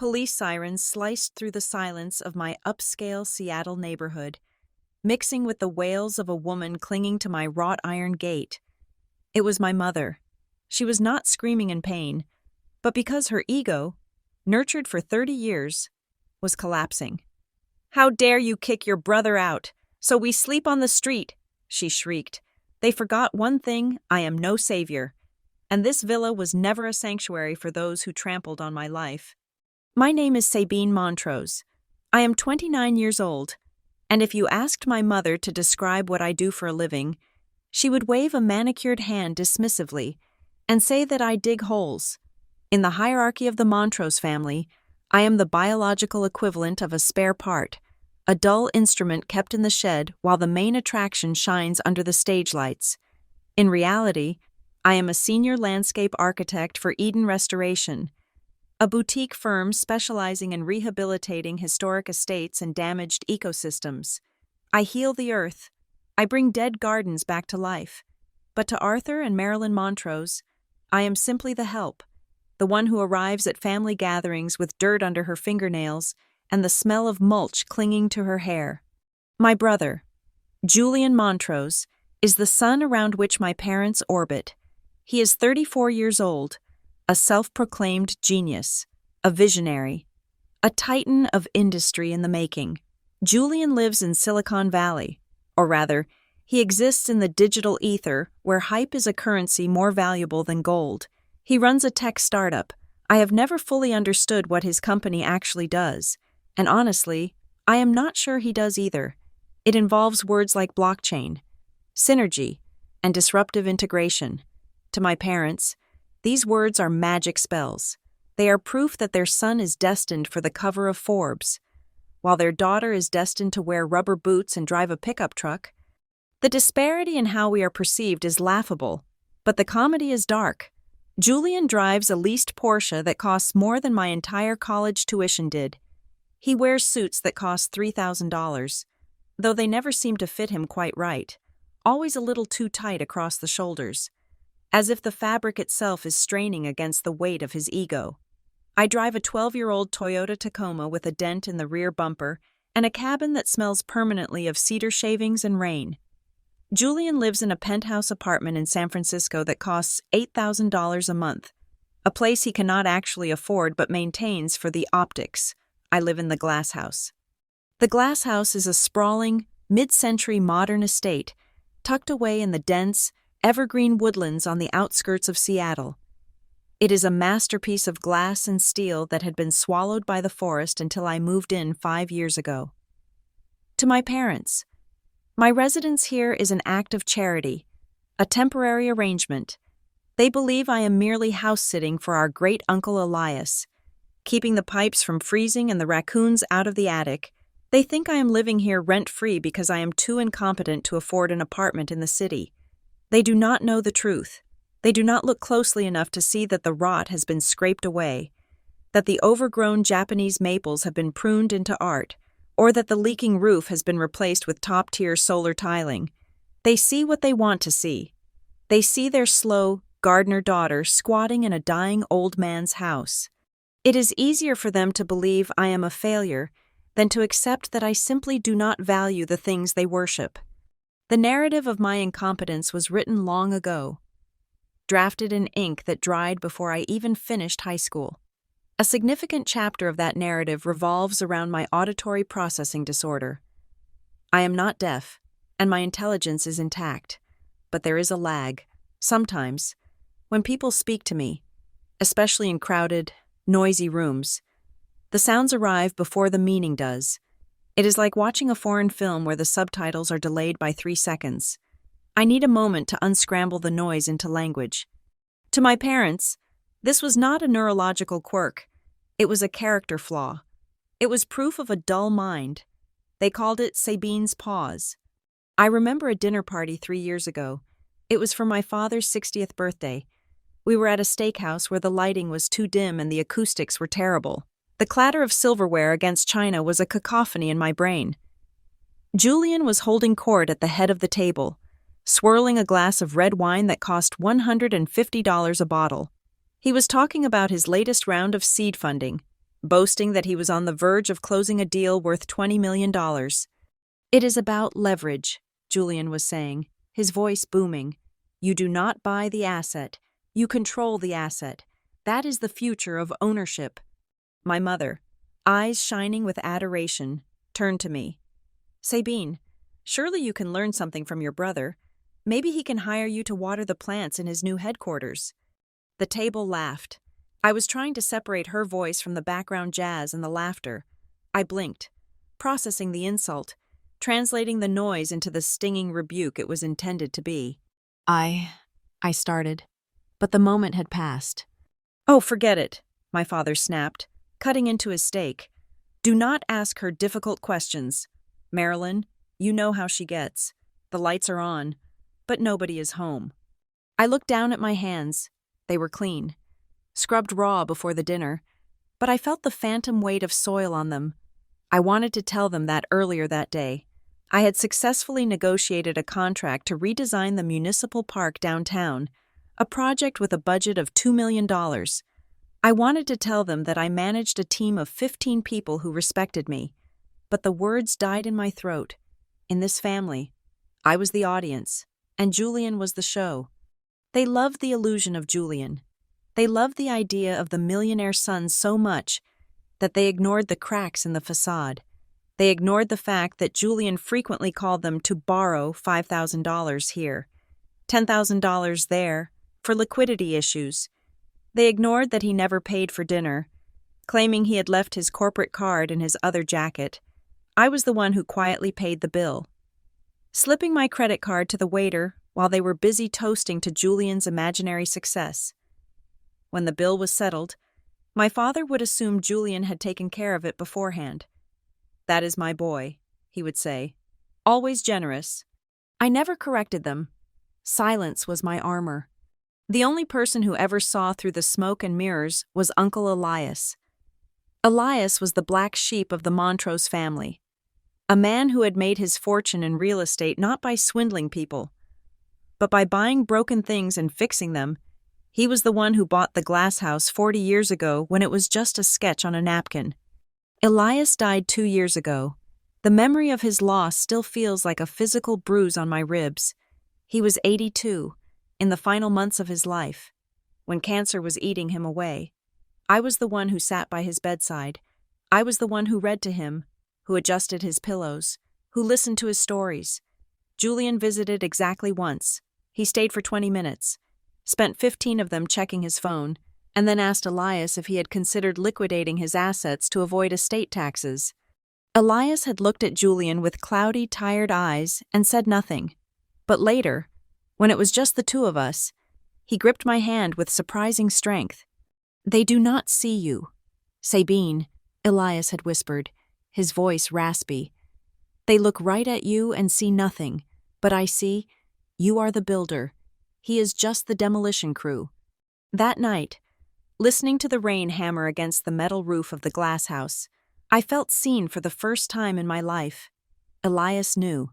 Police sirens sliced through the silence of my upscale Seattle neighborhood, mixing with the wails of a woman clinging to my wrought iron gate. It was my mother. She was not screaming in pain, but because her ego, nurtured for 30 years, was collapsing. "How dare you kick your brother out, so we sleep on the street?" she shrieked. "They forgot one thing: I am no savior. And this villa was never a sanctuary for those who trampled on my life." My name is Sabine Montrose. I am 29 years old, and if you asked my mother to describe what I do for a living, she would wave a manicured hand dismissively and say that I dig holes. In the hierarchy of the Montrose family, I am the biological equivalent of a spare part, a dull instrument kept in the shed while the main attraction shines under the stage lights. In reality, I am a senior landscape architect for Eden Restoration, a boutique firm specializing in rehabilitating historic estates and damaged ecosystems. I heal the earth. I bring dead gardens back to life. But to Arthur and Marilyn Montrose, I am simply the help, the one who arrives at family gatherings with dirt under her fingernails and the smell of mulch clinging to her hair. My brother, Julian Montrose, is the sun around which my parents orbit. He is 34 years old, a self-proclaimed genius, a visionary, a titan of industry in the making. Julian lives in Silicon Valley, or rather, he exists in the digital ether where hype is a currency more valuable than gold. He runs a tech startup. I have never fully understood what his company actually does, and honestly, I am not sure he does either. It involves words like blockchain, synergy, and disruptive integration. To my parents, these words are magic spells. They are proof that their son is destined for the cover of Forbes, while their daughter is destined to wear rubber boots and drive a pickup truck. The disparity in how we are perceived is laughable, but the comedy is dark. Julian drives a leased Porsche that costs more than my entire college tuition did. He wears suits that cost $3,000, though they never seem to fit him quite right, always a little too tight across the shoulders, as if the fabric itself is straining against the weight of his ego. I drive a 12-year-old Toyota Tacoma with a dent in the rear bumper and a cabin that smells permanently of cedar shavings and rain. Julian lives in a penthouse apartment in San Francisco that costs $8,000 a month, a place he cannot actually afford but maintains for the optics. I live in the Glass House. The Glass House is a sprawling, mid-century modern estate tucked away in the dense, evergreen woodlands on the outskirts of Seattle. It is a masterpiece of glass and steel that had been swallowed by the forest until I moved in 5 years ago. To my parents, my residence here is an act of charity, a temporary arrangement. They believe I am merely house-sitting for our great-uncle Elias, keeping the pipes from freezing and the raccoons out of the attic. They think I am living here rent-free because I am too incompetent to afford an apartment in the city. They do not know the truth. They do not look closely enough to see that the rot has been scraped away, that the overgrown Japanese maples have been pruned into art, or that the leaking roof has been replaced with top-tier solar tiling. They see what they want to see. They see their slow, gardener daughter squatting in a dying old man's house. It is easier for them to believe I am a failure than to accept that I simply do not value the things they worship. The narrative of my incompetence was written long ago, drafted in ink that dried before I even finished high school. A significant chapter of that narrative revolves around my auditory processing disorder. I am not deaf, and my intelligence is intact, but there is a lag, sometimes, when people speak to me, especially in crowded, noisy rooms. The sounds arrive before the meaning does. It is like watching a foreign film where the subtitles are delayed by 3 seconds. I need a moment to unscramble the noise into language. To my parents, this was not a neurological quirk. It was a character flaw. It was proof of a dull mind. They called it Sabine's pause. I remember a dinner party 3 years ago. It was for my father's 60th birthday. We were at a steakhouse where the lighting was too dim and the acoustics were terrible. The clatter of silverware against china was a cacophony in my brain. Julian was holding court at the head of the table, swirling a glass of red wine that cost $150 a bottle. He was talking about his latest round of seed funding, boasting that he was on the verge of closing a deal worth $20 million. It is about leverage, Julian was saying, his voice booming. You do not buy the asset. You control the asset. That is the future of ownership. My mother, eyes shining with adoration, turned to me. Sabine, surely you can learn something from your brother. Maybe he can hire you to water the plants in his new headquarters. The table laughed. I was trying to separate her voice from the background jazz and the laughter. I blinked, processing the insult, translating the noise into the stinging rebuke it was intended to be. I started, but the moment had passed. Oh, forget it, my father snapped, cutting into his steak. Do not ask her difficult questions. Marilyn, you know how she gets. The lights are on, but nobody is home. I looked down at my hands. They were clean, scrubbed raw before the dinner, but I felt the phantom weight of soil on them. I wanted to tell them that earlier that day. I had successfully negotiated a contract to redesign the municipal park downtown, a project with a budget of $2 million. I wanted to tell them that I managed a team of 15 people who respected me, but the words died in my throat. In this family, I was the audience, and Julian was the show. They loved the illusion of Julian. They loved the idea of the millionaire son so much that they ignored the cracks in the facade. They ignored the fact that Julian frequently called them to borrow $5,000 here, $10,000 there, for liquidity issues. They ignored that he never paid for dinner, claiming he had left his corporate card in his other jacket. I was the one who quietly paid the bill, slipping my credit card to the waiter while they were busy toasting to Julian's imaginary success. When the bill was settled, my father would assume Julian had taken care of it beforehand. That is my boy, he would say, always generous. I never corrected them. Silence was my armor. The only person who ever saw through the smoke and mirrors was Uncle Elias. Elias was the black sheep of the Montrose family, a man who had made his fortune in real estate not by swindling people, but by buying broken things and fixing them. He was the one who bought the glass house 40 years ago when it was just a sketch on a napkin. Elias died 2 years ago. The memory of his loss still feels like a physical bruise on my ribs. He was 82, in the final months of his life, when cancer was eating him away. I was the one who sat by his bedside. I was the one who read to him, who adjusted his pillows, who listened to his stories. Julian visited exactly once. He stayed for 20 minutes, spent 15 of them checking his phone, and then asked Elias if he had considered liquidating his assets to avoid estate taxes. Elias had looked at Julian with cloudy, tired eyes and said nothing. But later, when it was just the two of us, he gripped my hand with surprising strength. They do not see you. Sabine, Elias had whispered, his voice raspy. They look right at you and see nothing, but I see, you are the builder. He is just the demolition crew. That night, listening to the rain hammer against the metal roof of the glass house, I felt seen for the first time in my life. Elias knew.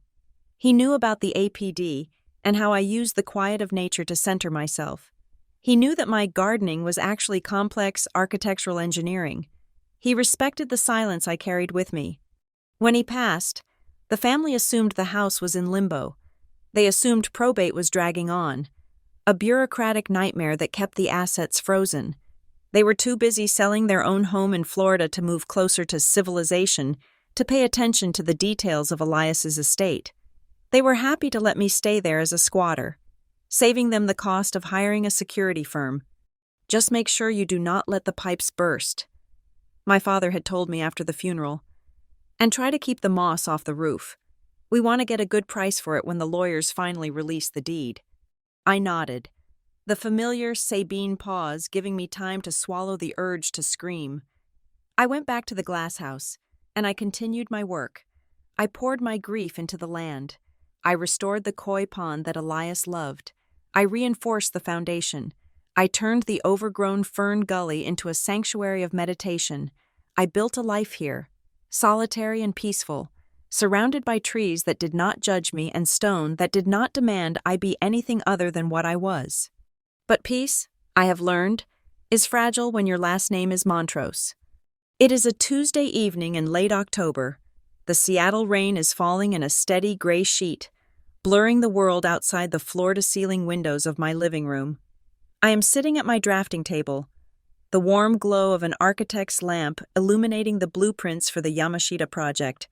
He knew about the APD and how I used the quiet of nature to center myself. He knew that my gardening was actually complex architectural engineering. He respected the silence I carried with me. When he passed, the family assumed the house was in limbo. They assumed probate was dragging on, a bureaucratic nightmare that kept the assets frozen. They were too busy selling their own home in Florida to move closer to civilization to pay attention to the details of Elias's estate. They were happy to let me stay there as a squatter, saving them the cost of hiring a security firm. Just make sure you do not let the pipes burst, my father had told me after the funeral, and try to keep the moss off the roof. We want to get a good price for it when the lawyers finally release the deed. I nodded, the familiar Sabine pause giving me time to swallow the urge to scream. I went back to the glass house, and I continued my work. I poured my grief into the land. I restored the koi pond that Elias loved. I reinforced the foundation. I turned the overgrown fern gully into a sanctuary of meditation. I built a life here, solitary and peaceful, surrounded by trees that did not judge me and stone that did not demand I be anything other than what I was. But peace, I have learned, is fragile when your last name is Montrose. It is a Tuesday evening in late October. The Seattle rain is falling in a steady gray sheet, blurring the world outside the floor-to-ceiling windows of my living room. I am sitting at my drafting table, the warm glow of an architect's lamp illuminating the blueprints for the Yamashita project.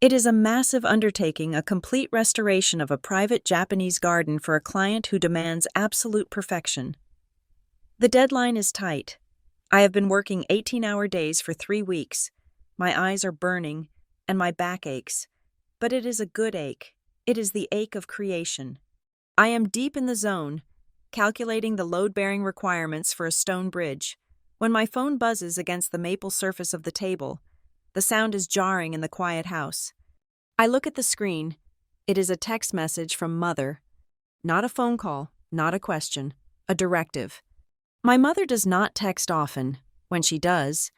It is a massive undertaking, a complete restoration of a private Japanese garden for a client who demands absolute perfection. The deadline is tight. I have been working 18-hour days for 3 weeks. My eyes are burning, and my back aches. But it is a good ache. It is the ache of creation. I am deep in the zone, calculating the load-bearing requirements for a stone bridge, when my phone buzzes against the maple surface of the table. The sound is jarring in the quiet house. I look at the screen. It is a text message from Mother. Not a phone call, not a question, a directive. My mother does not text often. When she does,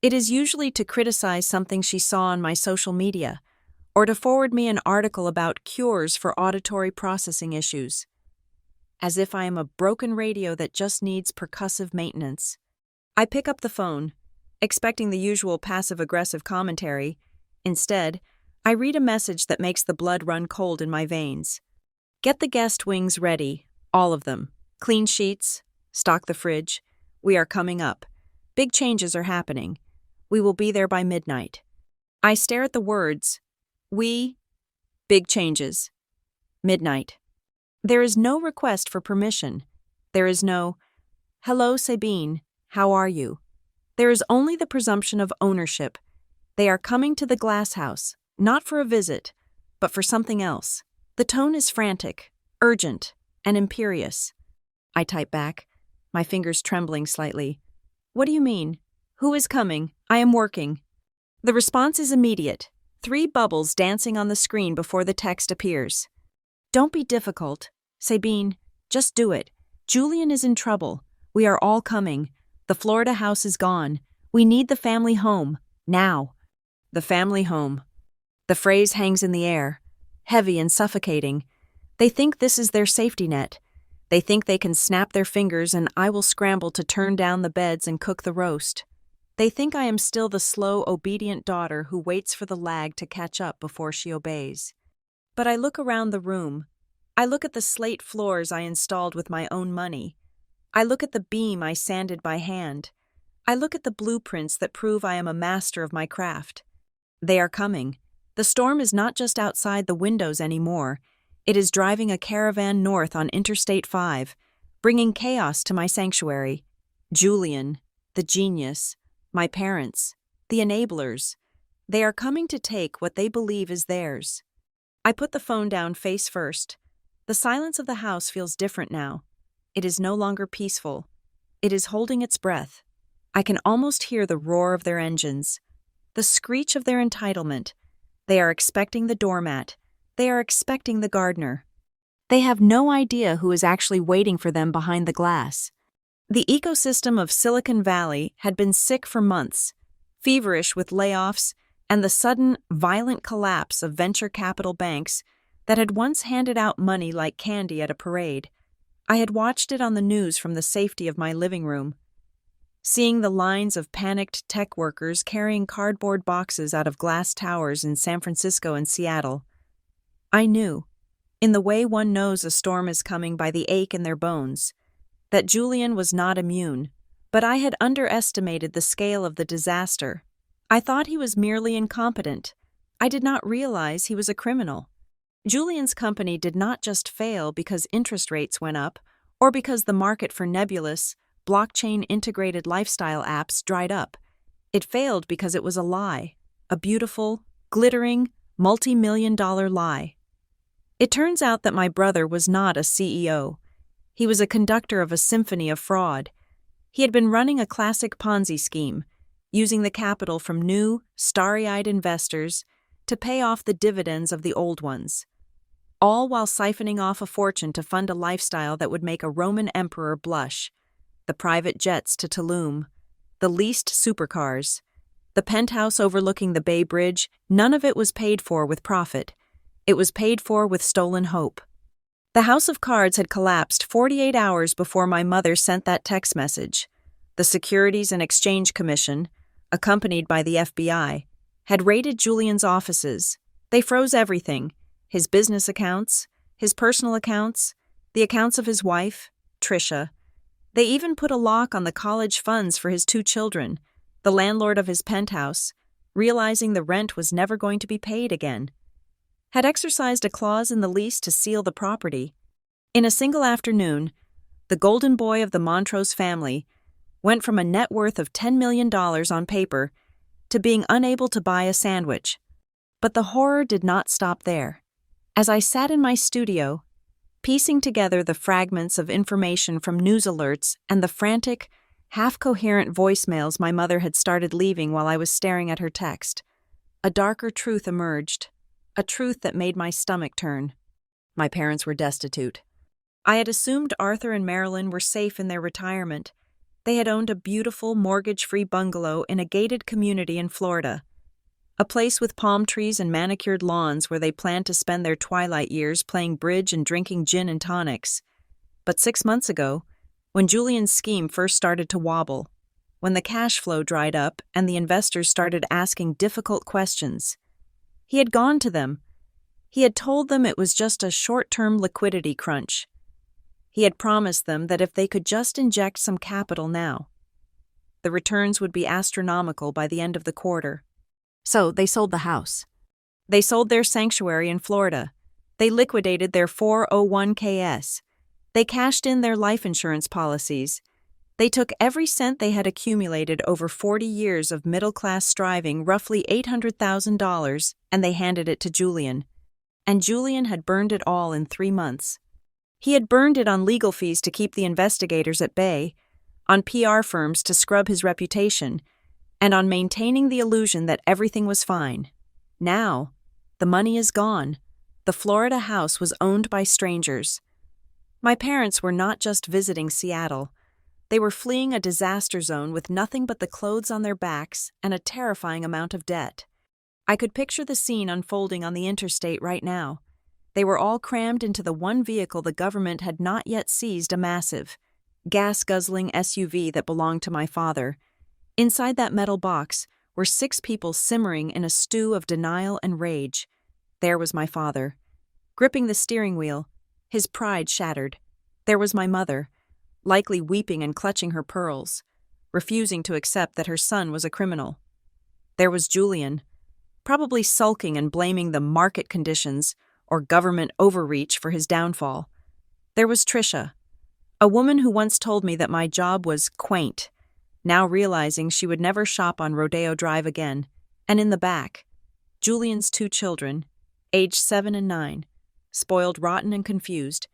it is usually to criticize something she saw on my social media, or to forward me an article about cures for auditory processing issues. As if I am a broken radio that just needs percussive maintenance. I pick up the phone, expecting the usual passive-aggressive commentary. Instead, I read a message that makes the blood run cold in my veins. Get the guest wings ready, all of them. Clean sheets. Stock the fridge. We are coming up. Big changes are happening. We will be there by midnight. I stare at the words. Big changes. Midnight. There is no request for permission. There is no, "Hello, Sabine, how are you?" There is only the presumption of ownership. They are coming to the glass house, not for a visit, but for something else. The tone is frantic, urgent, and imperious. I type back, my fingers trembling slightly. "What do you mean? Who is coming? I am working." The response is immediate, 3 bubbles dancing on the screen before the text appears. "Don't be difficult. Sabine, just do it. Julian is in trouble. We are all coming. The Florida house is gone. We need the family home. Now." The family home. The phrase hangs in the air, heavy and suffocating. They think this is their safety net. They think they can snap their fingers and I will scramble to turn down the beds and cook the roast. They think I am still the slow, obedient daughter who waits for the lag to catch up before she obeys. But I look around the room. I look at the slate floors I installed with my own money. I look at the beam I sanded by hand. I look at the blueprints that prove I am a master of my craft. They are coming. The storm is not just outside the windows anymore. It is driving a caravan north on Interstate 5, bringing chaos to my sanctuary. Julian, the genius, my parents, the enablers. They are coming to take what they believe is theirs. I put the phone down face first. The silence of the house feels different now. It is no longer peaceful. It is holding its breath. I can almost hear the roar of their engines, the screech of their entitlement. They are expecting the doormat. They are expecting the gardener. They have no idea who is actually waiting for them behind the glass. The ecosystem of Silicon Valley had been sick for months, feverish with layoffs and the sudden, violent collapse of venture capital banks that had once handed out money like candy at a parade. I had watched it on the news from the safety of my living room, seeing the lines of panicked tech workers carrying cardboard boxes out of glass towers in San Francisco and Seattle. I knew, in the way one knows a storm is coming by the ache in their bones, that Julian was not immune, but I had underestimated the scale of the disaster. I thought he was merely incompetent. I did not realize he was a criminal. Julian's company did not just fail because interest rates went up or because the market for nebulous, blockchain-integrated lifestyle apps dried up. It failed because it was a lie, a beautiful, glittering, multi-million-dollar lie. It turns out that my brother was not a CEO. He was a conductor of a symphony of fraud. He had been running a classic Ponzi scheme, using the capital from new, starry-eyed investors to pay off the dividends of the old ones, all while siphoning off a fortune to fund a lifestyle that would make a Roman emperor blush. The private jets to Tulum, the leased supercars, the penthouse overlooking the Bay Bridge, none of it was paid for with profit. It was paid for with stolen hope. The house of cards had collapsed 48 hours before my mother sent that text message. The Securities and Exchange Commission, accompanied by the FBI, had raided Julian's offices. They froze everything: his business accounts, his personal accounts, the accounts of his wife, Tricia. They even put a lock on the college funds for his 2 children, the landlord of his penthouse, realizing the rent was never going to be paid again, had exercised a clause in the lease to seal the property. In a single afternoon, the golden boy of the Montrose family went from a net worth of $10 million on paper to being unable to buy a sandwich. But the horror did not stop there. As I sat in my studio, piecing together the fragments of information from news alerts and the frantic, half-coherent voicemails my mother had started leaving while I was staring at her text, a darker truth emerged, a truth that made my stomach turn. My parents were destitute. I had assumed Arthur and Marilyn were safe in their retirement. They had owned a beautiful, mortgage-free bungalow in a gated community in Florida, a place with palm trees and manicured lawns where they planned to spend their twilight years playing bridge and drinking gin and tonics. But 6 months ago, when Julian's scheme first started to wobble, when the cash flow dried up and the investors started asking difficult questions, he had gone to them. He had told them it was just a short-term liquidity crunch. He had promised them that if they could just inject some capital now, the returns would be astronomical by the end of the quarter. So they sold the house. They sold their sanctuary in Florida. They liquidated their 401ks. They cashed in their life insurance policies. They took every cent they had accumulated over 40 years of middle-class striving, roughly $800,000, and they handed it to Julian. And Julian had burned it all in 3 months. He had burned it on legal fees to keep the investigators at bay, on PR firms to scrub his reputation, and on maintaining the illusion that everything was fine. Now, the money is gone. The Florida house was owned by strangers. My parents were not just visiting Seattle. They were fleeing a disaster zone with nothing but the clothes on their backs and a terrifying amount of debt. I could picture the scene unfolding on the interstate right now. They were all crammed into the one vehicle the government had not yet seized, a massive, gas-guzzling SUV that belonged to my father. Inside that metal box were 6 people simmering in a stew of denial and rage. There was my father, gripping the steering wheel, his pride shattered. There was my mother, likely weeping and clutching her pearls, refusing to accept that her son was a criminal. There was Julian, probably sulking and blaming the market conditions or government overreach for his downfall. There was Tricia, a woman who once told me that my job was quaint, now realizing she would never shop on Rodeo Drive again. And in the back, Julian's 2 children, aged 7 and 9, spoiled, rotten, and confused,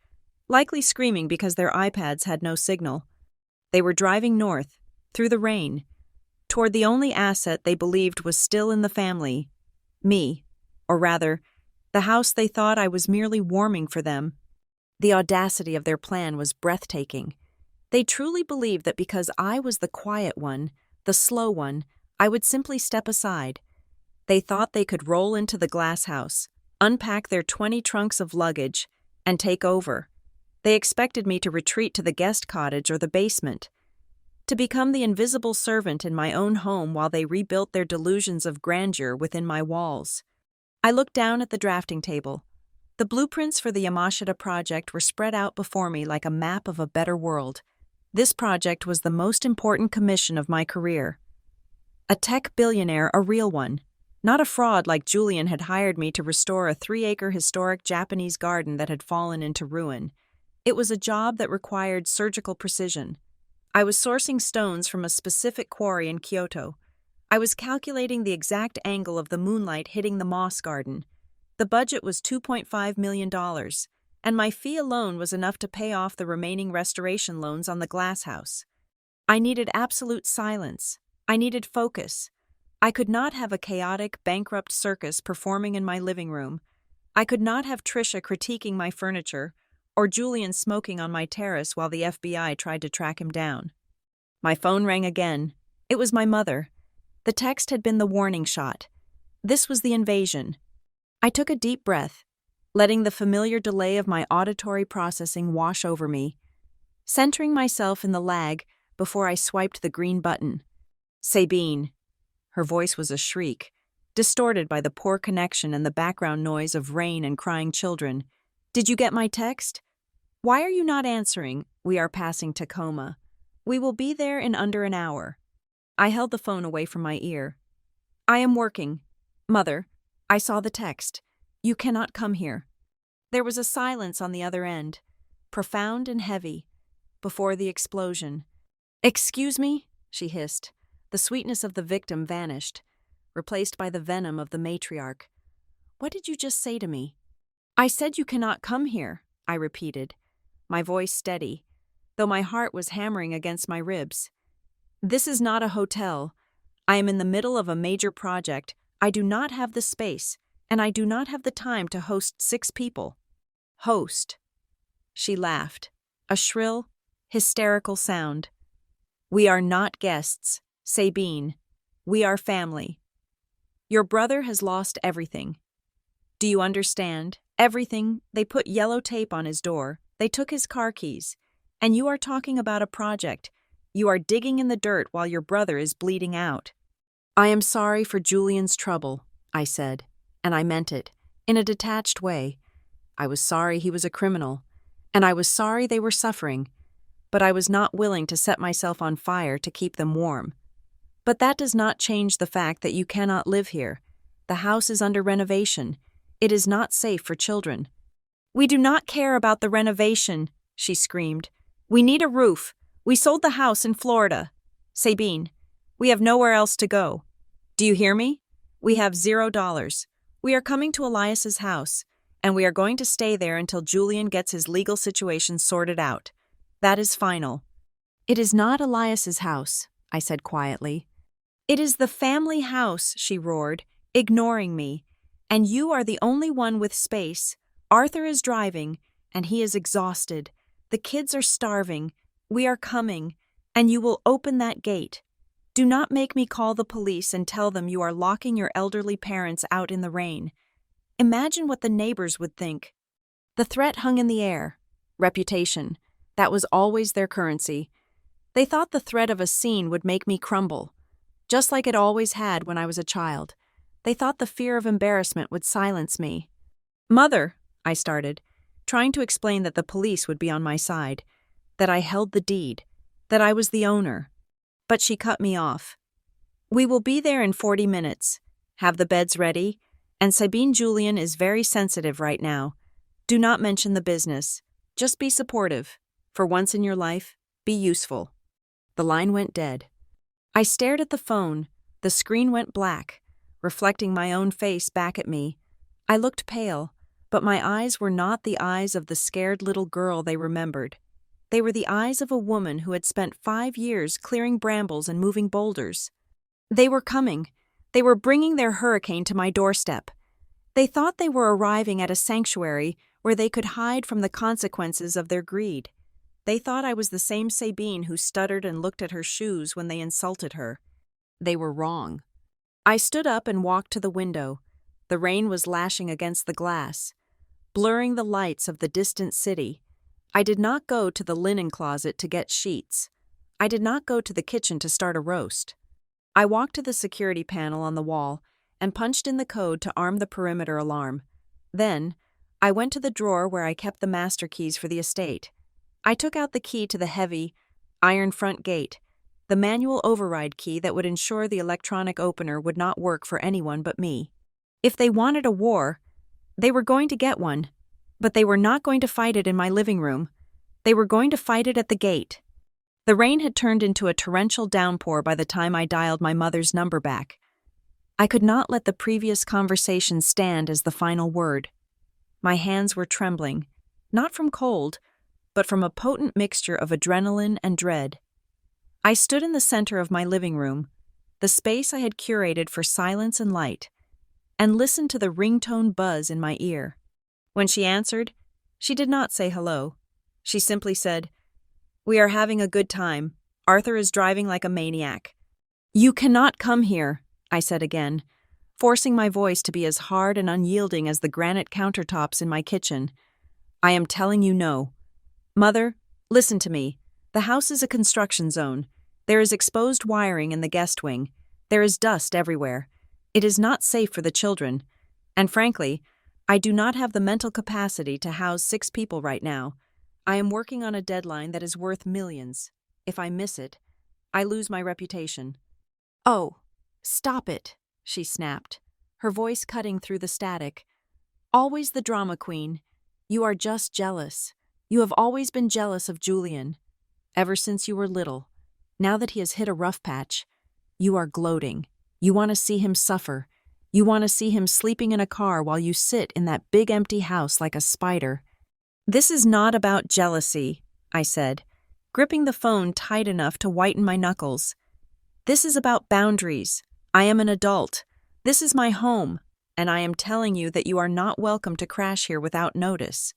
likely screaming because their iPads had no signal. They were driving north, through the rain, toward the only asset they believed was still in the family, me, or rather, the house they thought I was merely warming for them. The audacity of their plan was breathtaking. They truly believed that because I was the quiet one, the slow one, I would simply step aside. They thought they could roll into the glass house, unpack their 20 trunks of luggage, and take over. They expected me to retreat to the guest cottage or the basement, to become the invisible servant in my own home while they rebuilt their delusions of grandeur within my walls. I looked down at the drafting table. The blueprints for the Yamashita project were spread out before me like a map of a better world. This project was the most important commission of my career. A tech billionaire, a real one, not a fraud like Julian had hired me to restore a 3-acre historic Japanese garden that had fallen into ruin. It was a job that required surgical precision. I was sourcing stones from a specific quarry in Kyoto. I was calculating the exact angle of the moonlight hitting the moss garden. The budget was $2.5 million, and my fee alone was enough to pay off the remaining restoration loans on the glass house. I needed absolute silence. I needed focus. I could not have a chaotic, bankrupt circus performing in my living room. I could not have Tricia critiquing my furniture, or Julian smoking on my terrace while the FBI tried to track him down. My phone rang again. It was my mother. The text had been the warning shot. This was the invasion. I took a deep breath, letting the familiar delay of my auditory processing wash over me, centering myself in the lag before I swiped the green button. Sabine. Her voice was a shriek, distorted by the poor connection and the background noise of rain and crying children. "Did you get my text? Why are you not answering? We are passing Tacoma. We will be there in under an hour." I held the phone away from my ear. "I am working. Mother, I saw the text. You cannot come here." There was a silence on the other end, profound and heavy, before the explosion. "Excuse me?" she hissed. The sweetness of the victim vanished, replaced by the venom of the matriarch. "What did you just say to me?" "I said you cannot come here," I repeated, my voice steady, though my heart was hammering against my ribs. "This is not a hotel. I am in the middle of a major project. I do not have the space, and I do not have the time to host 6 people." "Host." She laughed, a shrill, hysterical sound. "We are not guests, Sabine. We are family. Your brother has lost everything. Do you understand? Everything. They put yellow tape on his door. They took his car keys. And you are talking about a project. You are digging in the dirt while your brother is bleeding out." "I am sorry for Julian's trouble," I said, and I meant it, in a detached way. I was sorry he was a criminal, and I was sorry they were suffering, but I was not willing to set myself on fire to keep them warm. "But that does not change the fact that you cannot live here. The house is under renovation. It is not safe for children." "We do not care about the renovation," she screamed. "We need a roof. We sold the house in Florida. Sabine, we have nowhere else to go. Do you hear me? We have $0. We are coming to Elias's house, and we are going to stay there until Julian gets his legal situation sorted out. That is final." "It is not Elias's house," I said quietly. "It is the family house," she roared, ignoring me. "And you are the only one with space. Arthur is driving, and he is exhausted. The kids are starving. We are coming, and you will open that gate. Do not make me call the police and tell them you are locking your elderly parents out in the rain. Imagine what the neighbors would think." The threat hung in the air. Reputation. That was always their currency. They thought the threat of a scene would make me crumble, just like it always had when I was a child. They thought the fear of embarrassment would silence me. "Mother," I started, trying to explain that the police would be on my side, that I held the deed, that I was the owner. But she cut me off. "We will be there in 40 minutes. Have the beds ready, and Sabine Julian is very sensitive right now. Do not mention the business. Just be supportive. For once in your life, be useful." The line went dead. I stared at the phone. The screen went black, reflecting my own face back at me. I looked pale, but my eyes were not the eyes of the scared little girl they remembered. They were the eyes of a woman who had spent 5 years clearing brambles and moving boulders. They were coming. They were bringing their hurricane to my doorstep. They thought they were arriving at a sanctuary where they could hide from the consequences of their greed. They thought I was the same Sabine who stuttered and looked at her shoes when they insulted her. They were wrong. I stood up and walked to the window. The rain was lashing against the glass, blurring the lights of the distant city. I did not go to the linen closet to get sheets. I did not go to the kitchen to start a roast. I walked to the security panel on the wall and punched in the code to arm the perimeter alarm. Then, I went to the drawer where I kept the master keys for the estate. I took out the key to the heavy, iron front gate, the manual override key that would ensure the electronic opener would not work for anyone but me. If they wanted a war, they were going to get one, but they were not going to fight it in my living room. They were going to fight it at the gate. The rain had turned into a torrential downpour by the time I dialed my mother's number back. I could not let the previous conversation stand as the final word. My hands were trembling, not from cold, but from a potent mixture of adrenaline and dread. I stood in the center of my living room, the space I had curated for silence and light, and listened to the ringtone buzz in my ear. When she answered, she did not say hello. She simply said, "We are having a good time. Arthur is driving like a maniac." "You cannot come here," I said again, forcing my voice to be as hard and unyielding as the granite countertops in my kitchen. "I am telling you no. Mother, listen to me. The house is a construction zone. There is exposed wiring in the guest wing. There is dust everywhere. It is not safe for the children. And frankly, I do not have the mental capacity to house 6 people right now. I am working on a deadline that is worth millions. If I miss it, I lose my reputation. Oh, stop it, she snapped, her voice cutting through the static. Always the drama queen. You are just jealous. You have always been jealous of Julian. Ever since you were little. Now that he has hit a rough patch, you are gloating. You want to see him suffer. You want to see him sleeping in a car while you sit in that big empty house like a spider. This is not about jealousy, I said, gripping the phone tight enough to whiten my knuckles. This is about boundaries. I am an adult. This is my home, and I am telling you that you are not welcome to crash here without notice.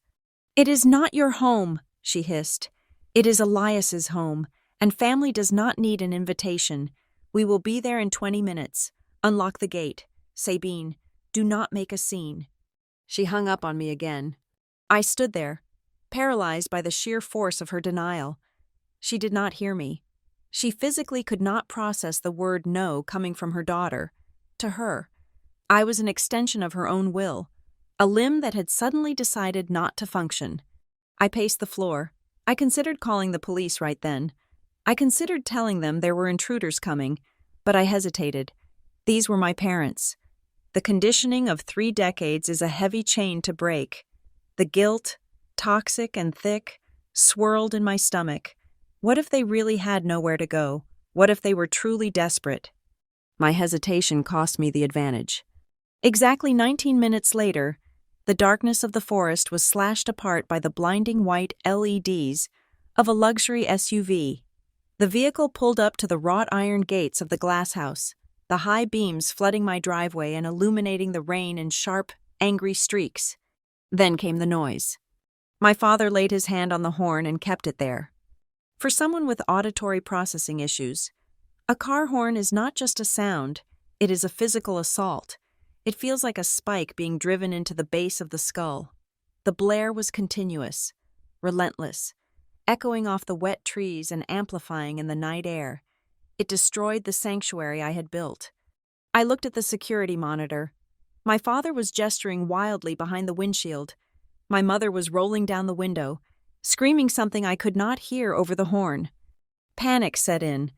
It is not your home, she hissed. It is Elias's home, and family does not need an invitation. We will be there in 20 minutes. Unlock the gate. Sabine, do not make a scene. She hung up on me again. I stood there, paralyzed by the sheer force of her denial. She did not hear me. She physically could not process the word no coming from her daughter. To her, I was an extension of her own will, a limb that had suddenly decided not to function. I paced the floor. I considered calling the police right then. I considered telling them there were intruders coming, but I hesitated. These were my parents. The conditioning of 3 decades is a heavy chain to break. The guilt, toxic and thick, swirled in my stomach. What if they really had nowhere to go? What if they were truly desperate? My hesitation cost me the advantage. Exactly 19 minutes later, the darkness of the forest was slashed apart by the blinding white LEDs of a luxury SUV. The vehicle pulled up to the wrought iron gates of the glass house, the high beams flooding my driveway and illuminating the rain in sharp, angry streaks. Then came the noise. My father laid his hand on the horn and kept it there. For someone with auditory processing issues, a car horn is not just a sound, it is a physical assault. It feels like a spike being driven into the base of the skull. The blare was continuous, relentless, echoing off the wet trees and amplifying in the night air. It destroyed the sanctuary I had built. I looked at the security monitor. My father was gesturing wildly behind the windshield. My mother was rolling down the window, screaming something I could not hear over the horn. Panic set in.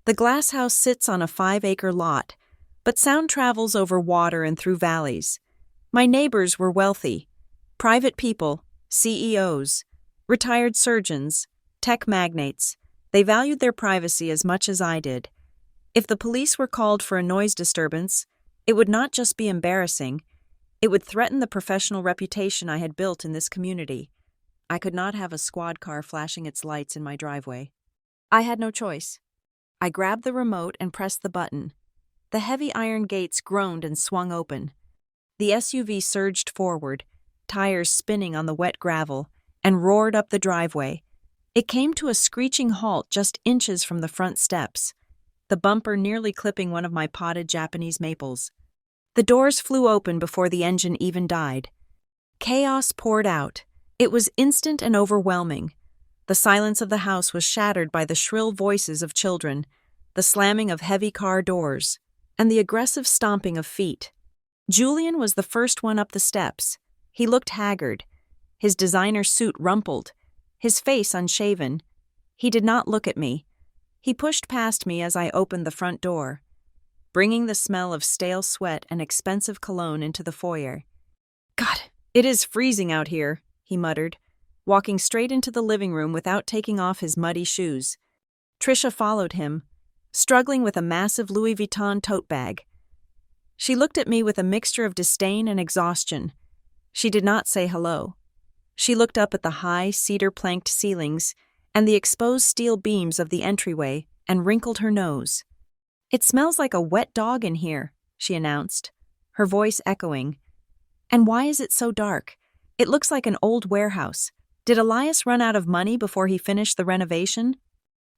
The glass house sits on a 5-acre lot, but sound travels over water and through valleys. My neighbors were wealthy. Private people, CEOs, retired surgeons, tech magnates. They valued their privacy as much as I did. If the police were called for a noise disturbance, it would not just be embarrassing, it would threaten the professional reputation I had built in this community. I could not have a squad car flashing its lights in my driveway. I had no choice. I grabbed the remote and pressed the button. The heavy iron gates groaned and swung open. The SUV surged forward, tires spinning on the wet gravel, and roared up the driveway. It came to a screeching halt just inches from the front steps, the bumper nearly clipping one of my potted Japanese maples. The doors flew open before the engine even died. Chaos poured out. It was instant and overwhelming. The silence of the house was shattered by the shrill voices of children, the slamming of heavy car doors, and the aggressive stomping of feet. Julian was the first one up the steps. He looked haggard, his designer suit rumpled, his face unshaven. He did not look at me. He pushed past me as I opened the front door, bringing the smell of stale sweat and expensive cologne into the foyer. "God, it is freezing out here," he muttered, walking straight into the living room without taking off his muddy shoes. Trisha followed him, struggling with a massive Louis Vuitton tote bag. She looked at me with a mixture of disdain and exhaustion. She did not say hello. She looked up at the high, cedar-planked ceilings and the exposed steel beams of the entryway and wrinkled her nose. "It smells like a wet dog in here," she announced, her voice echoing. "And why is it so dark? It looks like an old warehouse. Did Elias run out of money before he finished the renovation?"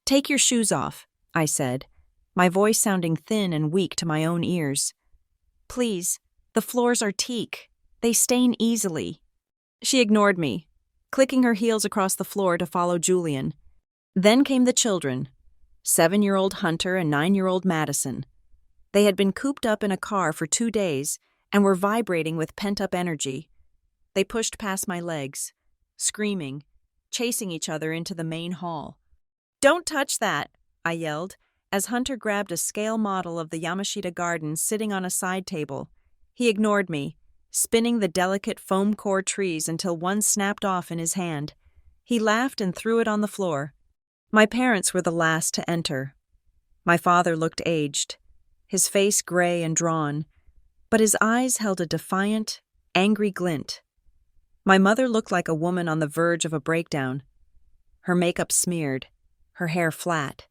"Take your shoes off," I said, my voice sounding thin and weak to my own ears. "Please, the floors are teak. They stain easily." She ignored me, clicking her heels across the floor to follow Julian. Then came the children, 7-year-old Hunter and 9-year-old Madison. They had been cooped up in a car for 2 days and were vibrating with pent-up energy. They pushed past my legs, screaming, chasing each other into the main hall. "Don't touch that!" I yelled, as Hunter grabbed a scale model of the Yamashita garden sitting on a side table. He ignored me, spinning the delicate foam core trees until one snapped off in his hand. He laughed and threw it on the floor. My parents were the last to enter. My father looked aged, his face gray and drawn, but his eyes held a defiant, angry glint. My mother looked like a woman on the verge of a breakdown. Her makeup smeared, her hair flat.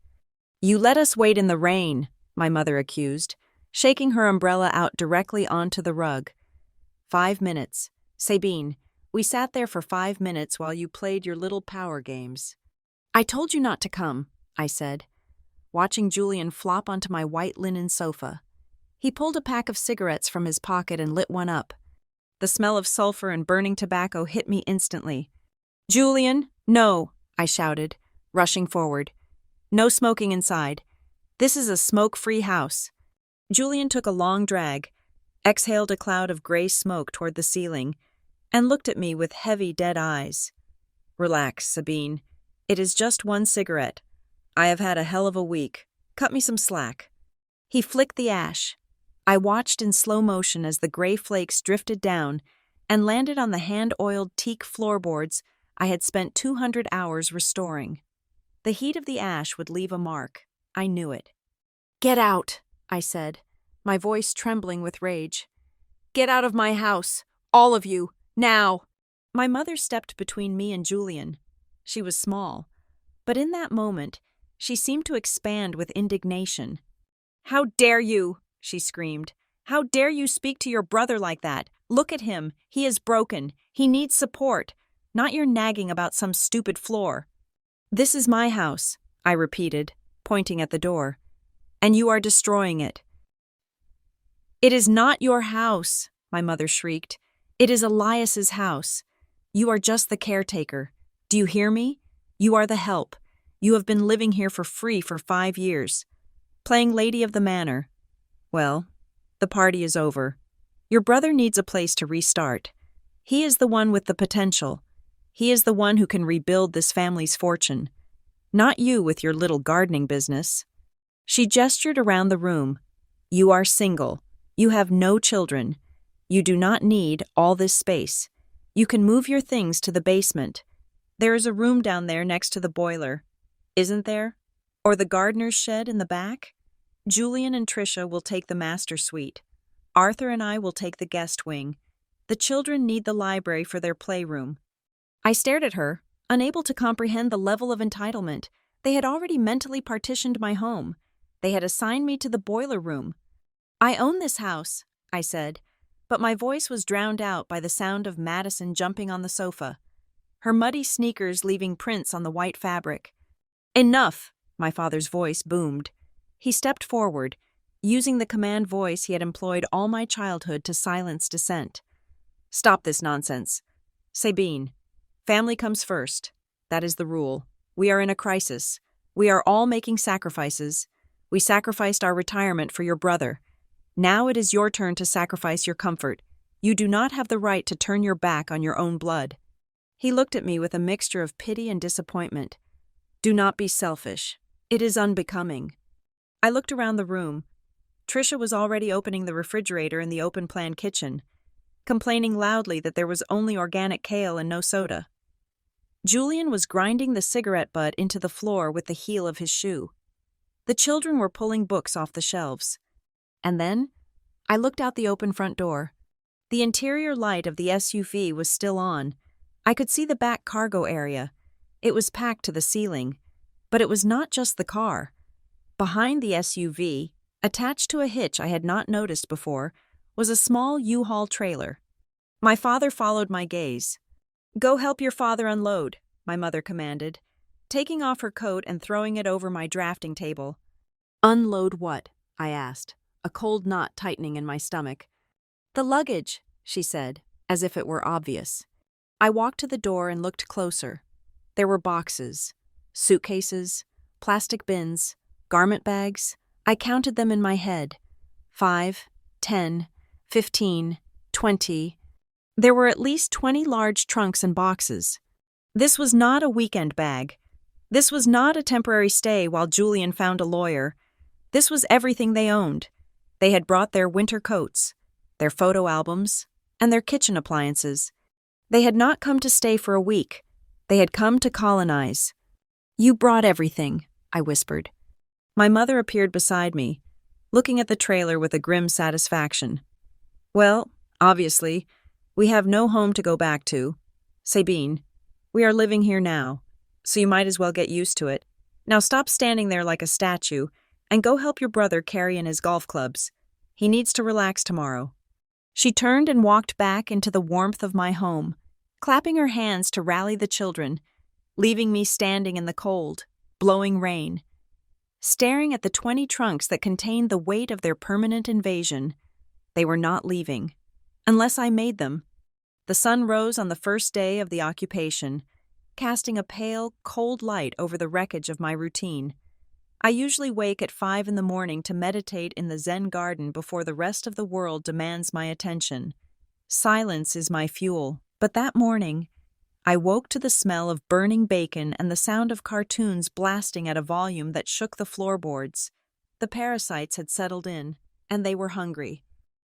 "You let us wait in the rain," my mother accused, shaking her umbrella out directly onto the rug. 5 minutes. Sabine, we sat there for 5 minutes while you played your little power games. "I told you not to come," I said, watching Julian flop onto my white linen sofa. He pulled a pack of cigarettes from his pocket and lit one up. The smell of sulfur and burning tobacco hit me instantly. "Julian, no," I shouted, rushing forward. "No smoking inside. This is a smoke-free house." Julian took a long drag, exhaled a cloud of gray smoke toward the ceiling, and looked at me with heavy, dead eyes. "Relax, Sabine. It is just one cigarette. I have had a hell of a week. Cut me some slack." He flicked the ash. I watched in slow motion as the gray flakes drifted down and landed on the hand-oiled teak floorboards I had spent 200 hours restoring. The heat of the ash would leave a mark. I knew it. "Get out," I said, my voice trembling with rage. "Get out of my house, all of you, now!" My mother stepped between me and Julian. She was small, but in that moment, she seemed to expand with indignation. "How dare you!" she screamed. "How dare you speak to your brother like that? Look at him. He is broken. He needs support, not your nagging about some stupid floor." "This is my house," I repeated, pointing at the door, "and you are destroying it." "It is not your house," my mother shrieked. "It is Elias's house. You are just the caretaker. Do you hear me? You are the help. You have been living here for free for 5 years. Playing lady of the manor. Well, the party is over. Your brother needs a place to restart. He is the one with the potential. He is the one who can rebuild this family's fortune. Not you with your little gardening business." She gestured around the room. "You are single. You have no children. You do not need all this space. You can move your things to the basement. There is a room down there next to the boiler. Isn't there? Or the gardener's shed in the back? Julian and Tricia will take the master suite. Arthur and I will take the guest wing. The children need the library for their playroom." I stared at her, unable to comprehend the level of entitlement. They had already mentally partitioned my home. They had assigned me to the boiler room. "I own this house," I said, but my voice was drowned out by the sound of Madison jumping on the sofa, her muddy sneakers leaving prints on the white fabric. "Enough," my father's voice boomed. He stepped forward, using the command voice he had employed all my childhood to silence dissent. "Stop this nonsense. Sabine, family comes first. That is the rule. We are in a crisis. We are all making sacrifices. We sacrificed our retirement for your brother. Now it is your turn to sacrifice your comfort. You do not have the right to turn your back on your own blood." He looked at me with a mixture of pity and disappointment. "Do not be selfish. It is unbecoming." I looked around the room. Tricia was already opening the refrigerator in the open-plan kitchen, complaining loudly that there was only organic kale and no soda. Julian was grinding the cigarette butt into the floor with the heel of his shoe. The children were pulling books off the shelves. And then, I looked out the open front door. The interior light of the SUV was still on. I could see the back cargo area. It was packed to the ceiling. But it was not just the car. Behind the SUV, attached to a hitch I had not noticed before, was a small U-Haul trailer. My father followed my gaze. "Go help your father unload," my mother commanded, taking off her coat and throwing it over my drafting table. "Unload what?" I asked, a cold knot tightening in my stomach. "The luggage," she said, as if it were obvious. I walked to the door and looked closer. There were boxes, suitcases, plastic bins, garment bags. I counted them in my head. 5, 10, 15, 20. There were at least 20 large trunks and boxes. This was not a weekend bag. This was not a temporary stay while Julian found a lawyer. This was everything they owned. They had brought their winter coats, their photo albums, and their kitchen appliances. They had not come to stay for a week. They had come to colonize. "You brought everything," I whispered. My mother appeared beside me, looking at the trailer with a grim satisfaction. "Well, obviously, we have no home to go back to. Sabine, we are living here now, so you might as well get used to it. Now stop standing there like a statue and go help your brother carry in his golf clubs. He needs to relax tomorrow." She turned and walked back into the warmth of my home, clapping her hands to rally the children, leaving me standing in the cold, blowing rain, staring at the 20 trunks that contained the weight of their permanent invasion. They were not leaving, unless I made them. The sun rose on the first day of the occupation, casting a pale, cold light over the wreckage of my routine. I usually wake at 5 in the morning to meditate in the Zen garden before the rest of the world demands my attention. Silence is my fuel, but that morning, I woke to the smell of burning bacon and the sound of cartoons blasting at a volume that shook the floorboards. The parasites had settled in, and they were hungry.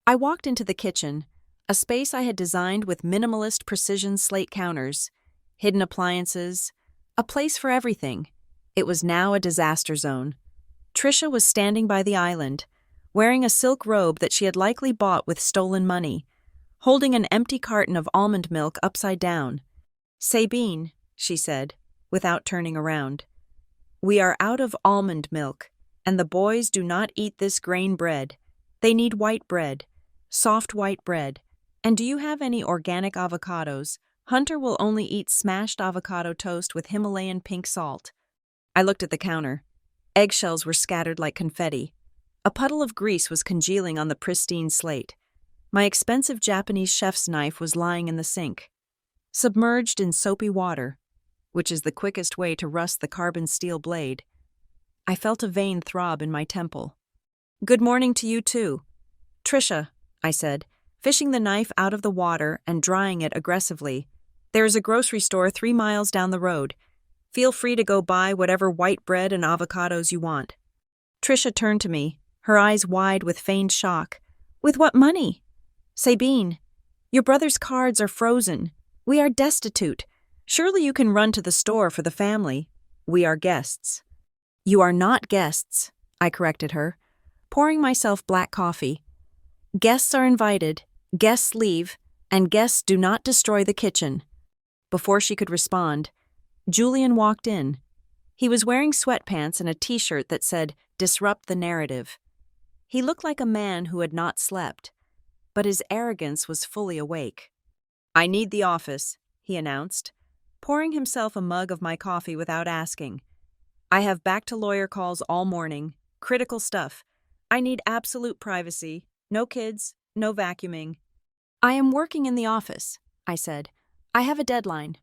I walked into the kitchen, a space I had designed with minimalist precision slate counters, hidden appliances, a place for everything. It was now a disaster zone. Trisha was standing by the island, wearing a silk robe that she had likely bought with stolen money, holding an empty carton of almond milk upside down. "Sabine," she said, without turning around, "we are out of almond milk, and the boys do not eat this grain bread. They need white bread, soft white bread. And do you have any organic avocados? Hunter will only eat smashed avocado toast with Himalayan pink salt." I looked at the counter. Eggshells were scattered like confetti. A puddle of grease was congealing on the pristine slate. My expensive Japanese chef's knife was lying in the sink, submerged in soapy water, which is the quickest way to rust the carbon steel blade. I felt a vein throb in my temple. "Good morning to you too. Trisha," I said, fishing the knife out of the water and drying it aggressively. "There is a grocery store 3 miles down the road. Feel free to go buy whatever white bread and avocados you want." Trisha turned to me, her eyes wide with feigned shock. "With what money?" "Sabine, your brother's cards are frozen. We are destitute. Surely you can run to the store for the family. We are guests." "You are not guests," I corrected her, pouring myself black coffee. "Guests are invited, guests leave, and guests do not destroy the kitchen." Before she could respond, Julian walked in. He was wearing sweatpants and a t-shirt that said, "Disrupt the narrative." He looked like a man who had not slept, but his arrogance was fully awake. "I need the office," he announced, pouring himself a mug of my coffee without asking. "I have back-to-lawyer calls all morning, critical stuff. I need absolute privacy, no kids, no vacuuming." "I am working in the office," I said. "I have a deadline."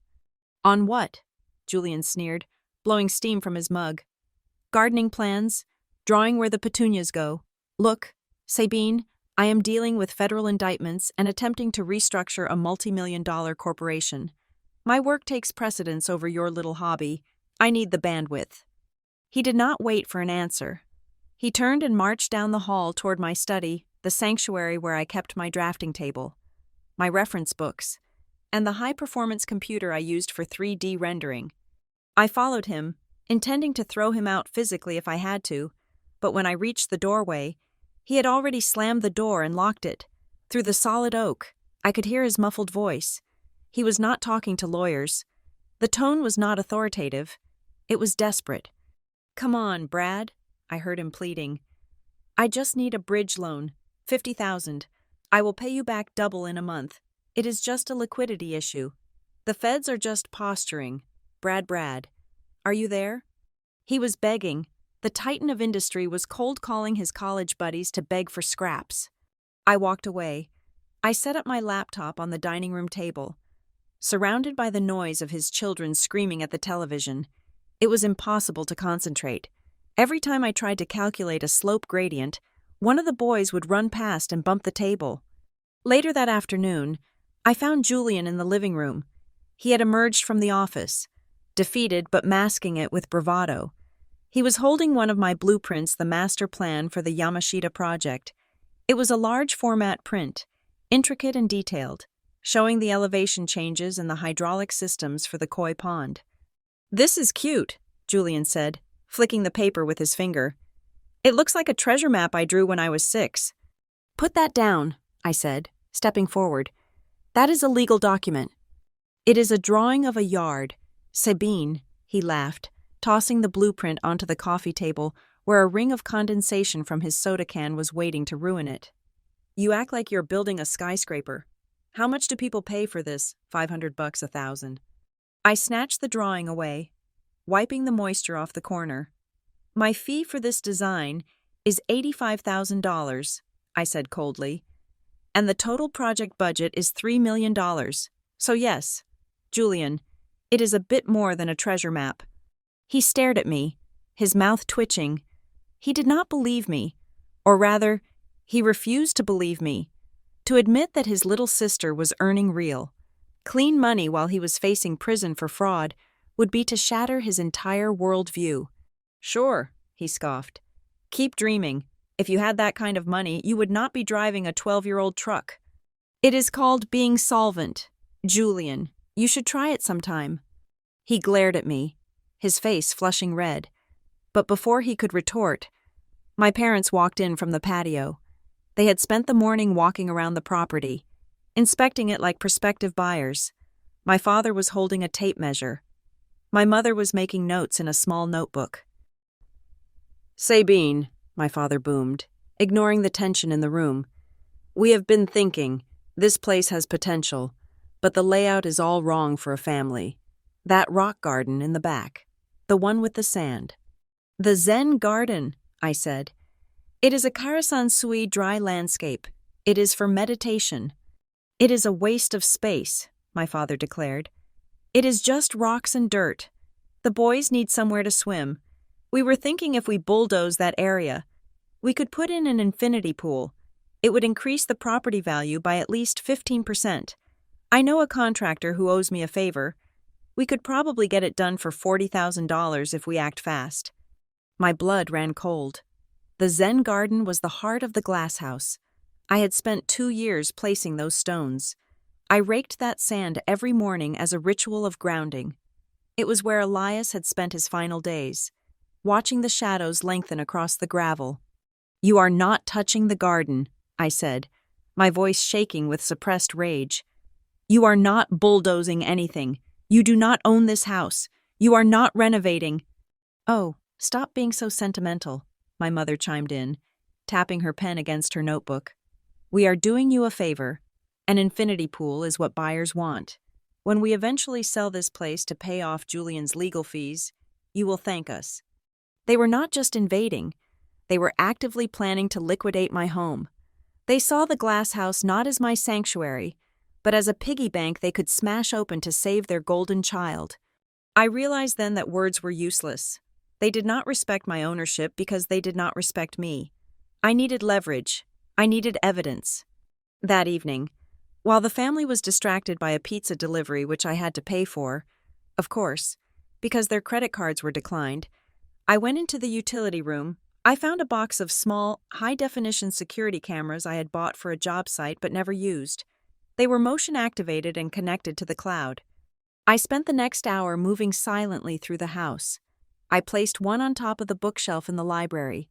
"On what?" Julian sneered, blowing steam from his mug. "Gardening plans, drawing where the petunias go. Look, Sabine, I am dealing with federal indictments and attempting to restructure a multi-million-dollar corporation. My work takes precedence over your little hobby. I need the bandwidth." He did not wait for an answer. He turned and marched down the hall toward my study, the sanctuary where I kept my drafting table, my reference books, and the high-performance computer I used for 3D rendering. I followed him, intending to throw him out physically if I had to, but when I reached the doorway, he had already slammed the door and locked it. Through the solid oak, I could hear his muffled voice. He was not talking to lawyers. The tone was not authoritative. It was desperate. "Come on, Brad," I heard him pleading. "I just need a bridge loan, $50,000. I will pay you back double in a month. It is just a liquidity issue. The feds are just posturing. Brad. Are you there?" He was begging. The titan of industry was cold-calling his college buddies to beg for scraps. I walked away. I set up my laptop on the dining room table. Surrounded by the noise of his children screaming at the television, it was impossible to concentrate. Every time I tried to calculate a slope gradient, One of the boys would run past and bump the table. Later that afternoon, I found Julian in the living room. He had emerged from the office, defeated but masking it with bravado. He was holding one of my blueprints, the master plan for the Yamashita project. It was a large format print, intricate and detailed, showing the elevation changes and the hydraulic systems for the koi pond. "This is cute," Julian said, flicking the paper with his finger. "It looks like a treasure map I drew when I was 6. "Put that down," I said, stepping forward. "That is a legal document." "It is a drawing of a yard. Sabine," he laughed, tossing the blueprint onto the coffee table where a ring of condensation from his soda can was waiting to ruin it. "You act like you're building a skyscraper. How much do people pay for this? $500, $1,000. I snatched the drawing away, wiping the moisture off the corner. "My fee for this design is $85,000, I said coldly. "And the total project budget is $3 million. So yes, Julian, it is a bit more than a treasure map." He stared at me, his mouth twitching. He did not believe me, or rather, he refused to believe me, to admit that his little sister was earning real, clean money while he was facing prison for fraud would be to shatter his entire worldview. "Sure," he scoffed. "Keep dreaming. If you had that kind of money, you would not be driving a 12-year-old truck. It is called being solvent. Julian, you should try it sometime." He glared at me, his face flushing red. But before he could retort, my parents walked in from the patio. They had spent the morning walking around the property, inspecting it like prospective buyers. My father was holding a tape measure. My mother was making notes in a small notebook. "Sabine," my father boomed, ignoring the tension in the room. "We have been thinking, this place has potential, but the layout is all wrong for a family. That rock garden in the back, the one with the sand." "The Zen garden," I said. "It is a Karasan-sui dry landscape. It is for meditation." "It is a waste of space," my father declared. "It is just rocks and dirt. The boys need somewhere to swim. We were thinking if we bulldoze that area, we could put in an infinity pool. It would increase the property value by at least 15%. I know a contractor who owes me a favor. We could probably get it done for $40,000 if we act fast." My blood ran cold. The Zen garden was the heart of the glass house. I had spent 2 years placing those stones. I raked that sand every morning as a ritual of grounding. It was where Elias had spent his final days, watching the shadows lengthen across the gravel. "You are not touching the garden," I said, my voice shaking with suppressed rage. "You are not bulldozing anything. You do not own this house. You are not renovating." "Oh, stop being so sentimental," my mother chimed in, tapping her pen against her notebook. "We are doing you a favor. An infinity pool is what buyers want. When we eventually sell this place to pay off Julian's legal fees, you will thank us." They were not just invading. They were actively planning to liquidate my home. They saw the glass house not as my sanctuary, but as a piggy bank they could smash open to save their golden child. I realized then that words were useless. They did not respect my ownership because they did not respect me. I needed leverage. I needed evidence. That evening, while the family was distracted by a pizza delivery which I had to pay for, of course, because their credit cards were declined, I went into the utility room. I found a box of small, high-definition security cameras I had bought for a job site but never used. They were motion-activated and connected to the cloud. I spent the next hour moving silently through the house. I placed one on top of the bookshelf in the library,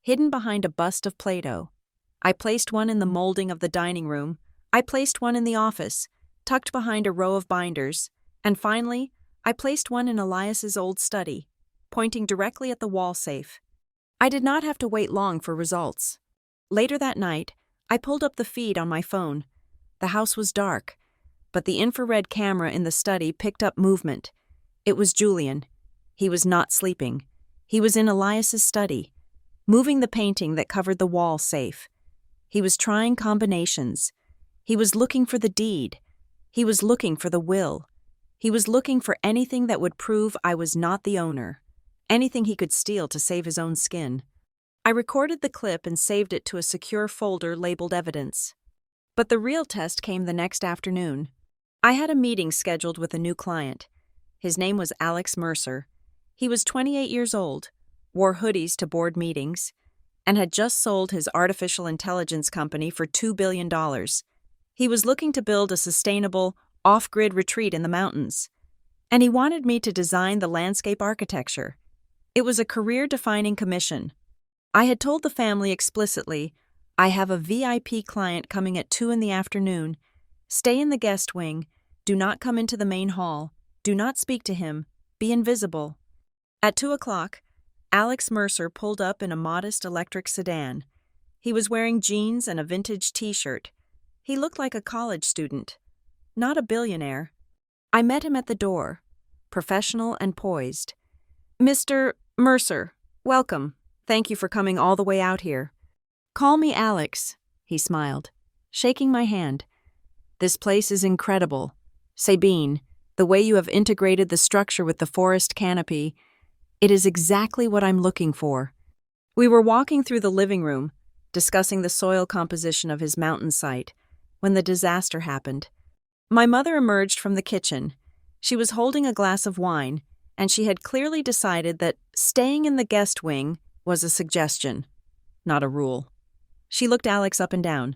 hidden behind a bust of Plato. I placed one in the molding of the dining room. I placed one in the office, tucked behind a row of binders. And finally, I placed one in Elias's old study, pointing directly at the wall safe. I did not have to wait long for results. Later that night, I pulled up the feed on my phone. The house was dark, but the infrared camera in the study picked up movement. It was Julian. He was not sleeping. He was in Elias's study, moving the painting that covered the wall safe. He was trying combinations. He was looking for the deed. He was looking for the will. He was looking for anything that would prove I was not the owner, anything he could steal to save his own skin. I recorded the clip and saved it to a secure folder labeled evidence. But the real test came the next afternoon. I had a meeting scheduled with a new client. His name was Alex Mercer. He was 28 years old, wore hoodies to board meetings, and had just sold his artificial intelligence company for $2 billion. He was looking to build a sustainable, off-grid retreat in the mountains. And he wanted me to design the landscape architecture. It was a career-defining commission. I had told the family explicitly, I have a VIP client coming at 2 p.m. Stay in the guest wing. Do not come into the main hall. Do not speak to him. Be invisible. At 2 o'clock, Alex Mercer pulled up in a modest electric sedan. He was wearing jeans and a vintage t-shirt. He looked like a college student, not a billionaire. I met him at the door, professional and poised. Mr. Mercer, welcome. Thank you for coming all the way out here. Call me Alex, he smiled, shaking my hand. This place is incredible. Sabine, the way you have integrated the structure with the forest canopy, it is exactly what I'm looking for. We were walking through the living room, discussing the soil composition of his mountain site, when the disaster happened. My mother emerged from the kitchen. She was holding a glass of wine, and she had clearly decided that staying in the guest wing was a suggestion, not a rule. She looked Alex up and down,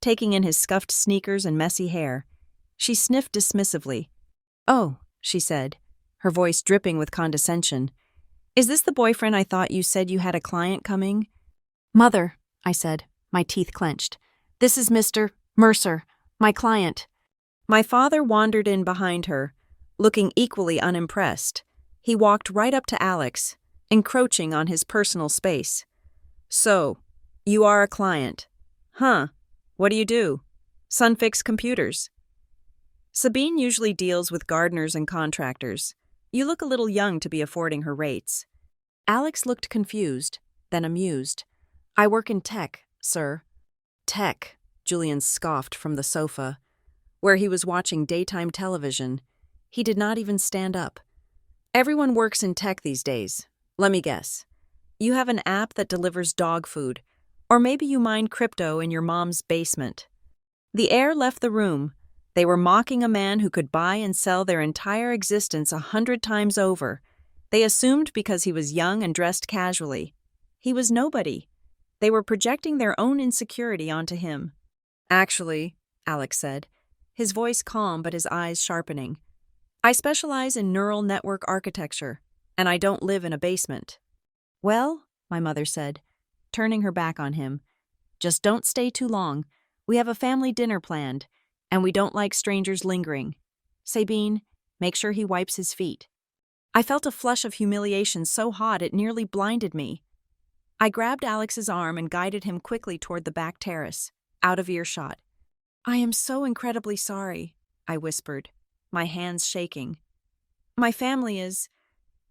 taking in his scuffed sneakers and messy hair. She sniffed dismissively. Oh, she said, her voice dripping with condescension. Is this the boyfriend I thought you said you had a client coming? Mother, I said, my teeth clenched. This is Mr. Mercer, my client. My father wandered in behind her, looking equally unimpressed. He walked right up to Alex, encroaching on his personal space. So, you are a client. Huh, what do you do? Sunfix computers. Sabine usually deals with gardeners and contractors. You look a little young to be affording her rates. Alex looked confused, then amused. I work in tech, sir. Tech, Julian scoffed from the sofa, where he was watching daytime television. He did not even stand up. Everyone works in tech these days. Let me guess. You have an app that delivers dog food, or maybe you mine crypto in your mom's basement. The air left the room. They were mocking a man who could buy and sell their entire existence 100 times over. They assumed because he was young and dressed casually. He was nobody. They were projecting their own insecurity onto him. Actually, Alex said, his voice calm but his eyes sharpening, I specialize in neural network architecture, and I don't live in a basement. Well, my mother said, turning her back on him, just don't stay too long. We have a family dinner planned, and we don't like strangers lingering. Sabine, make sure he wipes his feet. I felt a flush of humiliation so hot it nearly blinded me. I grabbed Alex's arm and guided him quickly toward the back terrace, out of earshot. I am so incredibly sorry, I whispered, my hands shaking. My family is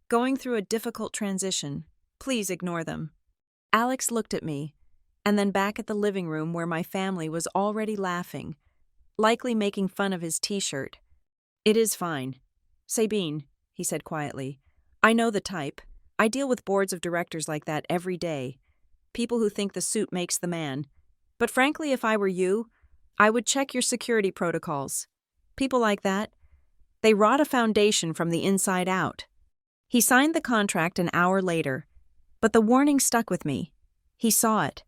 going through a difficult transition. Please ignore them. Alex looked at me, and then back at the living room where my family was already laughing, likely making fun of his t-shirt. It is fine. Sabine, he said quietly, I know the type. I deal with boards of directors like that every day. People who think the suit makes the man. But frankly, if I were you, I would check your security protocols. People like that, they rot a foundation from the inside out. He signed the contract an hour later, but the warning stuck with me. He saw it.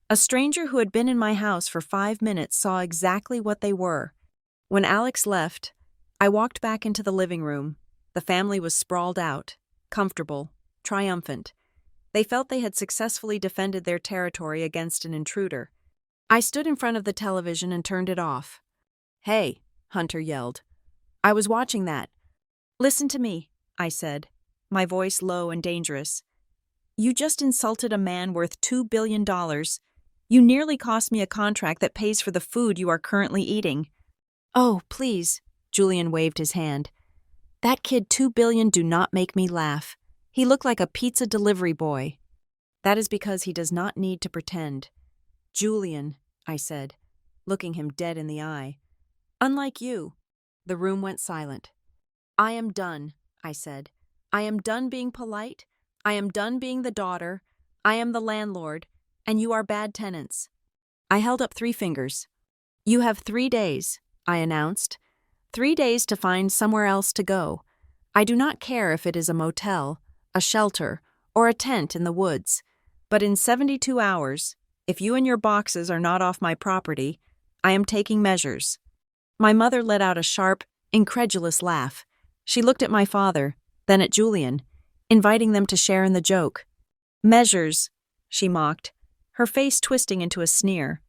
A stranger who had been in my house for 5 minutes saw exactly what they were. When Alex left, I walked back into the living room. The family was sprawled out, comfortable, triumphant. They felt they had successfully defended their territory against an intruder. I stood in front of the television and turned it off. Hey, Hunter yelled. I was watching that. Listen to me, I said, my voice low and dangerous. You just insulted a man worth $2 billion. You nearly cost me a contract that pays for the food you are currently eating. Oh, please, Julian waved his hand. That kid $2 billion do not make me laugh. He looked like a pizza delivery boy. That is because he does not need to pretend. Julian, I said, looking him dead in the eye. Unlike you. The room went silent. I am done, I said. I am done being polite. I am done being the daughter. I am the landlord, and you are bad tenants. I held up 3 fingers. You have 3 days, I announced. 3 days to find somewhere else to go. I do not care if it is a motel, a shelter, or a tent in the woods. But in 72 hours, if you and your boxes are not off my property, I am taking measures. My mother let out a sharp, incredulous laugh. She looked at my father, then at Julian, inviting them to share in the joke. Measures, she mocked, her face twisting into a sneer.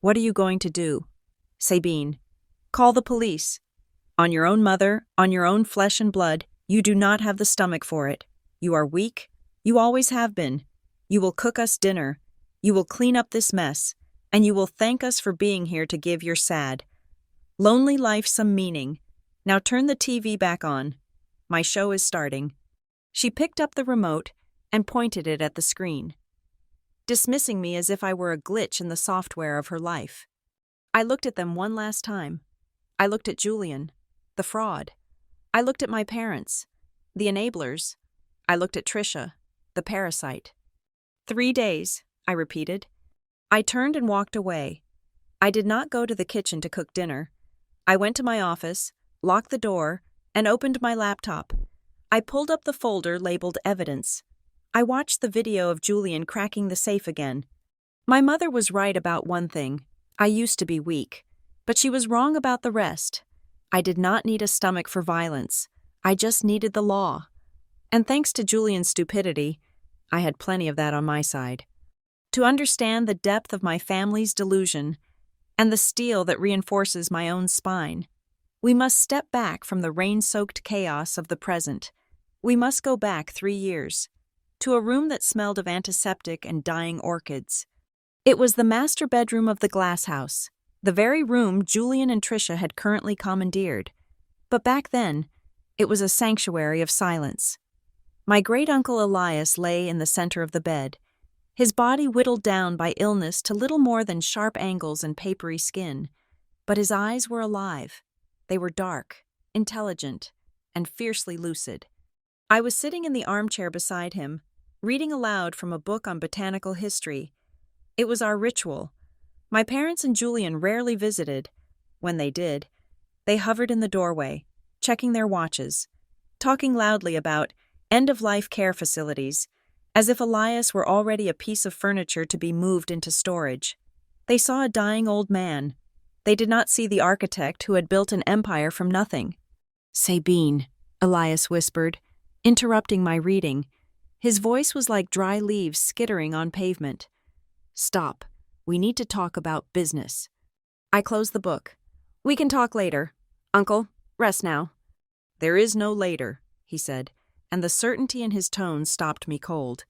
What are you going to do? Sabine, call the police. On your own mother, on your own flesh and blood, you do not have the stomach for it. You are weak. You always have been. You will cook us dinner. You will clean up this mess. And you will thank us for being here to give your sad, lonely life some meaning. Now turn the TV back on. My show is starting. She picked up the remote and pointed it at the screen, dismissing me as if I were a glitch in the software of her life. I looked at them one last time. I looked at Julian, the fraud. I looked at my parents, the enablers. I looked at Trisha, the parasite. 3 days, I repeated. I turned and walked away. I did not go to the kitchen to cook dinner. I went to my office, locked the door, and opened my laptop. I pulled up the folder labeled Evidence. I watched the video of Julian cracking the safe again. My mother was right about one thing. I used to be weak, but she was wrong about the rest. I did not need a stomach for violence. I just needed the law. And thanks to Julian's stupidity, I had plenty of that on my side. To understand the depth of my family's delusion and the steel that reinforces my own spine, we must step back from the rain-soaked chaos of the present. We must go back 3 years, to a room that smelled of antiseptic and dying orchids. It was the master bedroom of the glass house, the very room Julian and Trisha had currently commandeered. But back then, it was a sanctuary of silence. My great-uncle Elias lay in the center of the bed, his body whittled down by illness to little more than sharp angles and papery skin. But his eyes were alive. They were dark, intelligent, and fiercely lucid. I was sitting in the armchair beside him, reading aloud from a book on botanical history. It was our ritual. My parents and Julian rarely visited. When they did, they hovered in the doorway, checking their watches, talking loudly about end-of-life care facilities, as if Elias were already a piece of furniture to be moved into storage. They saw a dying old man. They did not see the architect who had built an empire from nothing. Sabine, Elias whispered, interrupting my reading. His voice was like dry leaves skittering on pavement. Stop. We need to talk about business. I closed the book. We can talk later. Uncle, rest now. There is no later, he said, and the certainty in his tone stopped me cold.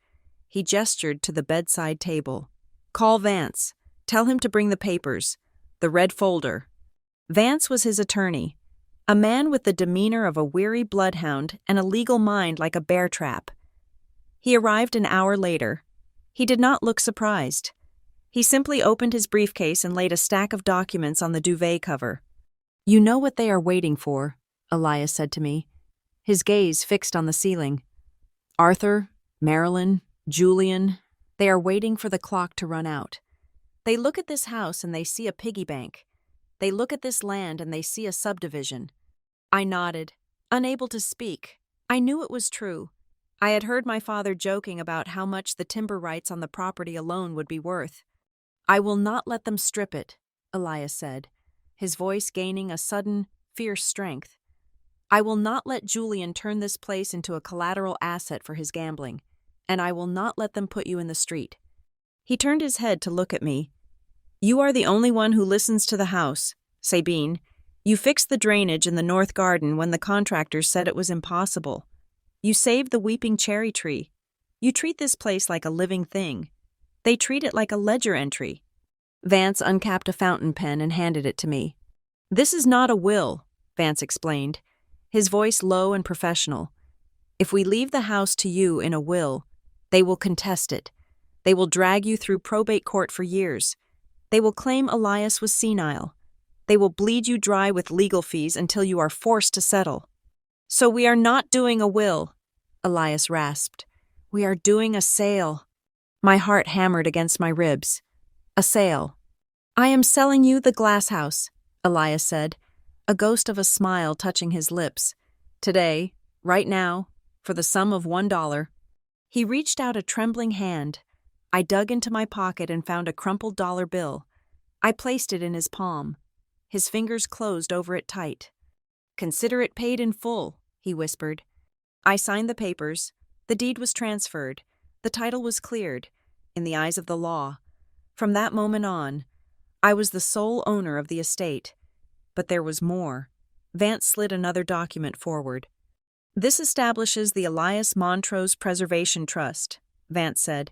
He gestured to the bedside table. Call Vance. Tell him to bring the papers. The red folder. Vance was his attorney, a man with the demeanor of a weary bloodhound and a legal mind like a bear trap. He arrived an hour later. He did not look surprised. He simply opened his briefcase and laid a stack of documents on the duvet cover. You know what they are waiting for, Elias said to me, his gaze fixed on the ceiling. Arthur, Marilyn, Julian, they are waiting for the clock to run out. They look at this house and they see a piggy bank. They look at this land and they see a subdivision. I nodded, unable to speak. I knew it was true. I had heard my father joking about how much the timber rights on the property alone would be worth. I will not let them strip it, Elias said, his voice gaining a sudden, fierce strength. I will not let Julian turn this place into a collateral asset for his gambling, and I will not let them put you in the street. He turned his head to look at me. You are the only one who listens to the house, Sabine. You fixed the drainage in the north garden when the contractors said it was impossible. You saved the weeping cherry tree. You treat this place like a living thing. They treat it like a ledger entry. Vance uncapped a fountain pen and handed it to me. This is not a will, Vance explained, his voice low and professional. If we leave the house to you in a will, they will contest it. They will drag you through probate court for years. They will claim Elias was senile. They will bleed you dry with legal fees until you are forced to settle. So we are not doing a will, Elias rasped. We are doing a sale. My heart hammered against my ribs. A sale. I am selling you the glass house, Elias said, a ghost of a smile touching his lips. Today, right now, for the sum of $1. He reached out a trembling hand. I dug into my pocket and found a crumpled dollar bill. I placed it in his palm. His fingers closed over it tight. "Consider it paid in full," he whispered. I signed the papers. The deed was transferred. The title was cleared, in the eyes of the law. From that moment on, I was the sole owner of the estate. But there was more. Vance slid another document forward. "This establishes the Elias Montrose Preservation Trust," Vance said.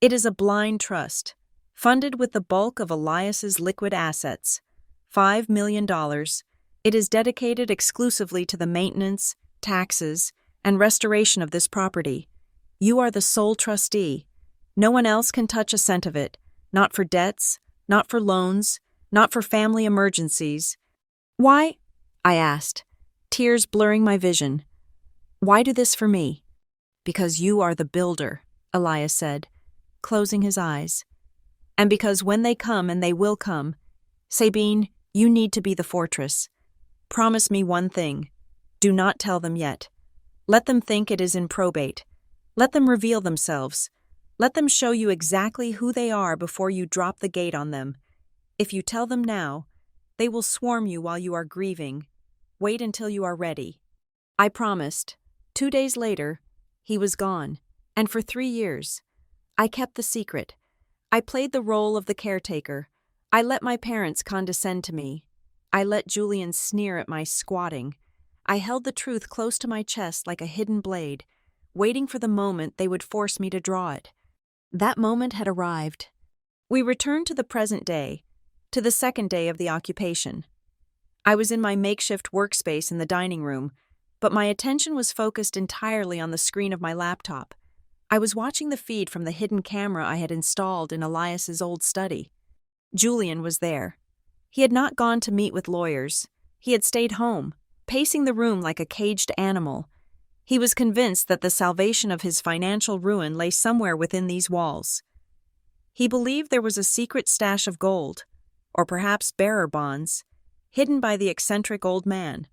"It is a blind trust, funded with the bulk of Elias's liquid assets, $5 million. It is dedicated exclusively to the maintenance, taxes, and restoration of this property. You are the sole trustee. No one else can touch a cent of it, not for debts, not for loans, not for family emergencies." "Why?" I asked, tears blurring my vision. "Why do this for me?" "Because you are the builder," Elias said, closing his eyes. "And because when they come, and they will come, Sabine, you need to be the fortress. Promise me one thing. Do not tell them yet. Let them think it is in probate. Let them reveal themselves. Let them show you exactly who they are before you drop the gate on them. If you tell them now, they will swarm you while you are grieving. Wait until you are ready." I promised. 2 days later, he was gone, and for 3 years. I kept the secret. I played the role of the caretaker. I let my parents condescend to me. I let Julian sneer at my squatting. I held the truth close to my chest like a hidden blade, waiting for the moment they would force me to draw it. That moment had arrived. We returned to the present day, to the second day of the occupation. I was in my makeshift workspace in the dining room, but my attention was focused entirely on the screen of my laptop. I was watching the feed from the hidden camera I had installed in Elias's old study. Julian was there. He had not gone to meet with lawyers. He had stayed home, pacing the room like a caged animal. He was convinced that the salvation of his financial ruin lay somewhere within these walls. He believed there was a secret stash of gold, or perhaps bearer bonds, hidden by the eccentric old man.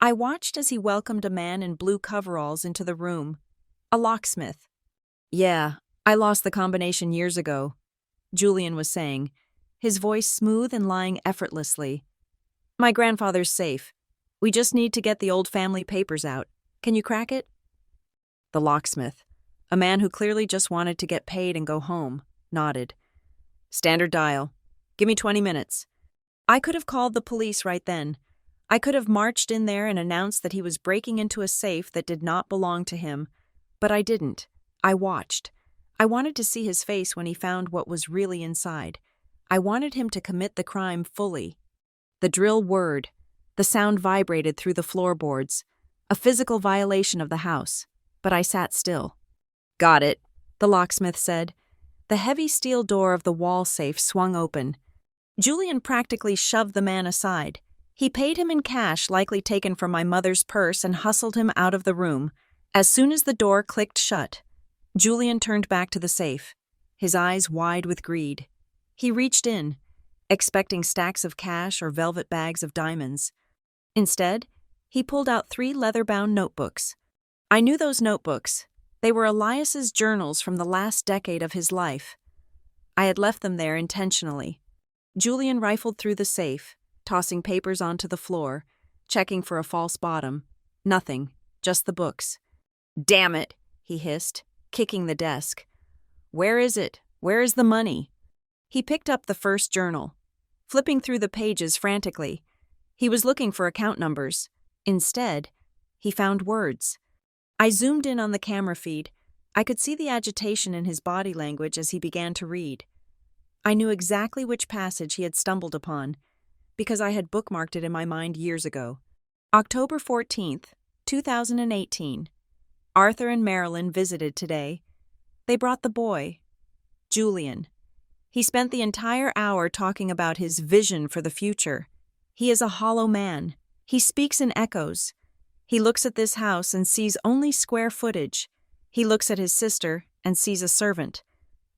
I watched as he welcomed a man in blue coveralls into the room, a locksmith. "Yeah, I lost the combination years ago," Julian was saying, his voice smooth and lying effortlessly. "My grandfather's safe. We just need to get the old family papers out. Can you crack it?" The locksmith, a man who clearly just wanted to get paid and go home, nodded. "Standard dial. Give me 20 minutes. I could have called the police right then. I could have marched in there and announced that he was breaking into a safe that did not belong to him. But I didn't. I watched. I wanted to see his face when he found what was really inside. I wanted him to commit the crime fully. The drill whirred. The sound vibrated through the floorboards. A physical violation of the house. But I sat still. "Got it," the locksmith said. The heavy steel door of the wall safe swung open. Julian practically shoved the man aside. He paid him in cash likely taken from my mother's purse and hustled him out of the room. As soon as the door clicked shut, Julian turned back to the safe, his eyes wide with greed. He reached in, expecting stacks of cash or velvet bags of diamonds. Instead, he pulled out 3 leather-bound notebooks. I knew those notebooks. They were Elias's journals from the last decade of his life. I had left them there intentionally. Julian rifled through the safe, tossing papers onto the floor, checking for a false bottom. Nothing, just the books. "Damn it," he hissed, kicking the desk. "Where is it? Where is the money?" He picked up the first journal, flipping through the pages frantically. He was looking for account numbers. Instead, he found words. I zoomed in on the camera feed. I could see the agitation in his body language as he began to read. I knew exactly which passage he had stumbled upon, because I had bookmarked it in my mind years ago. October 14th, 2018. Arthur and Marilyn visited today. They brought the boy, Julian. He spent the entire hour talking about his vision for the future. He is a hollow man. He speaks in echoes. He looks at this house and sees only square footage. He looks at his sister and sees a servant.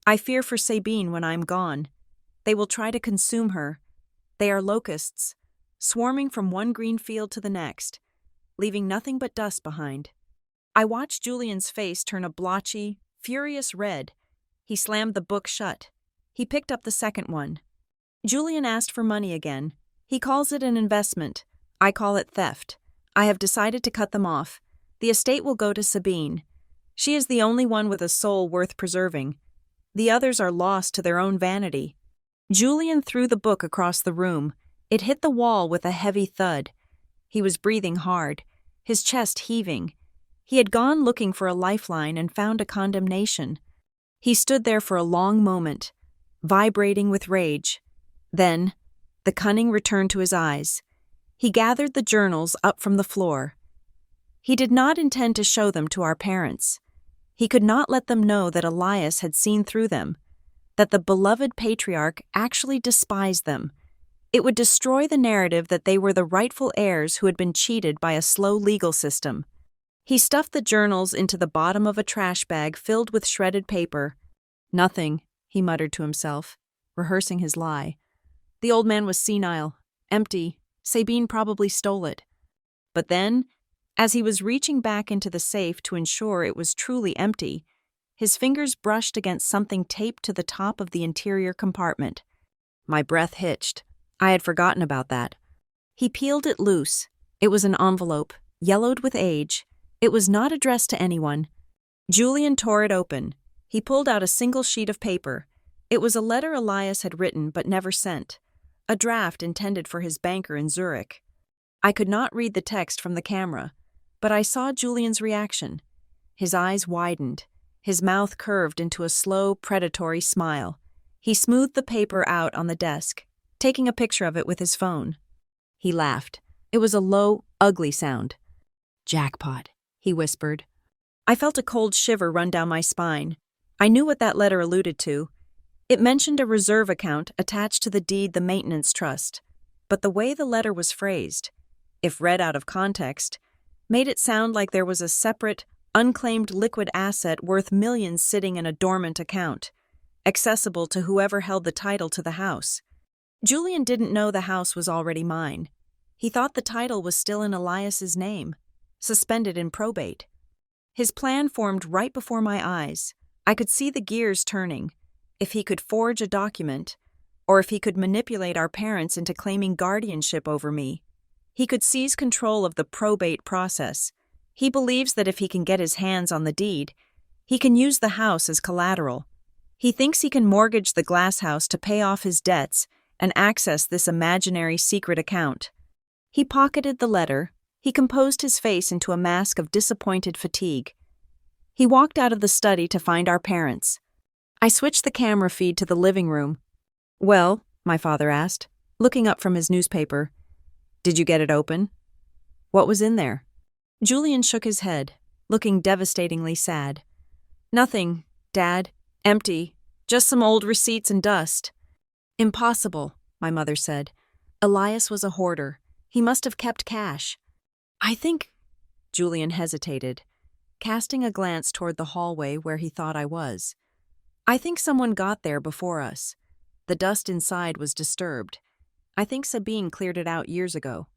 I fear for Sabine when I'm gone. They will try to consume her. They are locusts, swarming from one green field to the next, leaving nothing but dust behind. I watched Julian's face turn a blotchy, furious red. He slammed the book shut. He picked up the second one. Julian asked for money again. He calls it an investment. I call it theft. I have decided to cut them off. The estate will go to Sabine. She is the only one with a soul worth preserving. The others are lost to their own vanity. Julian threw the book across the room. It hit the wall with a heavy thud. He was breathing hard, his chest heaving. He had gone looking for a lifeline and found a condemnation. He stood there for a long moment, vibrating with rage. Then, the cunning returned to his eyes. He gathered the journals up from the floor. He did not intend to show them to our parents. He could not let them know that Elias had seen through them, that the beloved patriarch actually despised them. It would destroy the narrative that they were the rightful heirs who had been cheated by a slow legal system. He stuffed the journals into the bottom of a trash bag filled with shredded paper. Nothing, he muttered to himself, rehearsing his lie. The old man was senile, empty. Sabine probably stole it. But then, as he was reaching back into the safe to ensure it was truly empty, his fingers brushed against something taped to the top of the interior compartment. My breath hitched. I had forgotten about that. He peeled it loose. It was an envelope, yellowed with age. It was not addressed to anyone. Julian tore it open. He pulled out a single sheet of paper. It was a letter Elias had written but never sent, a draft intended for his banker in Zurich. I could not read the text from the camera, but I saw Julian's reaction. His eyes widened. His mouth curved into a slow, predatory smile. He smoothed the paper out on the desk, taking a picture of it with his phone. He laughed. It was a low, ugly sound. "Jackpot," he whispered. I felt a cold shiver run down my spine. I knew what that letter alluded to. It mentioned a reserve account attached to the deed the maintenance trust, but the way the letter was phrased, if read out of context, made it sound like there was a separate, unclaimed liquid asset worth millions sitting in a dormant account, accessible to whoever held the title to the house. Julian didn't know the house was already mine. He thought the title was still in Elias's name, suspended in probate. His plan formed right before my eyes. I could see the gears turning. If he could forge a document, or if he could manipulate our parents into claiming guardianship over me, he could seize control of the probate process. He believes that if he can get his hands on the deed, he can use the house as collateral. He thinks he can mortgage the glass house to pay off his debts and access this imaginary secret account. He pocketed the letter. He composed his face into a mask of disappointed fatigue. He walked out of the study to find our parents. I switched the camera feed to the living room. "Well," my father asked, looking up from his newspaper, "did you get it open? What was in there?" Julian shook his head, looking devastatingly sad. "Nothing, Dad. Empty. Just some old receipts and dust." "Impossible," my mother said. "Elias was a hoarder. He must have kept cash." "I think—" Julian hesitated, casting a glance toward the hallway where he thought I was. "I think someone got there before us. The dust inside was disturbed. I think Sabine cleared it out years ago."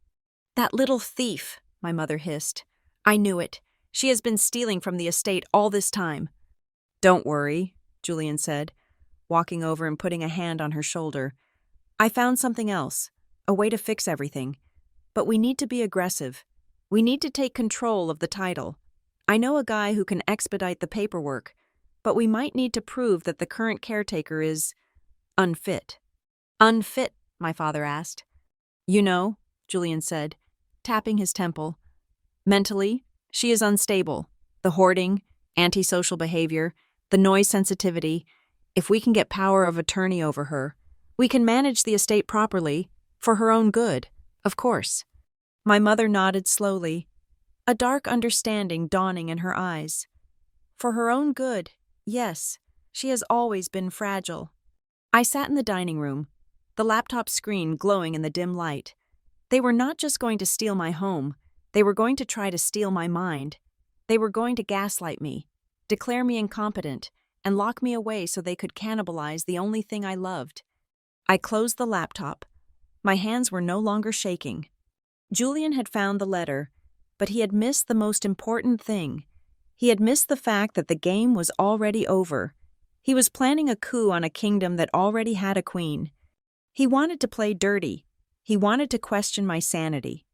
"That little thief," my mother hissed. "I knew it. She has been stealing from the estate all this time." "Don't worry," Julian said, walking over and putting a hand on her shoulder. "I found something else, a way to fix everything. But we need to be aggressive. We need to take control of the title. I know a guy who can expedite the paperwork, but we might need to prove that the current caretaker is unfit." "Unfit?" my father asked. "You know," Julian said, tapping his temple. "Mentally, she is unstable. The hoarding, antisocial behavior, the noise sensitivity. If we can get power of attorney over her, we can manage the estate properly, for her own good, of course." My mother nodded slowly, a dark understanding dawning in her eyes. For her own good, yes, she has always been fragile. I sat in the dining room, the laptop screen glowing in the dim light. They were not just going to steal my home, they were going to try to steal my mind. They were going to gaslight me, declare me incompetent, and lock me away so they could cannibalize the only thing I loved. I closed the laptop. My hands were no longer shaking. Julian had found the letter, but he had missed the most important thing. He had missed the fact that the game was already over. He was planning a coup on a kingdom that already had a queen. He wanted to play dirty. He wanted to question my sanity.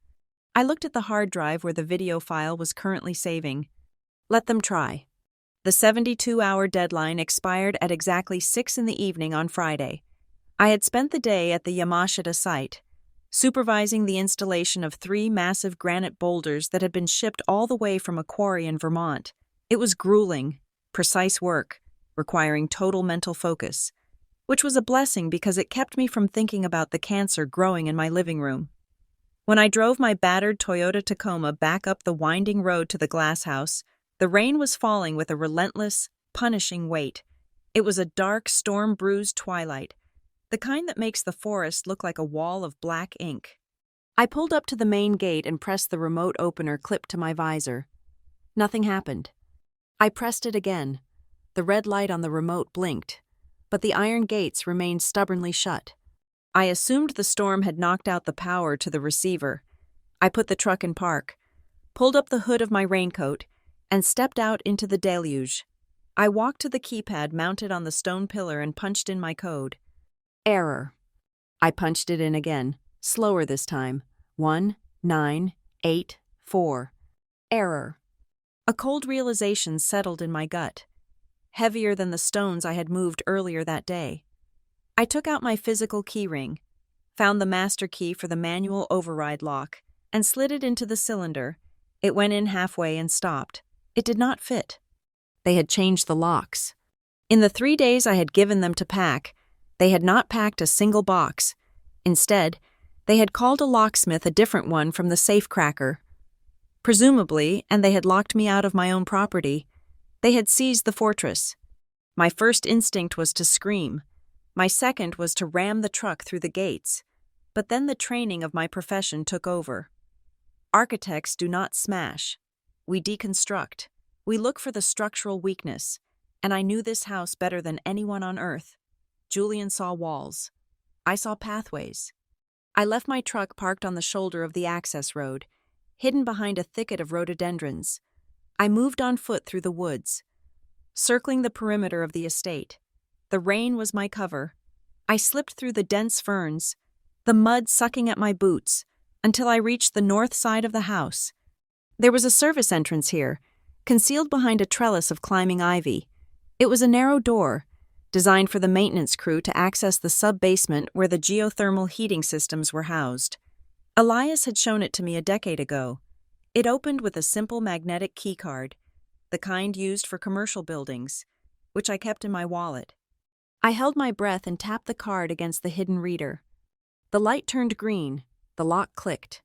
I looked at the hard drive where the video file was currently saving. Let them try. The 72-hour deadline expired at exactly 6 in the evening on Friday. I had spent the day at the Yamashita site, supervising the installation of 3 massive granite boulders that had been shipped all the way from a quarry in Vermont. It was grueling, precise work, requiring total mental focus, which was a blessing because it kept me from thinking about the cancer growing in my living room. When I drove my battered Toyota Tacoma back up the winding road to the glass house, the rain was falling with a relentless, punishing weight. It was a dark, storm-bruised twilight, the kind that makes the forest look like a wall of black ink. I pulled up to the main gate and pressed the remote opener clipped to my visor. Nothing happened. I pressed it again. The red light on the remote blinked, but the iron gates remained stubbornly shut. I assumed the storm had knocked out the power to the receiver. I put the truck in park, pulled up the hood of my raincoat, and stepped out into the deluge. I walked to the keypad mounted on the stone pillar and punched in my code. Error. I punched it in again, slower this time. 1984. Error. A cold realization settled in my gut, heavier than the stones I had moved earlier that day. I took out my physical keyring, found the master key for the manual override lock, and slid it into the cylinder. It went in halfway and stopped. It did not fit. They had changed the locks. In the 3 days I had given them to pack, they had not packed a single box. Instead, they had called a locksmith a different one from the safecracker. Presumably, and they had locked me out of my own property. They had seized the fortress. My first instinct was to scream. My second was to ram the truck through the gates. But then the training of my profession took over. Architects do not smash. We deconstruct. We look for the structural weakness. And I knew this house better than anyone on earth. Julian saw walls. I saw pathways. I left my truck parked on the shoulder of the access road, hidden behind a thicket of rhododendrons. I moved on foot through the woods, circling the perimeter of the estate. The rain was my cover. I slipped through the dense ferns, the mud sucking at my boots, until I reached the north side of the house. There was a service entrance here, concealed behind a trellis of climbing ivy. It was a narrow door, designed for the maintenance crew to access the sub-basement where the geothermal heating systems were housed. Elias had shown it to me a decade ago. It opened with a simple magnetic keycard, the kind used for commercial buildings, which I kept in my wallet. I held my breath and tapped the card against the hidden reader. The light turned green. The lock clicked.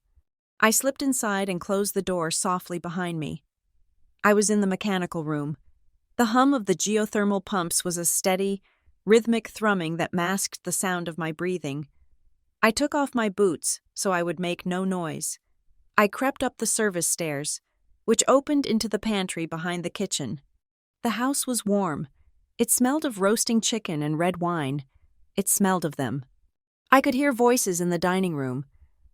I slipped inside and closed the door softly behind me. I was in the mechanical room. The hum of the geothermal pumps was a steady, rhythmic thrumming that masked the sound of my breathing. I took off my boots so I would make no noise. I crept up the service stairs, which opened into the pantry behind the kitchen. The house was warm. It smelled of roasting chicken and red wine. It smelled of them. I could hear voices in the dining room.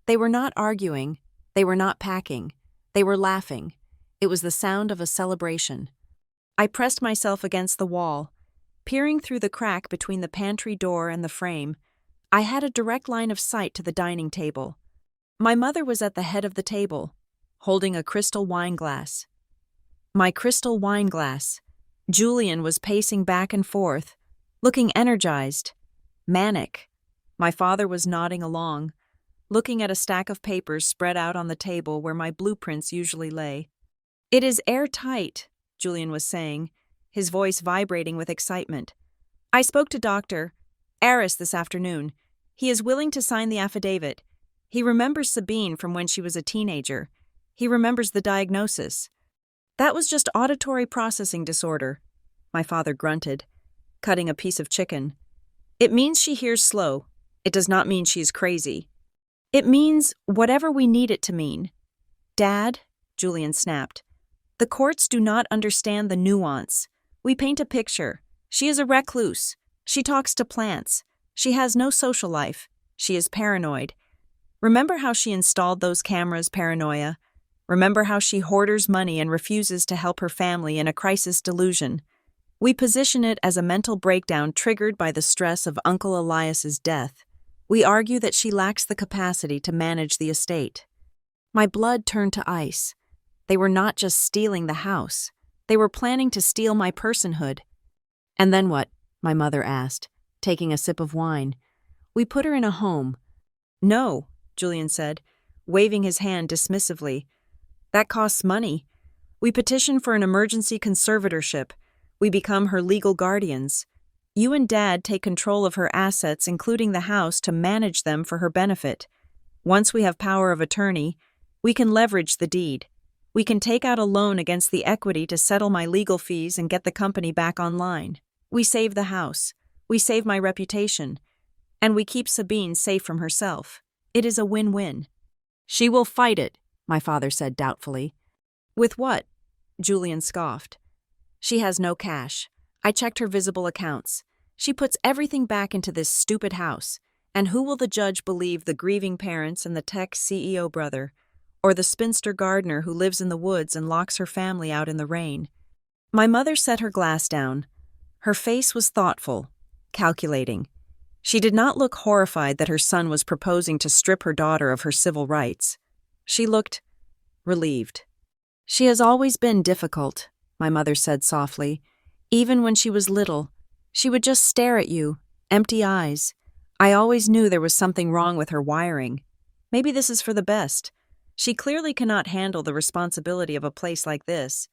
They were not arguing. They were not packing. They were laughing. It was the sound of a celebration. I pressed myself against the wall, peering through the crack between the pantry door and the frame. I had a direct line of sight to the dining table. My mother was at the head of the table, holding a crystal wine glass. My crystal wine glass. Julian was pacing back and forth, looking energized, manic. My father was nodding along, looking at a stack of papers spread out on the table where my blueprints usually lay. "It is airtight," Julian was saying, his voice vibrating with excitement. "I spoke to Dr. Aris this afternoon. He is willing to sign the affidavit. He remembers Sabine from when she was a teenager. He remembers the diagnosis." "That was just auditory processing disorder," my father grunted, cutting a piece of chicken. "It means she hears slow. It does not mean she is crazy. It means whatever we need it to mean." "Dad," Julian snapped, "the courts do not understand the nuance. We paint a picture. She is a recluse. She talks to plants. She has no social life. She is paranoid. Remember how she installed those cameras, paranoia? Remember how she hoarders money and refuses to help her family in a crisis delusion? We position it as a mental breakdown triggered by the stress of Uncle Elias's death. We argue that she lacks the capacity to manage the estate. My blood turned to ice. They were not just stealing the house. They were planning to steal my personhood. And then what? My mother asked, taking a sip of wine. We put her in a home. No, Julian said, waving his hand dismissively. That costs money. We petition for an emergency conservatorship. We become her legal guardians. You and Dad take control of her assets, including the house, to manage them for her benefit. Once we have power of attorney, we can leverage the deed. We can take out a loan against the equity to settle my legal fees and get the company back online. We save the house. We save my reputation. And we keep Sabine safe from herself. It is a win-win. She will fight it, my father said doubtfully. With what? Julian scoffed. She has no cash. I checked her visible accounts. She puts everything back into this stupid house. And who will the judge believe, the grieving parents and the tech CEO brother, or the spinster gardener who lives in the woods and locks her family out in the rain? My mother set her glass down. Her face was thoughtful, calculating. She did not look horrified that her son was proposing to strip her daughter of her civil rights. She looked relieved. She has always been difficult, my mother said softly. Even when she was little, she would just stare at you, empty eyes. I always knew there was something wrong with her wiring. Maybe this is for the best. She clearly cannot handle the responsibility of a place like this.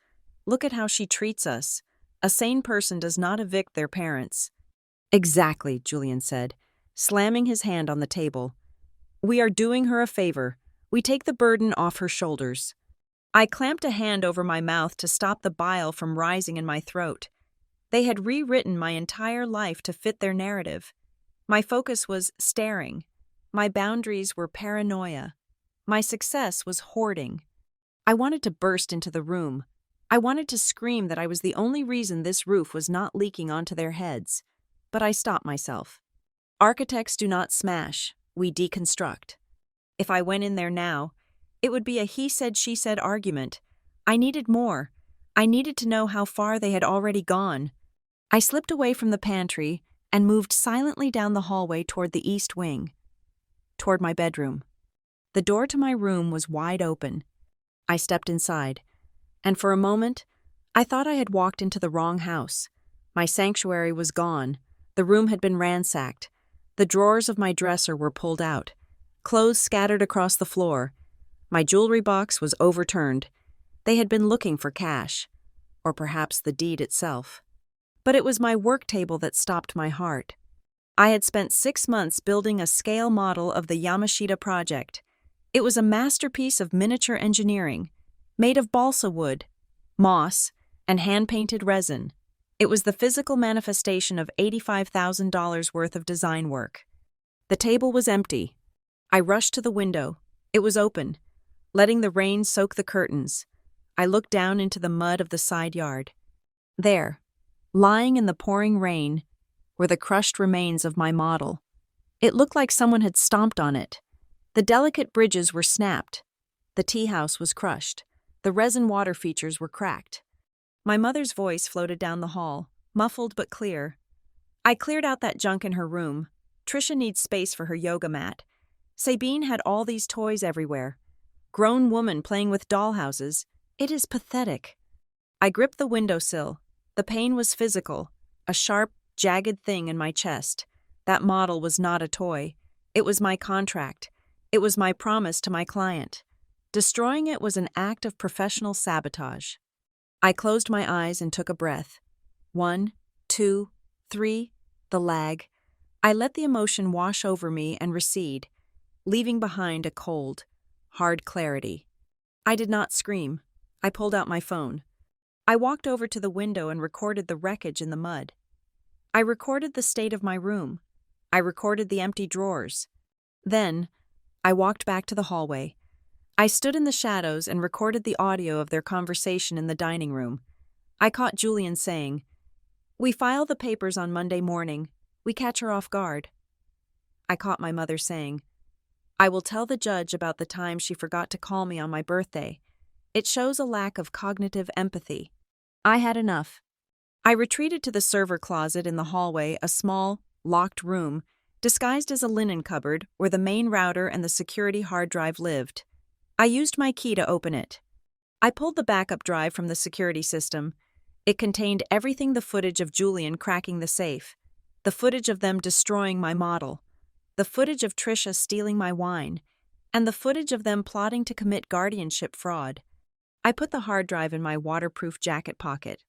Look at how she treats us. A sane person does not evict their parents. Exactly, Julian said, slamming his hand on the table. We are doing her a favor. We take the burden off her shoulders. I clamped a hand over my mouth to stop the bile from rising in my throat. They had rewritten my entire life to fit their narrative. My focus was staring. My boundaries were paranoia. My success was hoarding. I wanted to burst into the room. I wanted to scream that I was the only reason this roof was not leaking onto their heads. But I stopped myself. Architects do not smash. We deconstruct. If I went in there now, it would be a he said, she said argument. I needed more. I needed to know how far they had already gone. I slipped away from the pantry and moved silently down the hallway toward the east wing, toward my bedroom. The door to my room was wide open. I stepped inside, and for a moment, I thought I had walked into the wrong house. My sanctuary was gone. The room had been ransacked. The drawers of my dresser were pulled out. Clothes scattered across the floor. My jewelry box was overturned. They had been looking for cash, or perhaps the deed itself. But it was my work table that stopped my heart. I had spent 6 months building a scale model of the Yamashita project. It was a masterpiece of miniature engineering, made of balsa wood, moss, and hand-painted resin. It was the physical manifestation of $85,000 worth of design work. The table was empty. I rushed to the window. It was open, letting the rain soak the curtains. I looked down into the mud of the side yard. There, lying in the pouring rain, were the crushed remains of my model. It looked like someone had stomped on it. The delicate bridges were snapped. The tea house was crushed. The resin water features were cracked. My mother's voice floated down the hall, muffled but clear. I cleared out that junk in her room. Trisha needs space for her yoga mat. Sabine had all these toys everywhere. Grown woman playing with dollhouses. It is pathetic. I gripped the windowsill. The pain was physical, a sharp, jagged thing in my chest. That model was not a toy. It was my contract. It was my promise to my client. Destroying it was an act of professional sabotage. I closed my eyes and took a breath. 1, 2, 3, the lag. I let the emotion wash over me and recede, leaving behind a cold, hard clarity. I did not scream. I pulled out my phone. I walked over to the window and recorded the wreckage in the mud. I recorded the state of my room. I recorded the empty drawers. Then, I walked back to the hallway. I stood in the shadows and recorded the audio of their conversation in the dining room. I caught Julian saying, We file the papers on Monday morning. We catch her off guard. I caught my mother saying, I will tell the judge about the time she forgot to call me on my birthday. It shows a lack of cognitive empathy. I had enough. I retreated to the server closet in the hallway, a small, locked room, disguised as a linen cupboard where the main router and the security hard drive lived. I used my key to open it. I pulled the backup drive from the security system. It contained everything: the footage of Julian cracking the safe, the footage of them destroying my model, the footage of Trisha stealing my wine, and the footage of them plotting to commit guardianship fraud. I put the hard drive in my waterproof jacket pocket.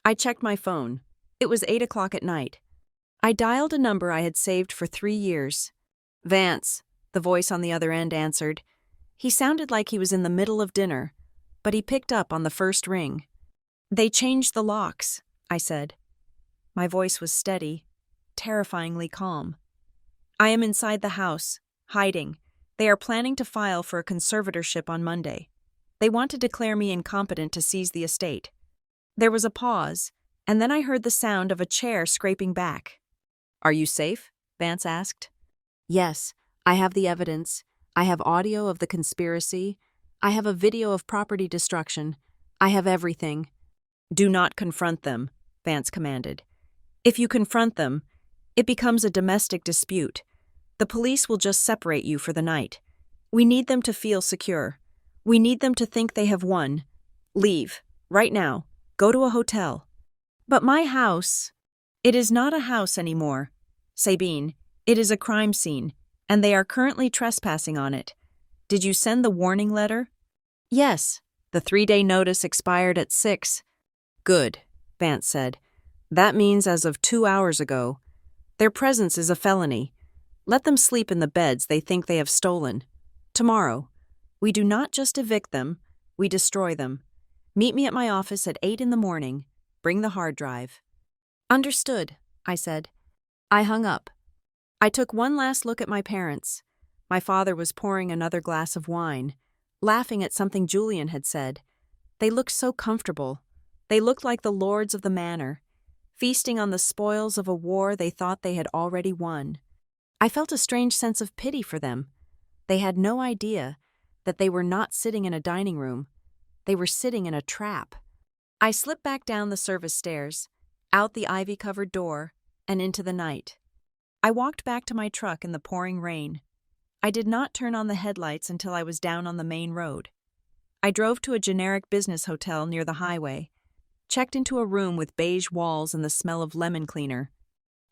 I checked my phone. It was 8 o'clock at night. I dialed a number I had saved for 3 years. Vance, the voice on the other end answered. He sounded like he was in the middle of dinner, but he picked up on the first ring. They changed the locks, I said. My voice was steady, terrifyingly calm. I am inside the house, hiding. They are planning to file for a conservatorship on Monday. They want to declare me incompetent to seize the estate. There was a pause, and then I heard the sound of a chair scraping back. Are you safe? Vance asked. Yes, I have the evidence. I have audio of the conspiracy. I have a video of property destruction. I have everything. Do not confront them, Vance commanded. If you confront them, it becomes a domestic dispute. The police will just separate you for the night. We need them to feel secure. We need them to think they have won. Leave, right now. Go to a hotel. But my house, it is not a house anymore. Sabine, it is a crime scene, and they are currently trespassing on it. Did you send the warning letter? Yes, the 3-day notice expired at 6. Good, Vance said. That means as of 2 hours ago. Their presence is a felony. Let them sleep in the beds they think they have stolen. Tomorrow, we do not just evict them, we destroy them. Meet me at my office at 8 in the morning. Bring the hard drive. Understood, I said. I hung up. I took one last look at my parents. My father was pouring another glass of wine, laughing at something Julian had said. They looked so comfortable. They looked like the lords of the manor, feasting on the spoils of a war they thought they had already won. I felt a strange sense of pity for them. They had no idea that they were not sitting in a dining room. They were sitting in a trap. I slipped back down the service stairs, out the ivy-covered door, and into the night. I walked back to my truck in the pouring rain. I did not turn on the headlights until I was down on the main road. I drove to a generic business hotel near the highway, checked into a room with beige walls and the smell of lemon cleaner.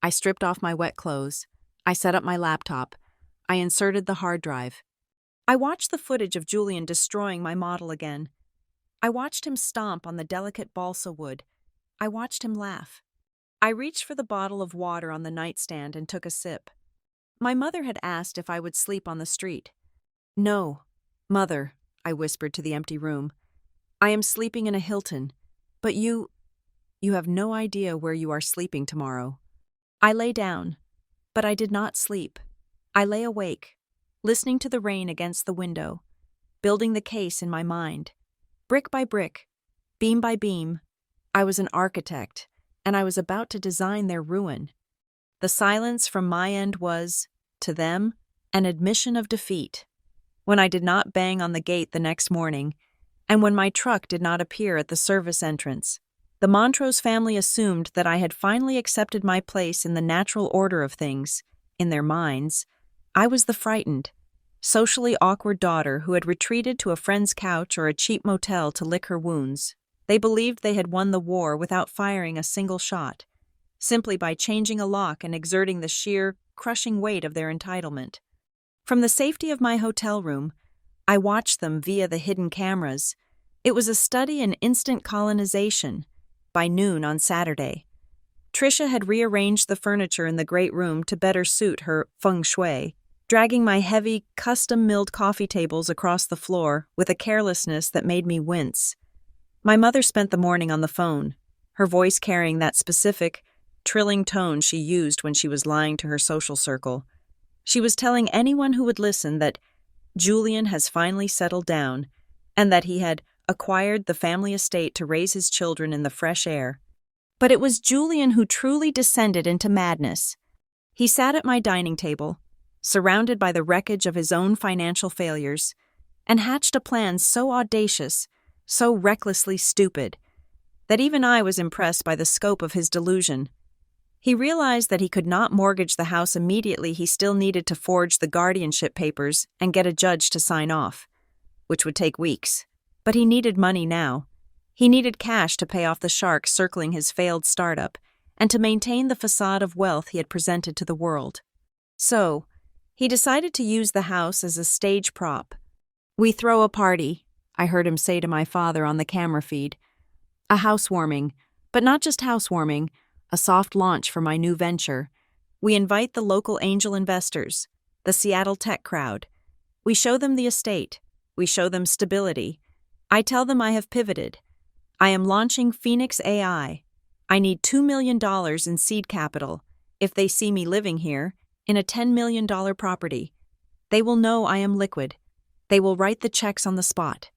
I stripped off my wet clothes. I set up my laptop. I inserted the hard drive. I watched the footage of Julian destroying my model again. I watched him stomp on the delicate balsa wood. I watched him laugh. I reached for the bottle of water on the nightstand and took a sip. My mother had asked if I would sleep on the street. No, Mother, I whispered to the empty room. I am sleeping in a Hilton, but you have no idea where you are sleeping tomorrow. I lay down, but I did not sleep. I lay awake, listening to the rain against the window, building the case in my mind. Brick by brick, beam by beam, I was an architect, and I was about to design their ruin. The silence from my end was, to them, an admission of defeat. When I did not bang on the gate the next morning, and when my truck did not appear at the service entrance, the Montrose family assumed that I had finally accepted my place in the natural order of things. In their minds, I was the frightened, socially awkward daughter who had retreated to a friend's couch or a cheap motel to lick her wounds. They believed they had won the war without firing a single shot, simply by changing a lock and exerting the sheer, crushing weight of their entitlement. From the safety of my hotel room, I watched them via the hidden cameras. It was a study in instant colonization. By noon on Saturday, Trisha had rearranged the furniture in the great room to better suit her feng shui, dragging my heavy, custom-milled coffee tables across the floor with a carelessness that made me wince. My mother spent the morning on the phone, her voice carrying that specific, trilling tone she used when she was lying to her social circle. She was telling anyone who would listen that Julian has finally settled down and that he had acquired the family estate to raise his children in the fresh air. But it was Julian who truly descended into madness. He sat at my dining table, surrounded by the wreckage of his own financial failures, and hatched a plan so audacious, so recklessly stupid, that even I was impressed by the scope of his delusion. He realized that he could not mortgage the house immediately. He still needed to forge the guardianship papers and get a judge to sign off, which would take weeks. But he needed money now. He needed cash to pay off the sharks circling his failed startup and to maintain the facade of wealth he had presented to the world. So, he decided to use the house as a stage prop. "We throw a party," I heard him say to my father on the camera feed. "A housewarming, but not just housewarming, a soft launch for my new venture. We invite the local angel investors, the Seattle tech crowd. We show them the estate. We show them stability. I tell them I have pivoted. I am launching Phoenix AI. I need $2 million in seed capital if they see me living here in a $10 million property. They will know I am liquid. They will write the checks on the spot."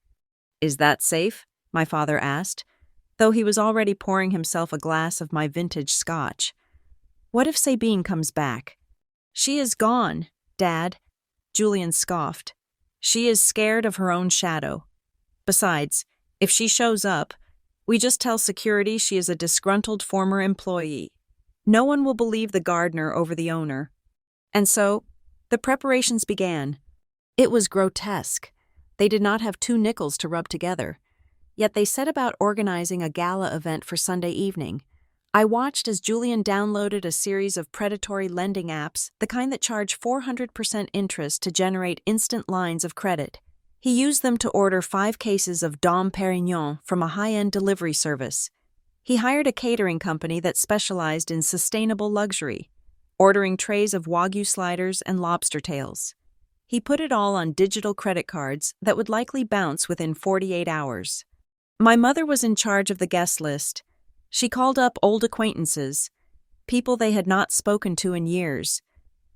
"Is that safe?" my father asked, though he was already pouring himself a glass of my vintage scotch. "What if Sabine comes back?" "She is gone, Dad," Julian scoffed. "She is scared of her own shadow. Besides, if she shows up, we just tell security she is a disgruntled former employee. No one will believe the gardener over the owner." And so, the preparations began. It was grotesque. They did not have 2 nickels to rub together. Yet they set about organizing a gala event for Sunday evening. I watched as Julian downloaded a series of predatory lending apps, the kind that charge 400% interest to generate instant lines of credit. He used them to order 5 cases of Dom Perignon from a high-end delivery service. He hired a catering company that specialized in sustainable luxury, ordering trays of Wagyu sliders and lobster tails. He put it all on digital credit cards that would likely bounce within 48 hours. My mother was in charge of the guest list. She called up old acquaintances, people they had not spoken to in years,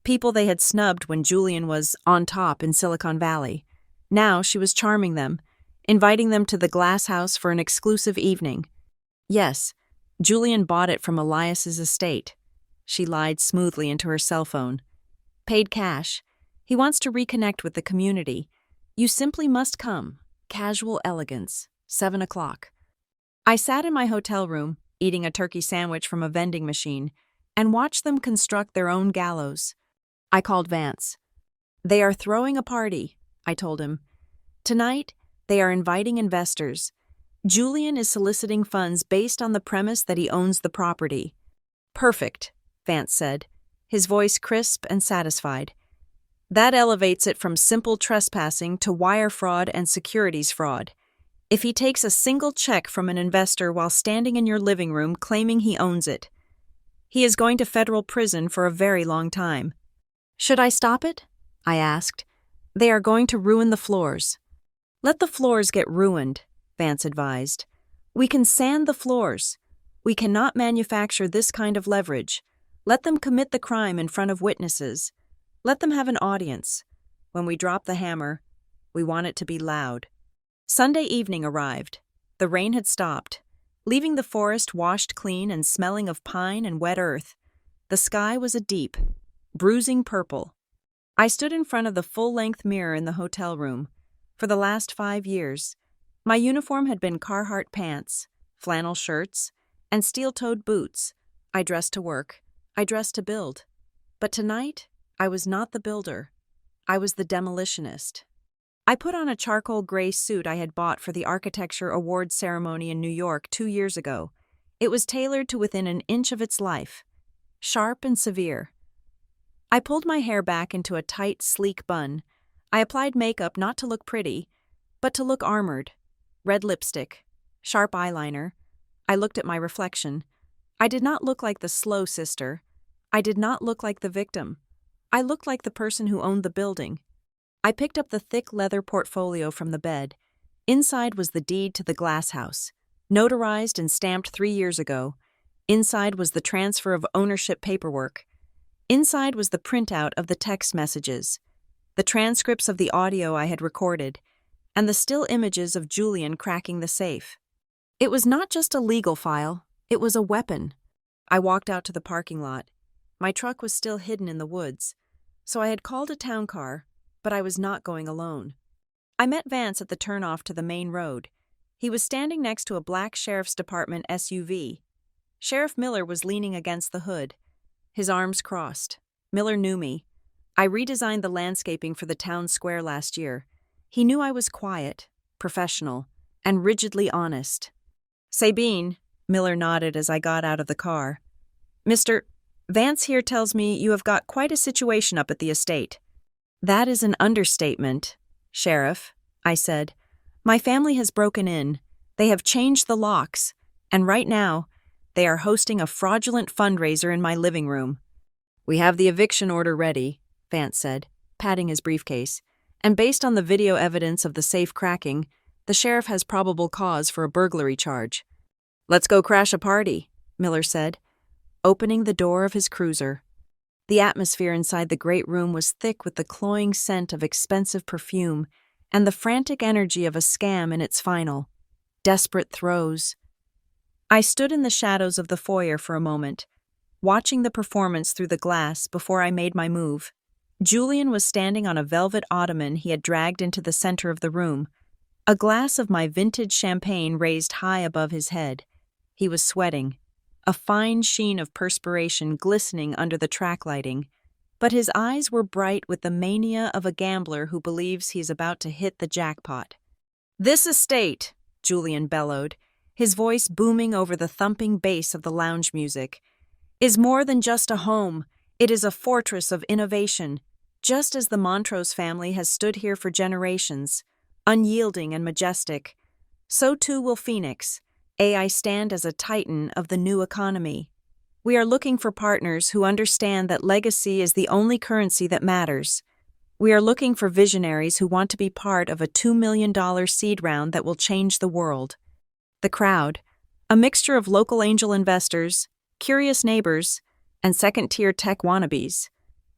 people they had snubbed when Julian was on top in Silicon Valley. Now she was charming them, inviting them to the glass house for an exclusive evening. Yes, Julian bought it from Elias's estate. She lied smoothly into her cell phone. "Paid cash. He wants to reconnect with the community. You simply must come. Casual elegance. 7 o'clock. I sat in my hotel room, eating a turkey sandwich from a vending machine, and watched them construct their own gallows. I called Vance. "They are throwing a party," I told him. "Tonight, they are inviting investors. Julian is soliciting funds based on the premise that he owns the property." "Perfect," Vance said, his voice crisp and satisfied. "That elevates it from simple trespassing to wire fraud and securities fraud. If he takes a single check from an investor while standing in your living room claiming he owns it, he is going to federal prison for a very long time." "Should I stop it?" I asked. "They are going to ruin the floors." "Let the floors get ruined," Vance advised. "We can sand the floors. We cannot manufacture this kind of leverage. Let them commit the crime in front of witnesses. Let them have an audience. When we drop the hammer, we want it to be loud." Sunday evening arrived. The rain had stopped, leaving the forest washed clean and smelling of pine and wet earth. The sky was a deep, bruising purple. I stood in front of the full-length mirror in the hotel room. For the last 5 years, my uniform had been Carhartt pants, flannel shirts, and steel-toed boots. I dressed to work. I dressed to build. But tonight, I was not the builder. I was the demolitionist. I put on a charcoal gray suit I had bought for the Architecture Awards ceremony in New York 2 years ago. It was tailored to within an inch of its life, sharp and severe. I pulled my hair back into a tight, sleek bun. I applied makeup not to look pretty, but to look armored. Red lipstick, sharp eyeliner. I looked at my reflection. I did not look like the slow sister. I did not look like the victim. I looked like the person who owned the building. I picked up the thick leather portfolio from the bed. Inside was the deed to the glass house, notarized and stamped 3 years ago. Inside was the transfer of ownership paperwork. Inside was the printout of the text messages, the transcripts of the audio I had recorded, and the still images of Julian cracking the safe. It was not just a legal file, It was a weapon. I walked out to the parking lot. My truck was still hidden in the woods, so I had called a town car, but I was not going alone. I met Vance at the turnoff to the main road. He was standing next to a black sheriff's department SUV. Sheriff Miller was leaning against the hood, his arms crossed. Miller knew me. I redesigned the landscaping for the town square last year. He knew I was quiet, professional, and rigidly honest. "Sabine," Miller nodded as I got out of the car. "Mr. Vance here tells me you have got quite a situation up at the estate." "That is an understatement, Sheriff," I said. "My family has broken in. They have changed the locks, and right now, they are hosting a fraudulent fundraiser in my living room." "We have the eviction order ready," Vance said, patting his briefcase, "and based on the video evidence of the safe cracking, the sheriff has probable cause for a burglary charge." "Let's go crash a party," Miller said, opening the door of his cruiser. The atmosphere inside the great room was thick with the cloying scent of expensive perfume and the frantic energy of a scam in its final, desperate throes. I stood in the shadows of the foyer for a moment, watching the performance through the glass before I made my move. Julian was standing on a velvet ottoman he had dragged into the center of the room, a glass of my vintage champagne raised high above his head. He was sweating, a fine sheen of perspiration glistening under the track lighting, but his eyes were bright with the mania of a gambler who believes he is about to hit the jackpot. "This estate," Julian bellowed, his voice booming over the thumping bass of the lounge music, "is more than just a home. It is a fortress of innovation, just as the Montrose family has stood here for generations, unyielding and majestic. So too will Phoenix. I stand as a titan of the new economy. We are looking for partners who understand that legacy is the only currency that matters. We are looking for visionaries who want to be part of a $2 million seed round that will change the world." The crowd, a mixture of local angel investors, curious neighbors, and second-tier tech wannabes,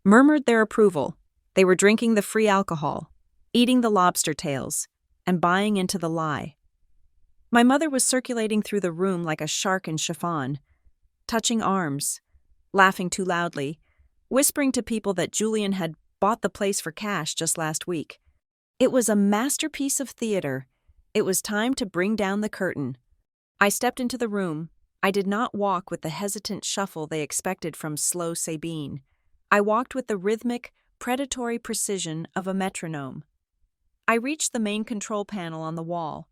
murmured their approval. They were drinking the free alcohol, eating the lobster tails, and buying into the lie. My mother was circulating through the room like a shark in chiffon, touching arms, laughing too loudly, whispering to people that Julian had bought the place for cash just last week. It was a masterpiece of theater. It was time to bring down the curtain. I stepped into the room. I did not walk with the hesitant shuffle they expected from slow Sabine. I walked with the rhythmic, predatory precision of a metronome. I reached the main control panel on the wall,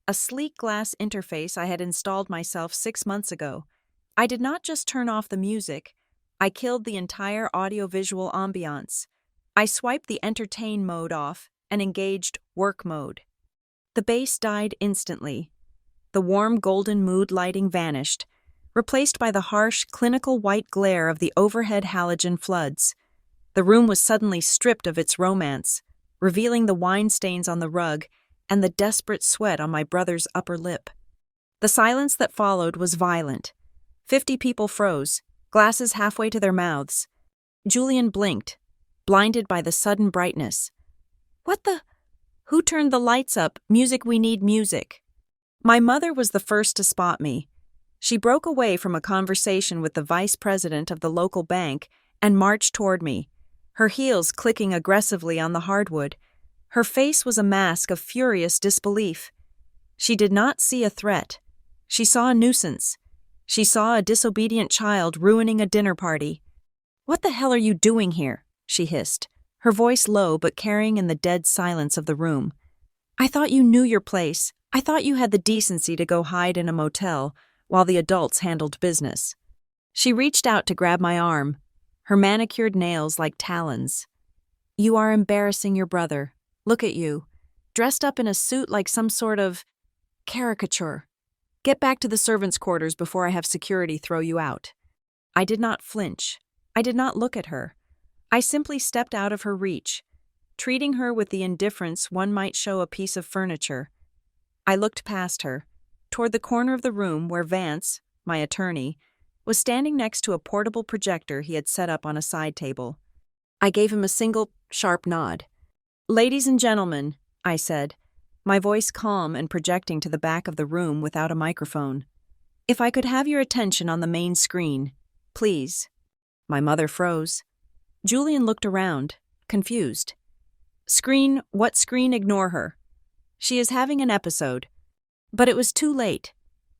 a sleek glass interface I had installed myself 6 months ago. I did not just turn off the music, I killed the entire audiovisual ambiance. I swiped the entertain mode off and engaged work mode. The bass died instantly. The warm golden mood lighting vanished, replaced by the harsh, clinical white glare of the overhead halogen floods. The room was suddenly stripped of its romance, revealing the wine stains on the rug and the desperate sweat on my brother's upper lip. The silence that followed was violent. 50 people froze, glasses halfway to their mouths. Julian blinked, blinded by the sudden brightness. "What the? Who turned the lights up? Music, we need music." My mother was the first to spot me. She broke away from a conversation with the vice president of the local bank and marched toward me, her heels clicking aggressively on the hardwood. Her face was a mask of furious disbelief. She did not see a threat. She saw a nuisance. She saw a disobedient child ruining a dinner party. "What the hell are you doing here?" she hissed, her voice low but carrying in the dead silence of the room. "I thought you knew your place. I thought you had the decency to go hide in a motel while the adults handled business." She reached out to grab my arm, her manicured nails like talons. "You are embarrassing your brother. Look at you, dressed up in a suit like some sort of caricature. Get back to the servants' quarters before I have security throw you out." I did not flinch. I did not look at her. I simply stepped out of her reach, treating her with the indifference one might show a piece of furniture. I looked past her, toward the corner of the room where Vance, my attorney, was standing next to a portable projector he had set up on a side table. I gave him a single, sharp nod. "Ladies and gentlemen," I said, my voice calm and projecting to the back of the room without a microphone. If I could have your attention on the main screen, please. My mother froze. Julian looked around, confused. Screen, what screen? Ignore her. She is having an episode. But it was too late.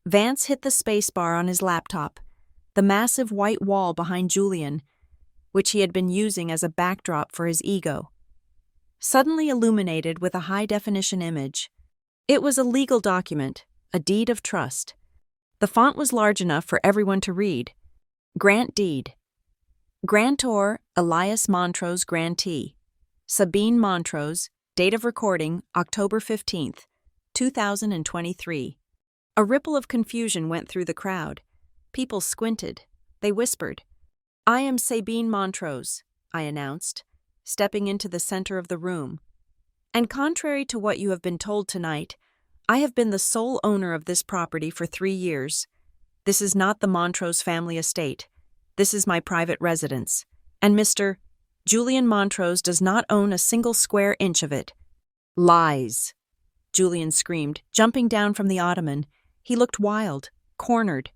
Vance hit the spacebar on his laptop, the massive white wall behind Julian, which he had been using as a backdrop for his ego, suddenly illuminated with a high-definition image. It was a legal document, a deed of trust. The font was large enough for everyone to read. Grant deed. Grantor Elias Montrose grantee. Sabine Montrose, date of recording October 15th, 2023. A ripple of confusion went through the crowd. People squinted. They whispered. I am Sabine Montrose, I announced, stepping into the center of the room. And contrary to what you have been told tonight, I have been the sole owner of this property for 3 years. This is not the Montrose family estate. This is my private residence. And Mr. Julian Montrose does not own a single square inch of it. Lies, Julian screamed, jumping down from the ottoman. He looked wild, cornered.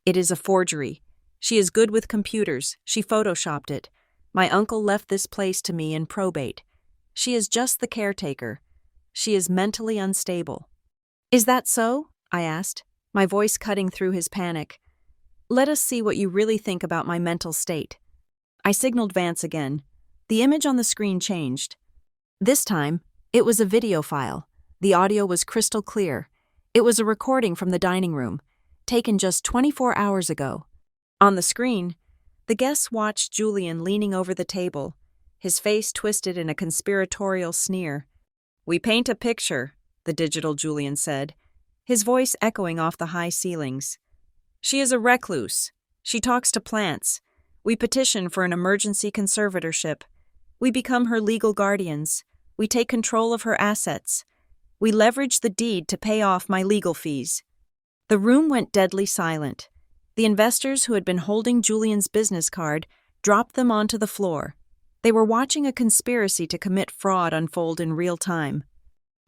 It is a forgery. She is good with computers. She photoshopped it. My uncle left this place to me in probate. She is just the caretaker. She is mentally unstable. Is that so? I asked, my voice cutting through his panic. Let us see what you really think about my mental state. I signaled Vance again. The image on the screen changed. This time, it was a video file. The audio was crystal clear. It was a recording from the dining room, taken just 24 hours ago. On the screen, the guests watched Julian leaning over the table, his face twisted in a conspiratorial sneer. We paint a picture, the digital Julian said, his voice echoing off the high ceilings. She is a recluse. She talks to plants. We petition for an emergency conservatorship. We become her legal guardians. We take control of her assets. We leverage the deed to pay off my legal fees. The room went deadly silent. The investors who had been holding Julian's business card dropped them onto the floor. They were watching a conspiracy to commit fraud unfold in real time.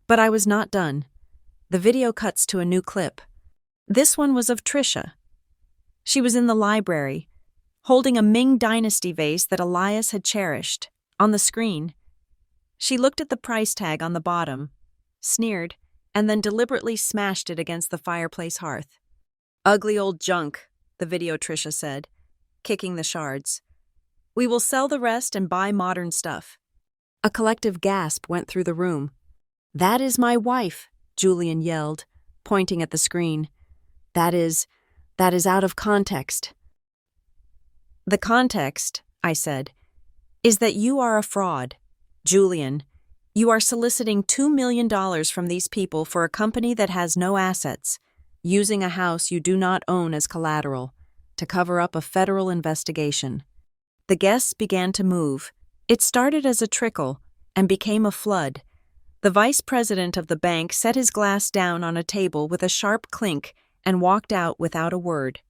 But I was not done. The video cuts to a new clip. This one was of Trisha. She was in the library, holding a Ming Dynasty vase that Elias had cherished. On the screen, she looked at the price tag on the bottom, sneered, and then deliberately smashed it against the fireplace hearth. Ugly old junk, the video Trisha said, kicking the shards. We will sell the rest and buy modern stuff. A collective gasp went through the room. That is my wife, Julian yelled, pointing at the screen. That is out of context. The context, I said, is that you are a fraud. Julian, you are soliciting $2 million from these people for a company that has no assets, using a house you do not own as collateral, to cover up a federal investigation. The guests began to move. It started as a trickle and became a flood. The vice president of the bank set his glass down on a table with a sharp clink and walked out without a word.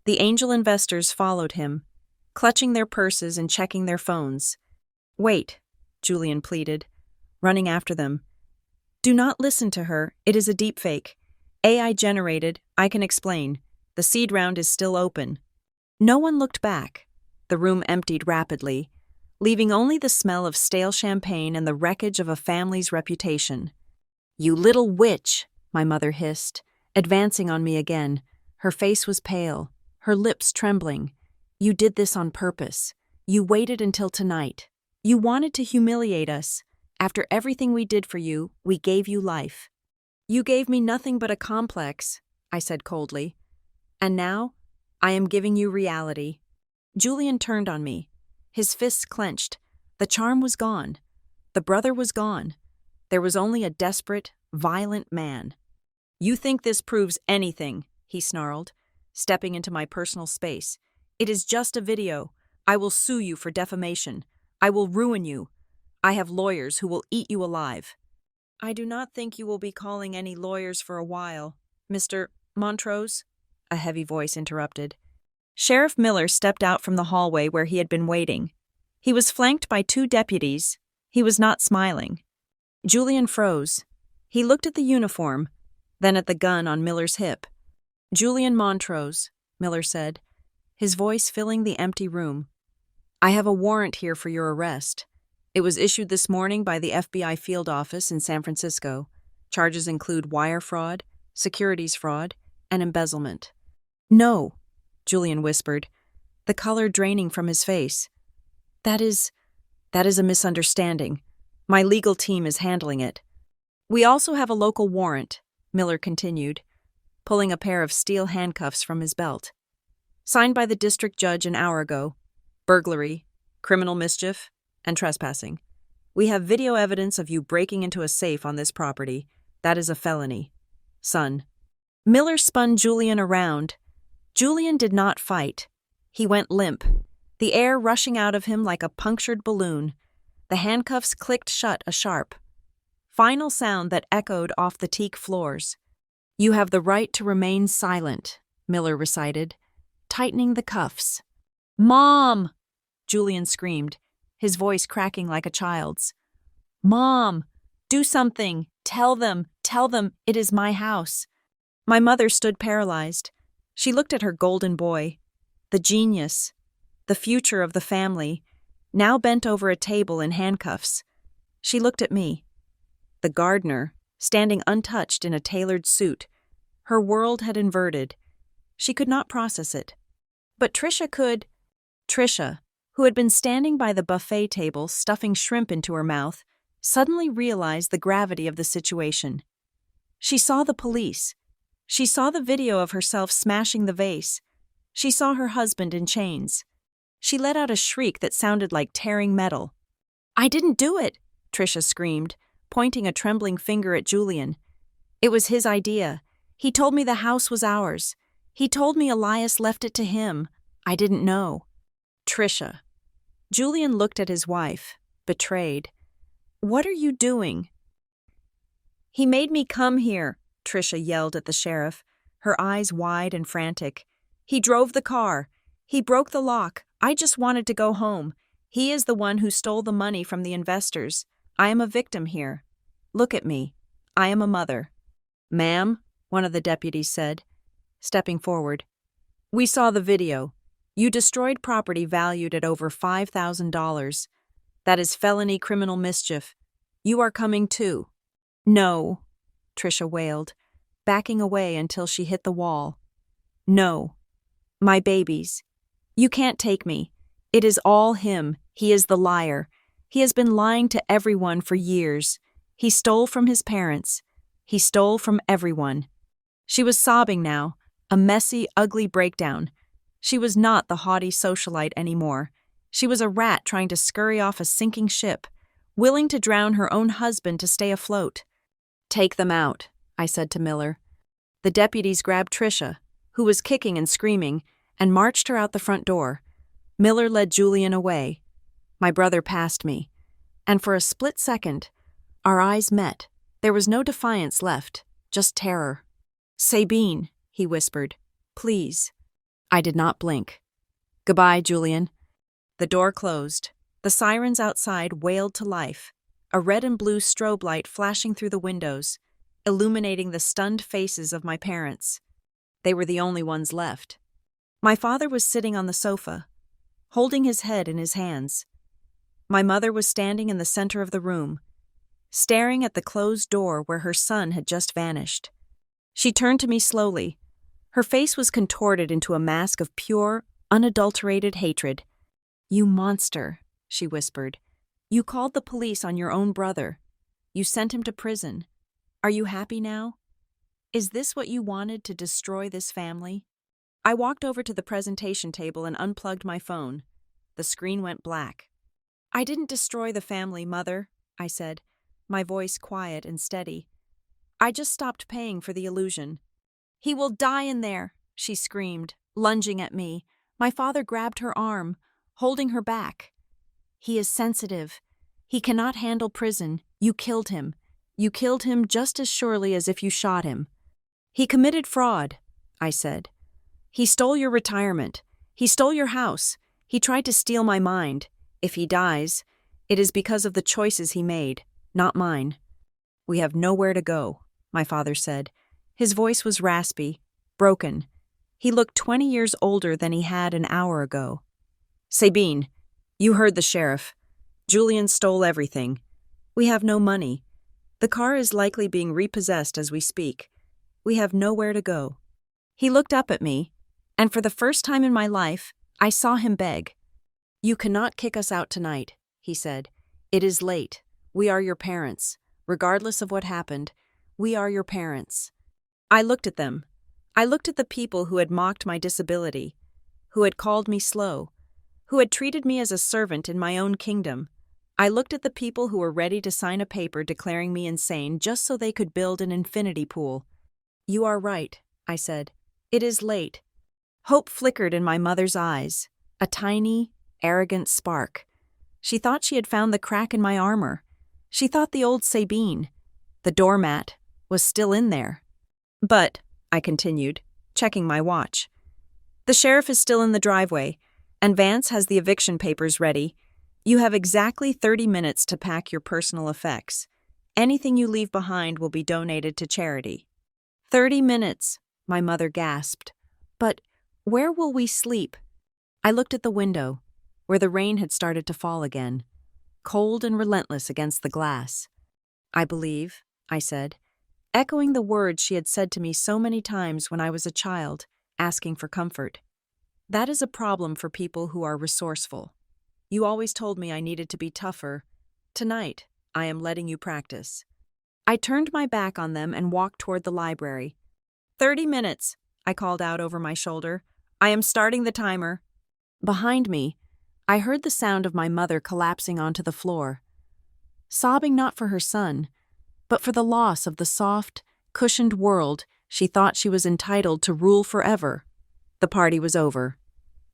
The angel investors followed him, clutching their purses and checking their phones. Wait, Julian pleaded, running after them. Do not listen to her. It is a deepfake. AI generated, I can explain. The seed round is still open. No one looked back. The room emptied rapidly, leaving only the smell of stale champagne and the wreckage of a family's reputation. You little witch, my mother hissed, advancing on me again. Her face was pale, her lips trembling. You did this on purpose. You waited until tonight. You wanted to humiliate us. After everything we did for you, we gave you life. You gave me nothing but a complex, I said coldly. And now, I am giving you reality. Julian turned on me. His fists clenched. The charm was gone. The brother was gone. There was only a desperate, violent man. You think this proves anything, he snarled, stepping into my personal space. It is just a video. I will sue you for defamation. I will ruin you. I have lawyers who will eat you alive. I do not think you will be calling any lawyers for a while, Mr. Montrose, a heavy voice interrupted. Sheriff Miller stepped out from the hallway where he had been waiting. He was flanked by 2 deputies. He was not smiling. Julian froze. He looked at the uniform, then at the gun on Miller's hip. Julian Montrose, Miller said, his voice filling the empty room. I have a warrant here for your arrest. It was issued this morning by the FBI field office in San Francisco. Charges include wire fraud, securities fraud, and embezzlement. No, Julian whispered, the color draining from his face. That is a misunderstanding. My legal team is handling it. We also have a local warrant, Miller continued, pulling a pair of steel handcuffs from his belt. Signed by the district judge an hour ago. Burglary, criminal mischief, and trespassing. We have video evidence of you breaking into a safe on this property. That is a felony. Son. Miller spun Julian around. Julian did not fight. He went limp, the air rushing out of him like a punctured balloon. The handcuffs clicked shut a sharp, final sound that echoed off the teak floors. You have the right to remain silent, Miller recited, tightening the cuffs. Mom! Julian screamed, his voice cracking like a child's. Mom! Do something! Tell them it is my house. My mother stood paralyzed. She looked at her golden boy, the genius, the future of the family, now bent over a table in handcuffs. She looked at me, the gardener, standing untouched in a tailored suit. Her world had inverted. She could not process it. But Trisha could. Trisha, who had been standing by the buffet table stuffing shrimp into her mouth, suddenly realized the gravity of the situation. She saw the police. She saw the video of herself smashing the vase. She saw her husband in chains. She let out a shriek that sounded like tearing metal. I didn't do it, Trisha screamed, pointing a trembling finger at Julian. It was his idea. He told me the house was ours. He told me Elias left it to him. I didn't know. Trisha. Julian looked at his wife, betrayed. What are you doing? He made me come here, Trisha yelled at the sheriff, her eyes wide and frantic. He drove the car. He broke the lock. I just wanted to go home. He is the one who stole the money from the investors. I am a victim here. Look at me. I am a mother. Ma'am, one of the deputies said, stepping forward. We saw the video. You destroyed property valued at over $5,000. That is felony criminal mischief. You are coming too. No, Trisha wailed, backing away until she hit the wall. No. My babies. You can't take me. It is all him. He is the liar. He has been lying to everyone for years. He stole from his parents. He stole from everyone. She was sobbing now, a messy, ugly breakdown. She was not the haughty socialite anymore. She was a rat trying to scurry off a sinking ship, willing to drown her own husband to stay afloat. Take them out, I said to Miller. The deputies grabbed Trisha, who was kicking and screaming, and marched her out the front door. Miller led Julian away. My brother passed me, and for a split second, our eyes met. There was no defiance left, just terror. Sabine, he whispered, please. I did not blink. Goodbye, Julian. The door closed. The sirens outside wailed to life, a red and blue strobe light flashing through the windows, illuminating the stunned faces of my parents. They were the only ones left. My father was sitting on the sofa, holding his head in his hands. My mother was standing in the center of the room, staring at the closed door where her son had just vanished. She turned to me slowly. Her face was contorted into a mask of pure, unadulterated hatred. You monster, she whispered. You called the police on your own brother. You sent him to prison. Are you happy now? Is this what you wanted to destroy this family? I walked over to the presentation table and unplugged my phone. The screen went black. I didn't destroy the family, Mother, I said, my voice quiet and steady. I just stopped paying for the illusion. He will die in there, she screamed, lunging at me. My father grabbed her arm, holding her back. He is sensitive. He cannot handle prison. You killed him. You killed him just as surely as if you shot him. He committed fraud, I said. He stole your retirement. He stole your house. He tried to steal my mind. If he dies, it is because of the choices he made, not mine. We have nowhere to go, my father said. His voice was raspy, broken. He looked 20 years older than he had an hour ago. "Sabine, you heard the sheriff. Julian stole everything. We have no money. The car is likely being repossessed as we speak. We have nowhere to go." He looked up at me, and for the first time in my life, I saw him beg. "You cannot kick us out tonight," he said. "It is late. We are your parents. Regardless of what happened, we are your parents." I looked at them. I looked at the people who had mocked my disability, who had called me slow, who had treated me as a servant in my own kingdom. I looked at the people who were ready to sign a paper declaring me insane just so they could build an infinity pool. "You are right," I said. "It is late." Hope flickered in my mother's eyes, a tiny, arrogant spark. She thought she had found the crack in my armor. She thought the old Sabine, the doormat, was still in there. "But," I continued, checking my watch, "the sheriff is still in the driveway, and Vance has the eviction papers ready. You have exactly 30 minutes to pack your personal effects. Anything you leave behind will be donated to charity." 30 minutes, my mother gasped. "But where will we sleep?" I looked at the window, where the rain had started to fall again, cold and relentless against the glass. "I believe," I said, echoing the words she had said to me so many times when I was a child, asking for comfort. "That is a problem for people who are resourceful. You always told me I needed to be tougher. Tonight, I am letting you practice." I turned my back on them and walked toward the library. 30 minutes, I called out over my shoulder. "I am starting the timer." Behind me, I heard the sound of my mother collapsing onto the floor, sobbing not for her son, but for the loss of the soft, cushioned world she thought she was entitled to rule forever. The party was over.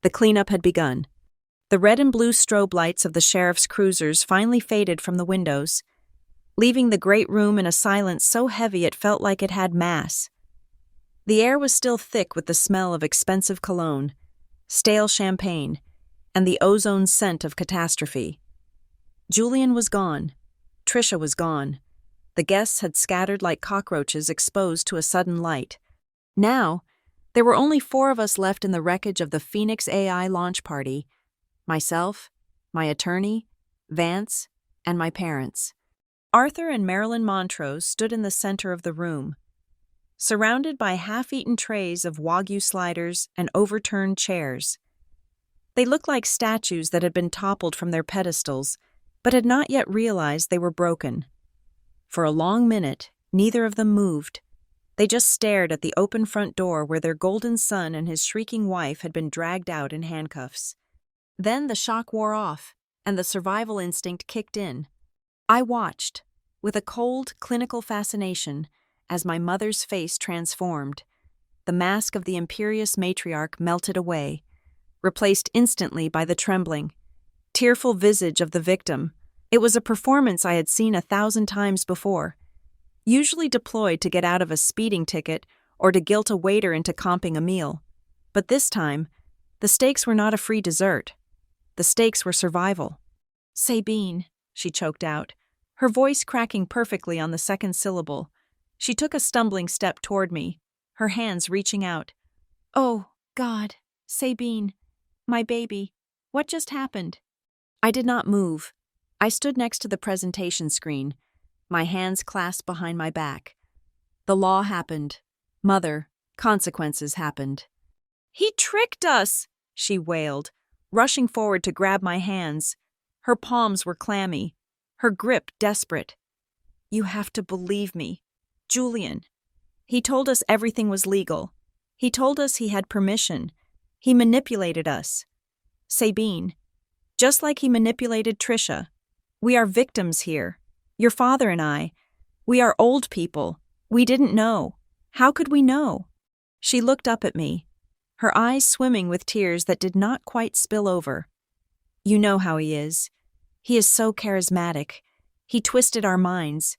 The cleanup had begun. The red and blue strobe lights of the sheriff's cruisers finally faded from the windows, leaving the great room in a silence so heavy it felt like it had mass. The air was still thick with the smell of expensive cologne, stale champagne, and the ozone scent of catastrophe. Julian was gone. Trisha was gone. The guests had scattered like cockroaches exposed to a sudden light. Now, there were only 4 of us left in the wreckage of the Phoenix AI launch party: myself, my attorney, Vance, and my parents. Arthur and Marilyn Montrose stood in the center of the room, surrounded by half-eaten trays of Wagyu sliders and overturned chairs. They looked like statues that had been toppled from their pedestals, but had not yet realized they were broken. For a long minute, neither of them moved. They just stared at the open front door where their golden son and his shrieking wife had been dragged out in handcuffs. Then the shock wore off, and the survival instinct kicked in. I watched, with a cold, clinical fascination, as my mother's face transformed. The mask of the imperious matriarch melted away, replaced instantly by the trembling, tearful visage of the victim. It was a performance I had seen 1,000 times before, usually deployed to get out of a speeding ticket or to guilt a waiter into comping a meal. But this time, the stakes were not a free dessert. The stakes were survival. "Sabine," she choked out, her voice cracking perfectly on the second syllable. She took a stumbling step toward me, her hands reaching out. "Oh, God, Sabine, my baby, what just happened?" I did not move. I stood next to the presentation screen, my hands clasped behind my back. The law happened. Mother, consequences happened. "He tricked us!" she wailed, rushing forward to grab my hands. Her palms were clammy, her grip desperate. "You have to believe me. Julian. He told us everything was legal. He told us he had permission. He manipulated us. Sabine. Just like he manipulated Trisha. We are victims here. Your father and I. We are old people. We didn't know. How could we know?" She looked up at me, her eyes swimming with tears that did not quite spill over. "You know how he is. He is so charismatic. He twisted our minds.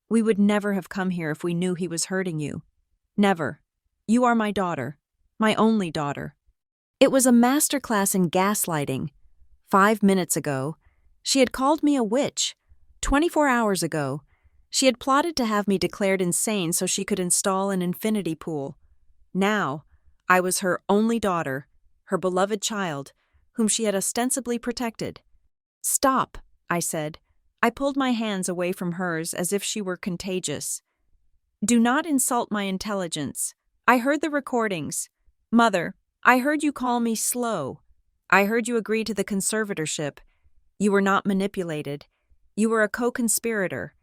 We would never have come here if we knew he was hurting you. Never. You are my daughter. My only daughter." It was a masterclass in gaslighting. 5 minutes ago, she had called me a witch. 24 hours ago, she had plotted to have me declared insane so she could install an infinity pool. Now, I was her only daughter, her beloved child, whom she had ostensibly protected. "Stop," I said. I pulled my hands away from hers as if she were contagious. "Do not insult my intelligence. I heard the recordings. Mother, I heard you call me slow. I heard you agree to the conservatorship. You were not manipulated. You were a co-conspirator.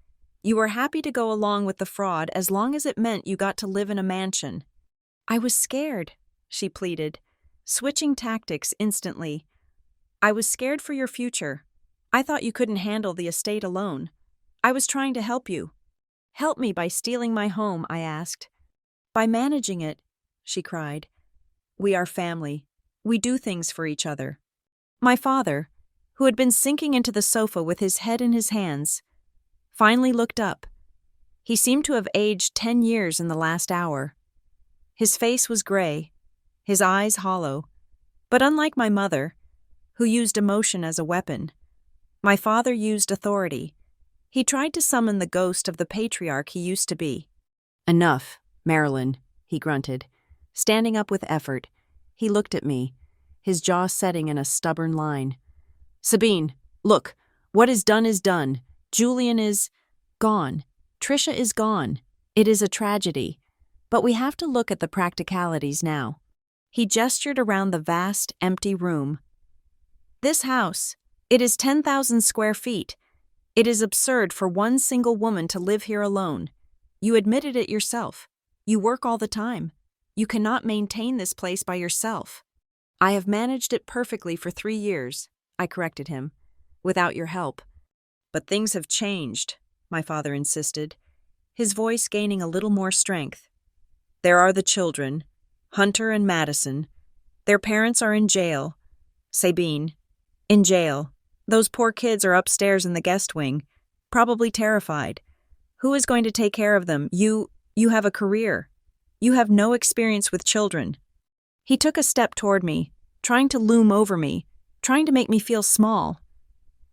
You were happy to go along with the fraud as long as it meant you got to live in a mansion." "I was scared," she pleaded, switching tactics instantly. "I was scared for your future. I thought you couldn't handle the estate alone. I was trying to help you." "Help me by stealing my home," I asked. "By managing it," she cried. "We are family. We do things for each other." My father, who had been sinking into the sofa with his head in his hands, finally looked up. He seemed to have aged 10 years in the last hour. His face was gray, his eyes hollow, but unlike my mother, who used emotion as a weapon, my father used authority. He tried to summon the ghost of the patriarch he used to be. "Enough, Marilyn," he grunted. Standing up with effort, he looked at me, his jaw setting in a stubborn line. "Sabine, look, what is done is done. Julian is gone. Trisha is gone. It is a tragedy. But we have to look at the practicalities now." He gestured around the vast, empty room. "This house, it is 10,000 square feet. It is absurd for one single woman to live here alone. You admitted it yourself. You work all the time. You cannot maintain this place by yourself." "I have managed it perfectly for 3 years, I corrected him, "without your help." "But things have changed," my father insisted, his voice gaining a little more strength. "There are the children, Hunter and Madison. Their parents are in jail. Sabine, in jail. Those poor kids are upstairs in the guest wing, probably terrified. Who is going to take care of them? You have a career. You have no experience with children." He took a step toward me, trying to loom over me, trying to make me feel small.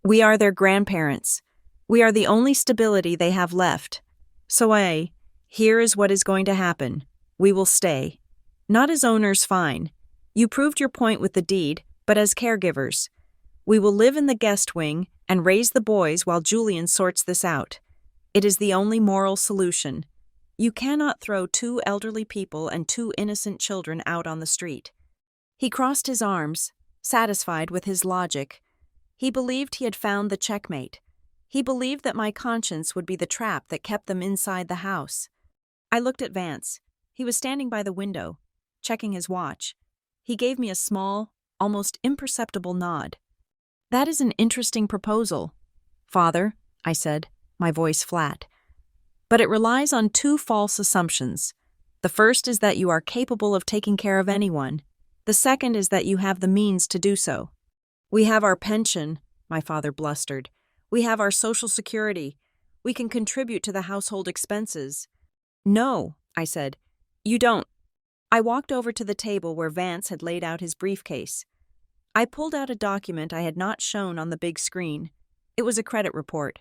"We are their grandparents. We are the only stability they have left. So here is what is going to happen. We will stay. Not as owners, fine. You proved your point with the deed, but as caregivers. We will live in the guest wing and raise the boys while Julian sorts this out. It is the only moral solution. You cannot throw 2 elderly people and 2 innocent children out on the street." He crossed his arms, satisfied with his logic. He believed he had found the checkmate. He believed that my conscience would be the trap that kept them inside the house. I looked at Vance. He was standing by the window, checking his watch. He gave me a small, almost imperceptible nod. "That is an interesting proposal, Father," I said, my voice flat. "But it relies on 2 false assumptions. The first is that you are capable of taking care of anyone. The second is that you have the means to do so." "We have our pension," my father blustered. "We have our Social Security. We can contribute to the household expenses." "No," I said. "You don't." I walked over to the table where Vance had laid out his briefcase. I pulled out a document I had not shown on the big screen. It was a credit report.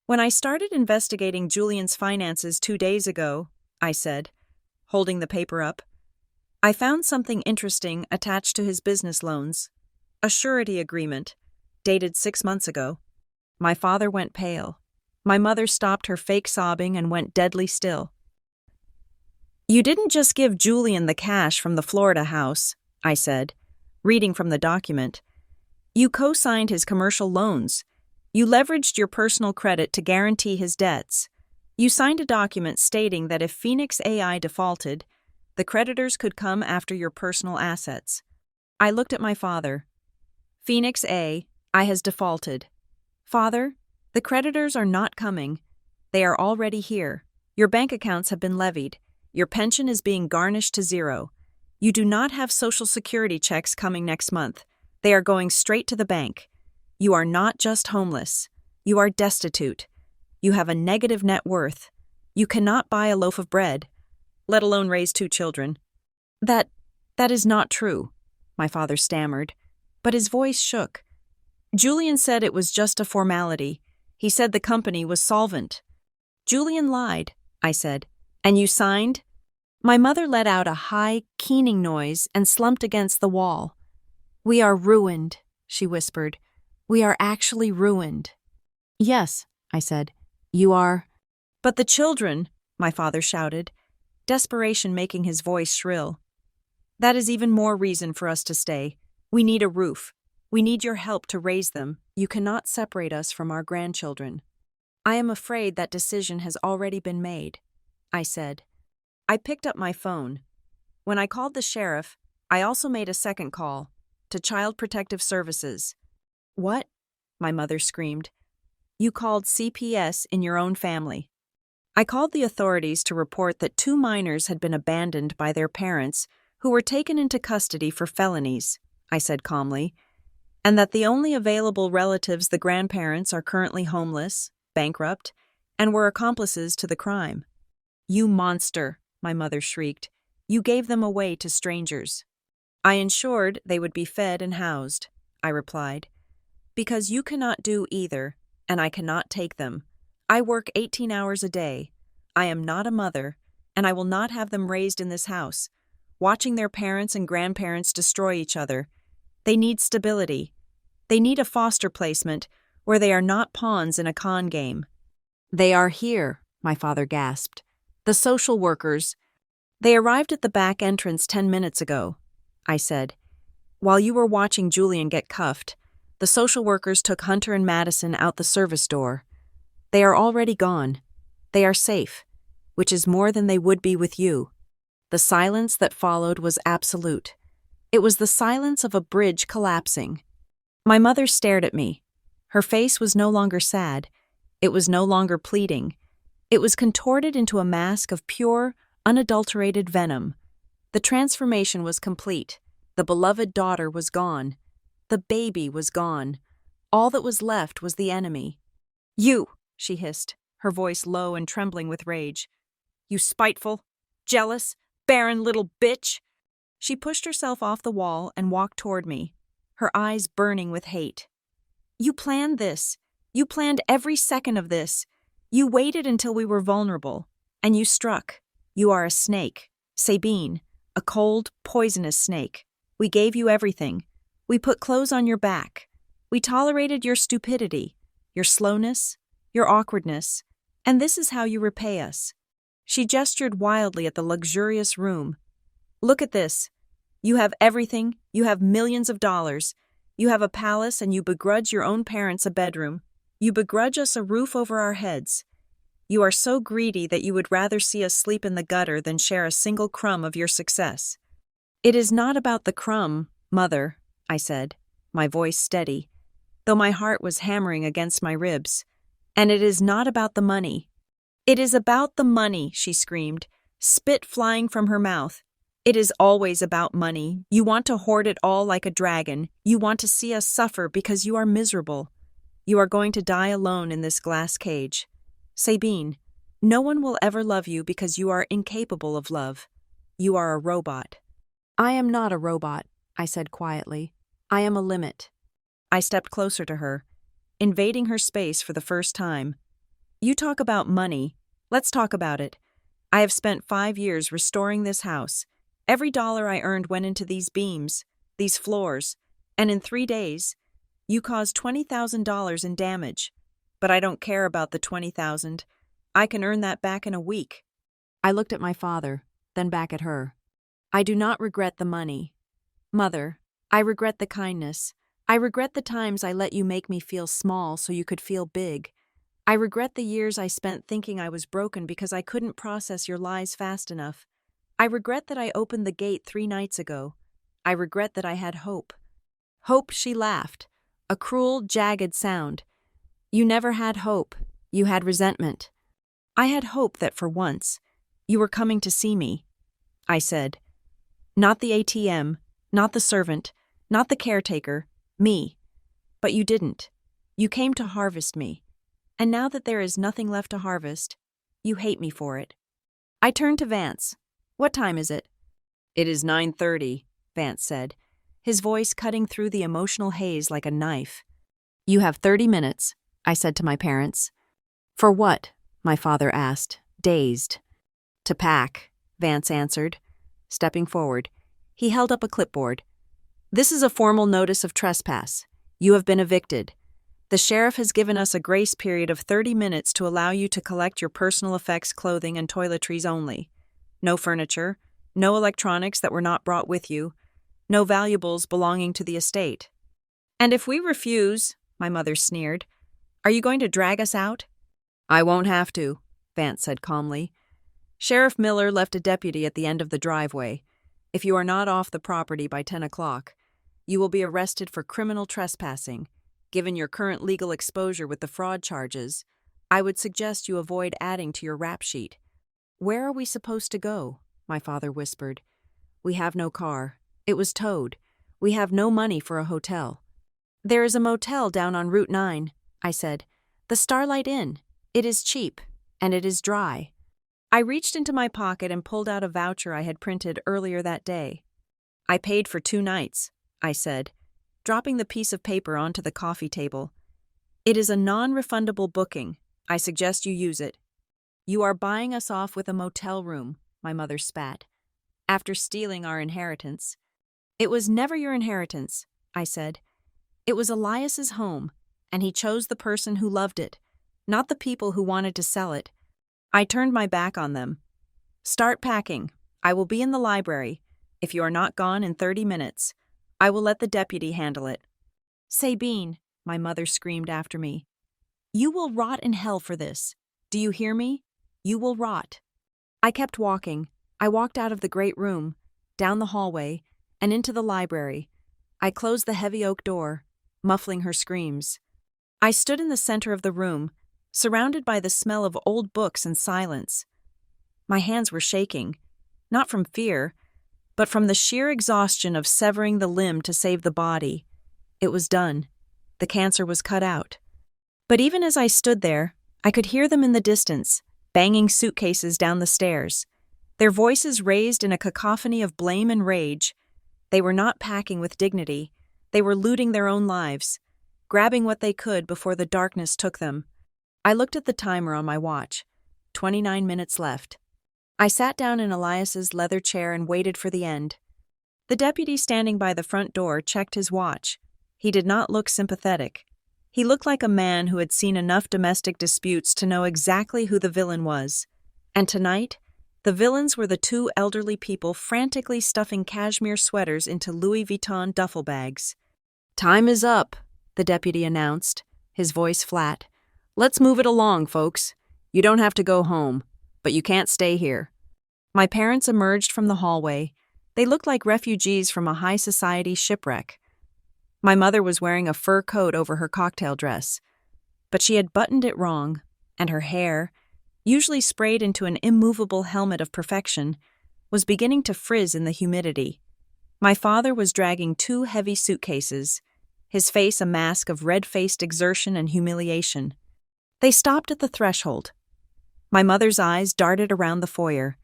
"When I started investigating Julian's finances 2 days ago," I said, holding the paper up, "I found something interesting attached to his business loans. A surety agreement, dated 6 months ago." My father went pale. My mother stopped her fake sobbing and went deadly still. "You didn't just give Julian the cash from the Florida house," I said, reading from the document. "You co-signed his commercial loans. You leveraged your personal credit to guarantee his debts. You signed a document stating that if Phoenix AI defaulted, the creditors could come after your personal assets." I looked at my father. "Phoenix AI has defaulted. Father, the creditors are not coming. They are already here. Your bank accounts have been levied. Your pension is being garnished to 0. You do not have Social Security checks coming next month. They are going straight to the bank. You are not just homeless. You are destitute. You have a negative net worth. You cannot buy a loaf of bread, let alone raise 2 children." That is not true," my father stammered, but his voice shook. "Julian said it was just a formality. He said the company was solvent." "Julian lied," I said. "And you signed?" My mother let out a high, keening noise and slumped against the wall. "We are ruined," she whispered. "We are actually ruined." "Yes," I said. "You are—" "But the children," my father shouted, desperation making his voice shrill. "That is even more reason for us to stay. We need a roof. We need your help to raise them. You cannot separate us from our grandchildren." "I am afraid that decision has already been made," I said. I picked up my phone. When I called the sheriff, I also made a second call, to Child Protective Services. "What?" my mother screamed. "You called CPS in your own family." I called the authorities to report that 2 minors had been abandoned by their parents who were taken into custody for felonies, I said calmly, and that the only available relatives, the grandparents, are currently homeless, bankrupt, and were accomplices to the crime. "You monster," my mother shrieked. "You gave them away to strangers." "I ensured they would be fed and housed," I replied. "Because you cannot do either, and I cannot take them. I work 18 hours a day. I am not a mother, and I will not have them raised in this house, watching their parents and grandparents destroy each other. They need stability. They need a foster placement where they are not pawns in a con game." "They are here," my father gasped. "The social workers—" "They arrived at the back entrance 10 minutes ago," I said. "While you were watching Julian get cuffed, the social workers took Hunter and Madison out the service door. They are already gone. They are safe, which is more than they would be with you." The silence that followed was absolute. It was the silence of a bridge collapsing. My mother stared at me. Her face was no longer sad. It was no longer pleading. It was contorted into a mask of pure, unadulterated venom. The transformation was complete. The beloved daughter was gone. The baby was gone. All that was left was the enemy. "You!" she hissed, her voice low and trembling with rage. "You spiteful, jealous, barren little bitch!" She pushed herself off the wall and walked toward me, her eyes burning with hate. "You planned this. You planned every second of this. You waited until we were vulnerable, and you struck. You are a snake, Sabine, a cold, poisonous snake. We gave you everything. We put clothes on your back. We tolerated your stupidity, your slowness, your awkwardness, and this is how you repay us." She gestured wildly at the luxurious room. "Look at this. You have everything. You have millions of dollars. You have a palace, and you begrudge your own parents a bedroom. You begrudge us a roof over our heads. You are so greedy that you would rather see us sleep in the gutter than share a single crumb of your success." "It is not about the crumb, Mother," I said, my voice steady, though my heart was hammering against my ribs. "And it is not about the money." "It is about the money," she screamed, spit flying from her mouth. "It is always about money. You want to hoard it all like a dragon. You want to see us suffer because you are miserable. You are going to die alone in this glass cage. Sabine, no one will ever love you because you are incapable of love. You are a robot." "I am not a robot," I said quietly. "I am a limit." I stepped closer to her, invading her space for the first time. "You talk about money. Let's talk about it. I have spent 5 years restoring this house. Every dollar I earned went into these beams, these floors, and in 3 days, you caused $20,000 in damage. But I don't care about the $20,000. I can earn that back in a week." I looked at my father, then back at her. "I do not regret the money. Mother, I regret the kindness. I regret the times I let you make me feel small so you could feel big. I regret the years I spent thinking I was broken because I couldn't process your lies fast enough. I regret that I opened the gate 3 nights ago. I regret that I had hope." "Hope," she laughed, a cruel, jagged sound. "You never had hope. You had resentment." "I had hope that for once, you were coming to see me," I said. "Not the ATM, not the servant, not the caretaker, me. But you didn't. You came to harvest me. And now that there is nothing left to harvest, you hate me for it." I turned to Vance. "What time is it?" "It is 9:30, Vance said, his voice cutting through the emotional haze like a knife. "You have 30 minutes, I said to my parents. "For what?" my father asked, dazed. "To pack," Vance answered, stepping forward. He held up a clipboard. "This is a formal notice of trespass. You have been evicted. The sheriff has given us a grace period of 30 minutes to allow you to collect your personal effects, clothing, and toiletries only. No furniture, no electronics that were not brought with you, no valuables belonging to the estate." "And if we refuse," my mother sneered, "are you going to drag us out?" "I won't have to," Vance said calmly. "Sheriff Miller left a deputy at the end of the driveway. If you are not off the property by 10 o'clock, you will be arrested for criminal trespassing. Given your current legal exposure with the fraud charges, I would suggest you avoid adding to your rap sheet." "Where are we supposed to go?" my father whispered. "We have no car. It was towed. We have no money for a hotel." "There is a motel down on Route 9, I said. "The Starlight Inn. It is cheap, and it is dry." I reached into my pocket and pulled out a voucher I had printed earlier that day. "I paid for 2 nights, I said, dropping the piece of paper onto the coffee table. "It is a non-refundable booking. I suggest you use it." "You are buying us off with a motel room," my mother spat, "after stealing our inheritance." "It was never your inheritance," I said. "It was Elias's home, and he chose the person who loved it, not the people who wanted to sell it." I turned my back on them. "Start packing. I will be in the library. If you are not gone in 30 minutes, I will let the deputy handle it." "Sabine," my mother screamed after me, "you will rot in hell for this. Do you hear me? You will rot." I kept walking. I walked out of the great room, down the hallway, and into the library. I closed the heavy oak door, muffling her screams. I stood in the center of the room, surrounded by the smell of old books and silence. My hands were shaking, not from fear, but from the sheer exhaustion of severing the limb to save the body. It was done. The cancer was cut out. But even as I stood there, I could hear them in the distance, banging suitcases down the stairs, their voices raised in a cacophony of blame and rage. They were not packing with dignity. They were looting their own lives, grabbing what they could before the darkness took them. I looked at the timer on my watch. 29 minutes left. I sat down in Elias's leather chair and waited for the end. The deputy standing by the front door checked his watch. He did not look sympathetic. He looked like a man who had seen enough domestic disputes to know exactly who the villain was. And tonight, the villains were the 2 elderly people frantically stuffing cashmere sweaters into Louis Vuitton duffel bags. "Time is up," the deputy announced, his voice flat. "Let's move it along, folks. You don't have to go home, but you can't stay here." My parents emerged from the hallway. They looked like refugees from a high society shipwreck. My mother was wearing a fur coat over her cocktail dress, but she had buttoned it wrong, and her hair, usually sprayed into an immovable helmet of perfection, was beginning to frizz in the humidity. My father was dragging 2 heavy suitcases, his face a mask of red-faced exertion and humiliation. They stopped at the threshold. My mother's eyes darted around the foyer,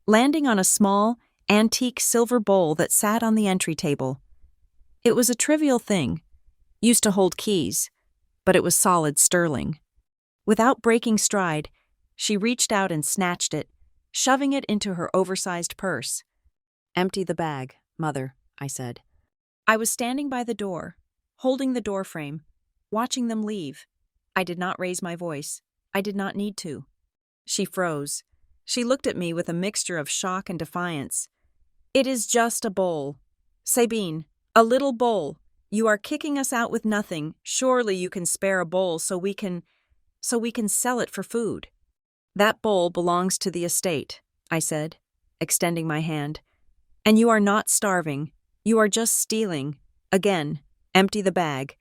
landing on a small, antique silver bowl that sat on the entry table. It was a trivial thing, used to hold keys, but it was solid sterling. Without breaking stride, she reached out and snatched it, shoving it into her oversized purse. "Empty the bag, Mother," I said. I was standing by the door, holding the doorframe, watching them leave. I did not raise my voice. I did not need to. She froze. She looked at me with a mixture of shock and defiance. "It is just a bowl. Sabine, a little bowl. You are kicking us out with nothing. Surely you can spare a bowl so we can sell it for food." "That bowl belongs to the estate," I said, extending my hand. "And you are not starving. You are just stealing. Again, empty the bag.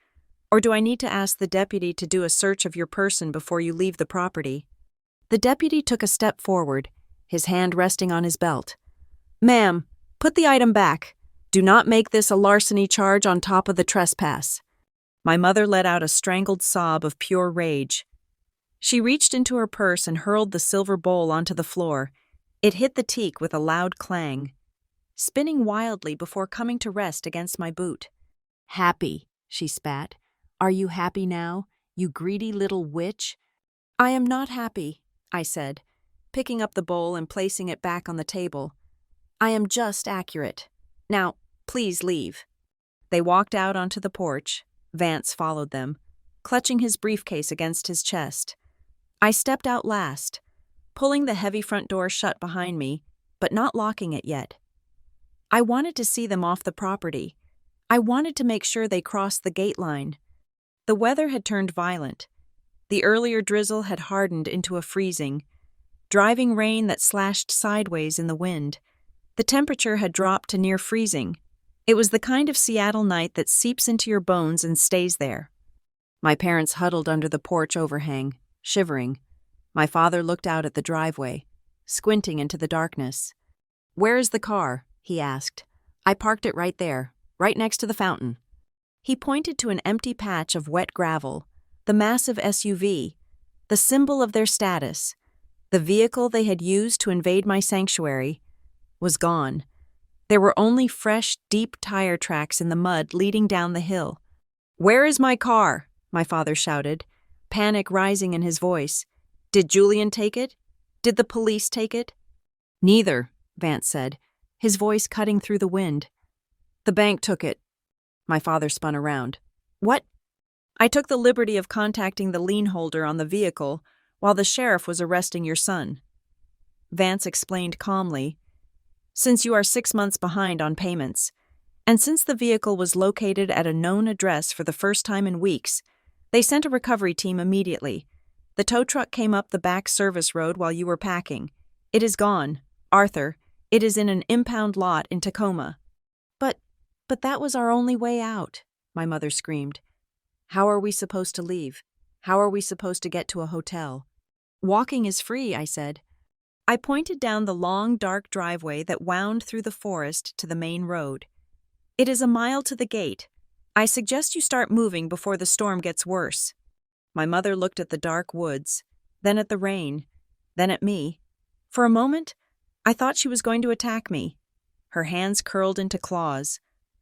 Or do I need to ask the deputy to do a search of your person before you leave the property?" The deputy took a step forward, his hand resting on his belt. "Ma'am, put the item back. Do not make this a larceny charge on top of the trespass." My mother let out a strangled sob of pure rage. She reached into her purse and hurled the silver bowl onto the floor. It hit the teak with a loud clang, spinning wildly before coming to rest against my boot. "Happy," she spat. "Are you happy now, you greedy little witch?" "I am not happy," I said. picking up the bowl and placing it back on the table. "I am just accurate. Now, please leave." They walked out onto the porch. Vance followed them, clutching his briefcase against his chest. I stepped out last, pulling the heavy front door shut behind me, but not locking it yet. I wanted to see them off the property. I wanted to make sure they crossed the gate line. The weather had turned violent. The earlier drizzle had hardened into a freezing, driving rain that slashed sideways in the wind. The temperature had dropped to near freezing. It was the kind of Seattle night that seeps into your bones and stays there. My parents huddled under the porch overhang, shivering. My father looked out at the driveway, squinting into the darkness. "Where is the car?" he asked. "I parked it right there, right next to the fountain." He pointed to an empty patch of wet gravel, the massive SUV, the symbol of their status. The vehicle they had used to invade my sanctuary was gone. There were only fresh, deep tire tracks in the mud leading down the hill. "Where is my car?" my father shouted, panic rising in his voice. "Did Julian take it? Did the police take it?" "Neither," Vance said, his voice cutting through the wind. "The bank took it." My father spun around. "What?" "I took the liberty of contacting the lien holder on the vehicle while the sheriff was arresting your son." Vance explained calmly, "Since you are 6 months behind on payments, and since the vehicle was located at a known address for the first time in weeks, they sent a recovery team immediately. The tow truck came up the back service road while you were packing. It is gone, Arthur. It is in an impound lot in Tacoma." But that was our only way out," my mother screamed. "How are we supposed to leave? How are we supposed to get to a hotel?" "Walking is free," I said. I pointed down the long, dark driveway that wound through the forest to the main road. "It is a mile to the gate. I suggest you start moving before the storm gets worse." My mother looked at the dark woods, then at the rain, then at me. For a moment, I thought she was going to attack me. Her hands curled into claws,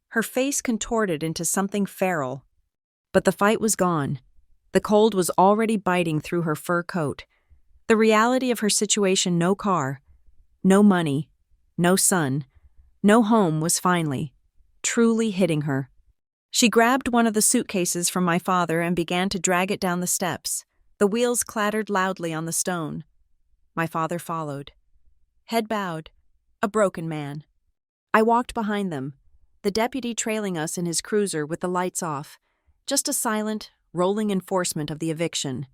her face contorted into something feral. But the fight was gone. The cold was already biting through her fur coat. The reality of her situation, no car, no money, no son, no home, was finally, truly hitting her. She grabbed one of the suitcases from my father and began to drag it down the steps. The wheels clattered loudly on the stone. My father followed. Head bowed, a broken man. I walked behind them, the deputy trailing us in his cruiser with the lights off, just a silent, rolling enforcement of the eviction.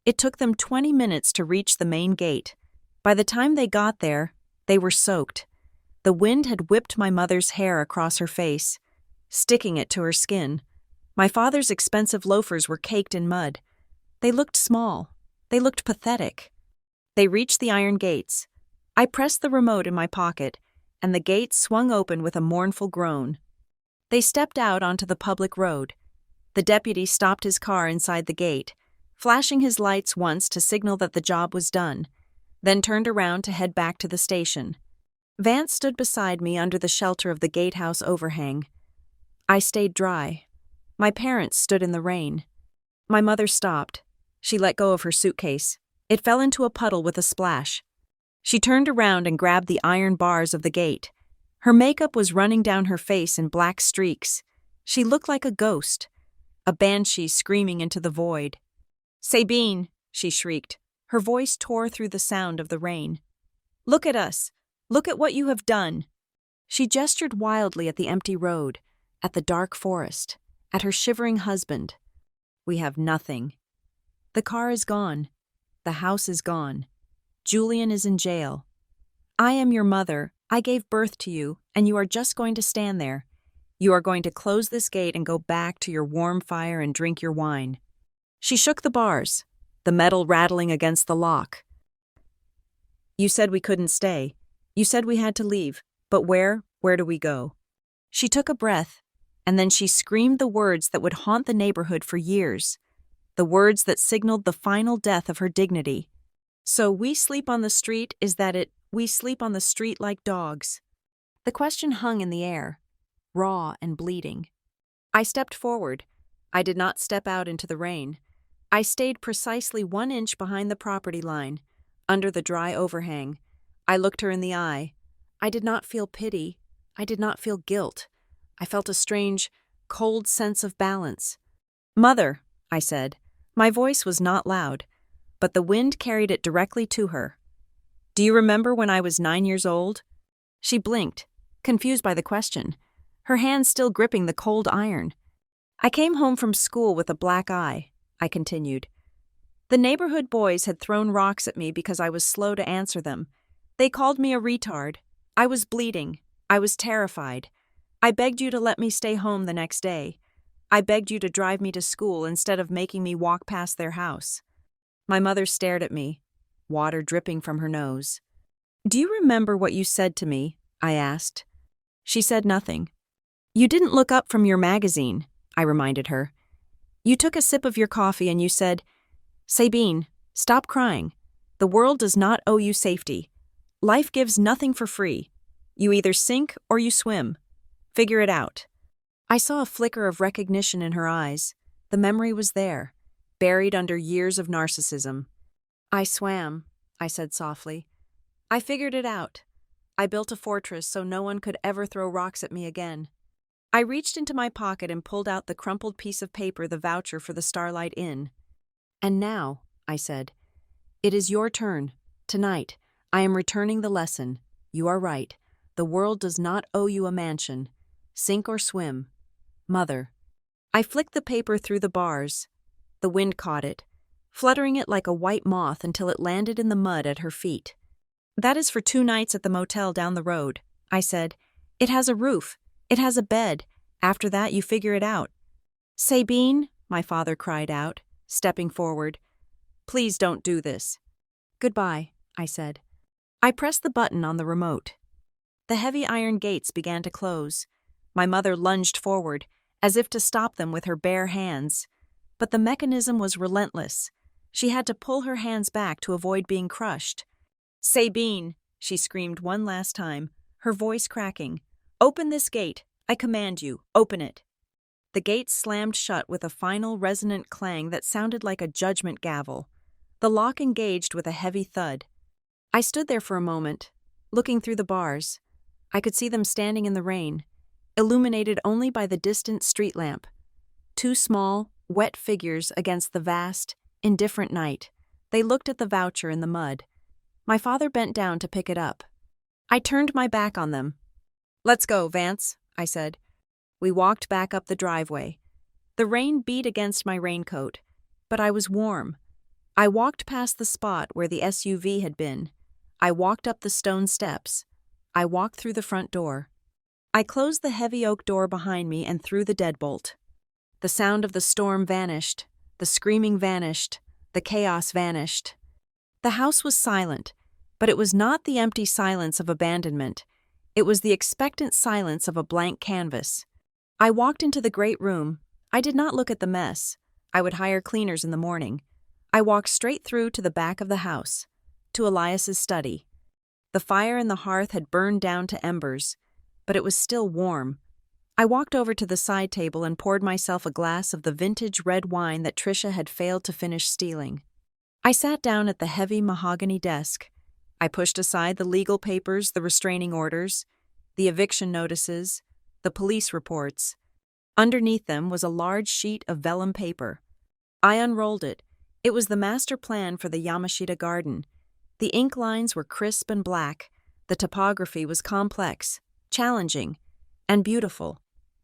It took them 20 minutes to reach the main gate. By the time they got there, they were soaked. The wind had whipped my mother's hair across her face, sticking it to her skin. My father's expensive loafers were caked in mud. They looked small. They looked pathetic. They reached the iron gates. I pressed the remote in my pocket, and the gates swung open with a mournful groan. They stepped out onto the public road. The deputy stopped his car inside the gate, flashing his lights once to signal that the job was done, then turned around to head back to the station. Vance stood beside me under the shelter of the gatehouse overhang. I stayed dry. My parents stood in the rain. My mother stopped. She let go of her suitcase. It fell into a puddle with a splash. She turned around and grabbed the iron bars of the gate. Her makeup was running down her face in black streaks. She looked like a ghost, a banshee screaming into the void. "Sabine," she shrieked. Her voice tore through the sound of the rain. "Look at us. Look at what you have done." She gestured wildly at the empty road, at the dark forest, at her shivering husband. "We have nothing. The car is gone. The house is gone. Julian is in jail. I am your mother. I gave birth to you, and you are just going to stand there. You are going to close this gate and go back to your warm fire and drink your wine." She shook the bars, the metal rattling against the lock. "You said we couldn't stay. You said we had to leave. But where do we go?" She took a breath, and then she screamed the words that would haunt the neighborhood for years, the words that signaled the final death of her dignity. "So we sleep on the street, is that it? We sleep on the street like dogs." The question hung in the air, raw and bleeding. I stepped forward. I did not step out into the rain. I stayed precisely 1 inch behind the property line, under the dry overhang. I looked her in the eye. I did not feel pity. I did not feel guilt. I felt a strange, cold sense of balance. "Mother," I said. My voice was not loud, but the wind carried it directly to her. "Do you remember when I was 9 years old?" She blinked, confused by the question, her hand still gripping the cold iron. "I came home from school with a black eye," I continued. "The neighborhood boys had thrown rocks at me because I was slow to answer them. They called me a retard. I was bleeding. I was terrified. I begged you to let me stay home the next day. I begged you to drive me to school instead of making me walk past their house." My mother stared at me, water dripping from her nose. "Do you remember what you said to me?" I asked. She said nothing. "You didn't look up from your magazine," I reminded her. "You took a sip of your coffee and you said, 'Sabine, stop crying. The world does not owe you safety. Life gives nothing for free. You either sink or you swim. Figure it out.'" I saw a flicker of recognition in her eyes. The memory was there, buried under years of narcissism. "I swam," I said softly. "I figured it out. I built a fortress so no one could ever throw rocks at me again." I reached into my pocket and pulled out the crumpled piece of paper, the voucher for the Starlight Inn. "And now," I said, "it is your turn. Tonight, I am returning the lesson. You are right. The world does not owe you a mansion. Sink or swim. Mother." I flicked the paper through the bars. The wind caught it, fluttering it like a white moth until it landed in the mud at her feet. "That is for 2 nights at the motel down the road," I said. "It has a roof. It has a bed. After that, you figure it out." "Sabine," my father cried out, stepping forward. "Please don't do this." "Goodbye," I said. I pressed the button on the remote. The heavy iron gates began to close. My mother lunged forward, as if to stop them with her bare hands. But the mechanism was relentless. She had to pull her hands back to avoid being crushed. "Sabine," she screamed one last time, her voice cracking. "Open this gate. I command you. Open it." The gate slammed shut with a final resonant clang that sounded like a judgment gavel. The lock engaged with a heavy thud. I stood there for a moment, looking through the bars. I could see them standing in the rain, illuminated only by the distant street lamp. 2 small, wet figures against the vast, indifferent night. They looked at the voucher in the mud. My father bent down to pick it up. I turned my back on them. "Let's go, Vance," I said. We walked back up the driveway. The rain beat against my raincoat, but I was warm. I walked past the spot where the SUV had been. I walked up the stone steps. I walked through the front door. I closed the heavy oak door behind me and threw the deadbolt. The sound of the storm vanished. The screaming vanished. The chaos vanished. The house was silent, but it was not the empty silence of abandonment. It was the expectant silence of a blank canvas. I walked into the great room. I did not look at the mess. I would hire cleaners in the morning. I walked straight through to the back of the house, to Elias's study. The fire in the hearth had burned down to embers, but it was still warm. I walked over to the side table and poured myself a glass of the vintage red wine that Tricia had failed to finish stealing. I sat down at the heavy mahogany desk. I pushed aside the legal papers, the restraining orders, the eviction notices, the police reports. Underneath them was a large sheet of vellum paper. I unrolled it. It was the master plan for the Yamashita garden. The ink lines were crisp and black. The topography was complex, challenging, and beautiful.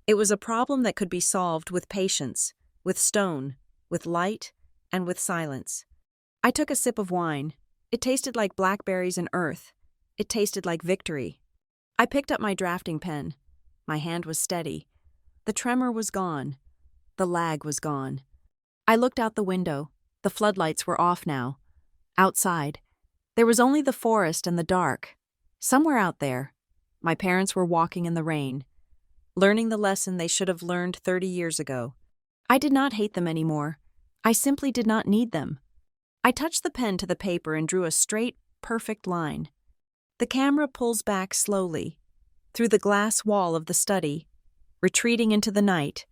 It was a problem that could be solved with patience, with stone, with light, and with silence. I took a sip of wine. It tasted like blackberries and earth. It tasted like victory. I picked up my drafting pen. My hand was steady. The tremor was gone. The lag was gone. I looked out the window. The floodlights were off now. Outside, there was only the forest and the dark. Somewhere out there, my parents were walking in the rain, learning the lesson they should have learned 30 years ago. I did not hate them anymore. I simply did not need them. I touched the pen to the paper and drew a straight, perfect line. The camera pulls back slowly, through the glass wall of the study, retreating into the night.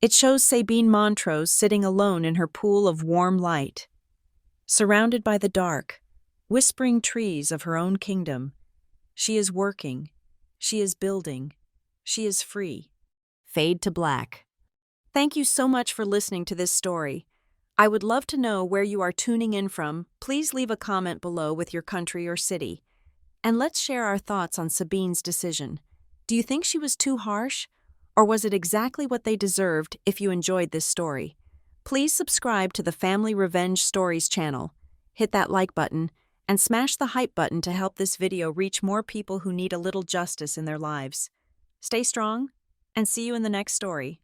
It shows Sabine Montrose sitting alone in her pool of warm light. Surrounded by the dark, whispering trees of her own kingdom. She is working. She is building. She is free. Fade to black. Thank you so much for listening to this story. I would love to know where you are tuning in from. Please leave a comment below with your country or city. And let's share our thoughts on Sabine's decision. Do you think she was too harsh? Or was it exactly what they deserved if you enjoyed this story? Please subscribe to the Family Revenge Stories channel. Hit that like button and smash the hype button to help this video reach more people who need a little justice in their lives. Stay strong and see you in the next story.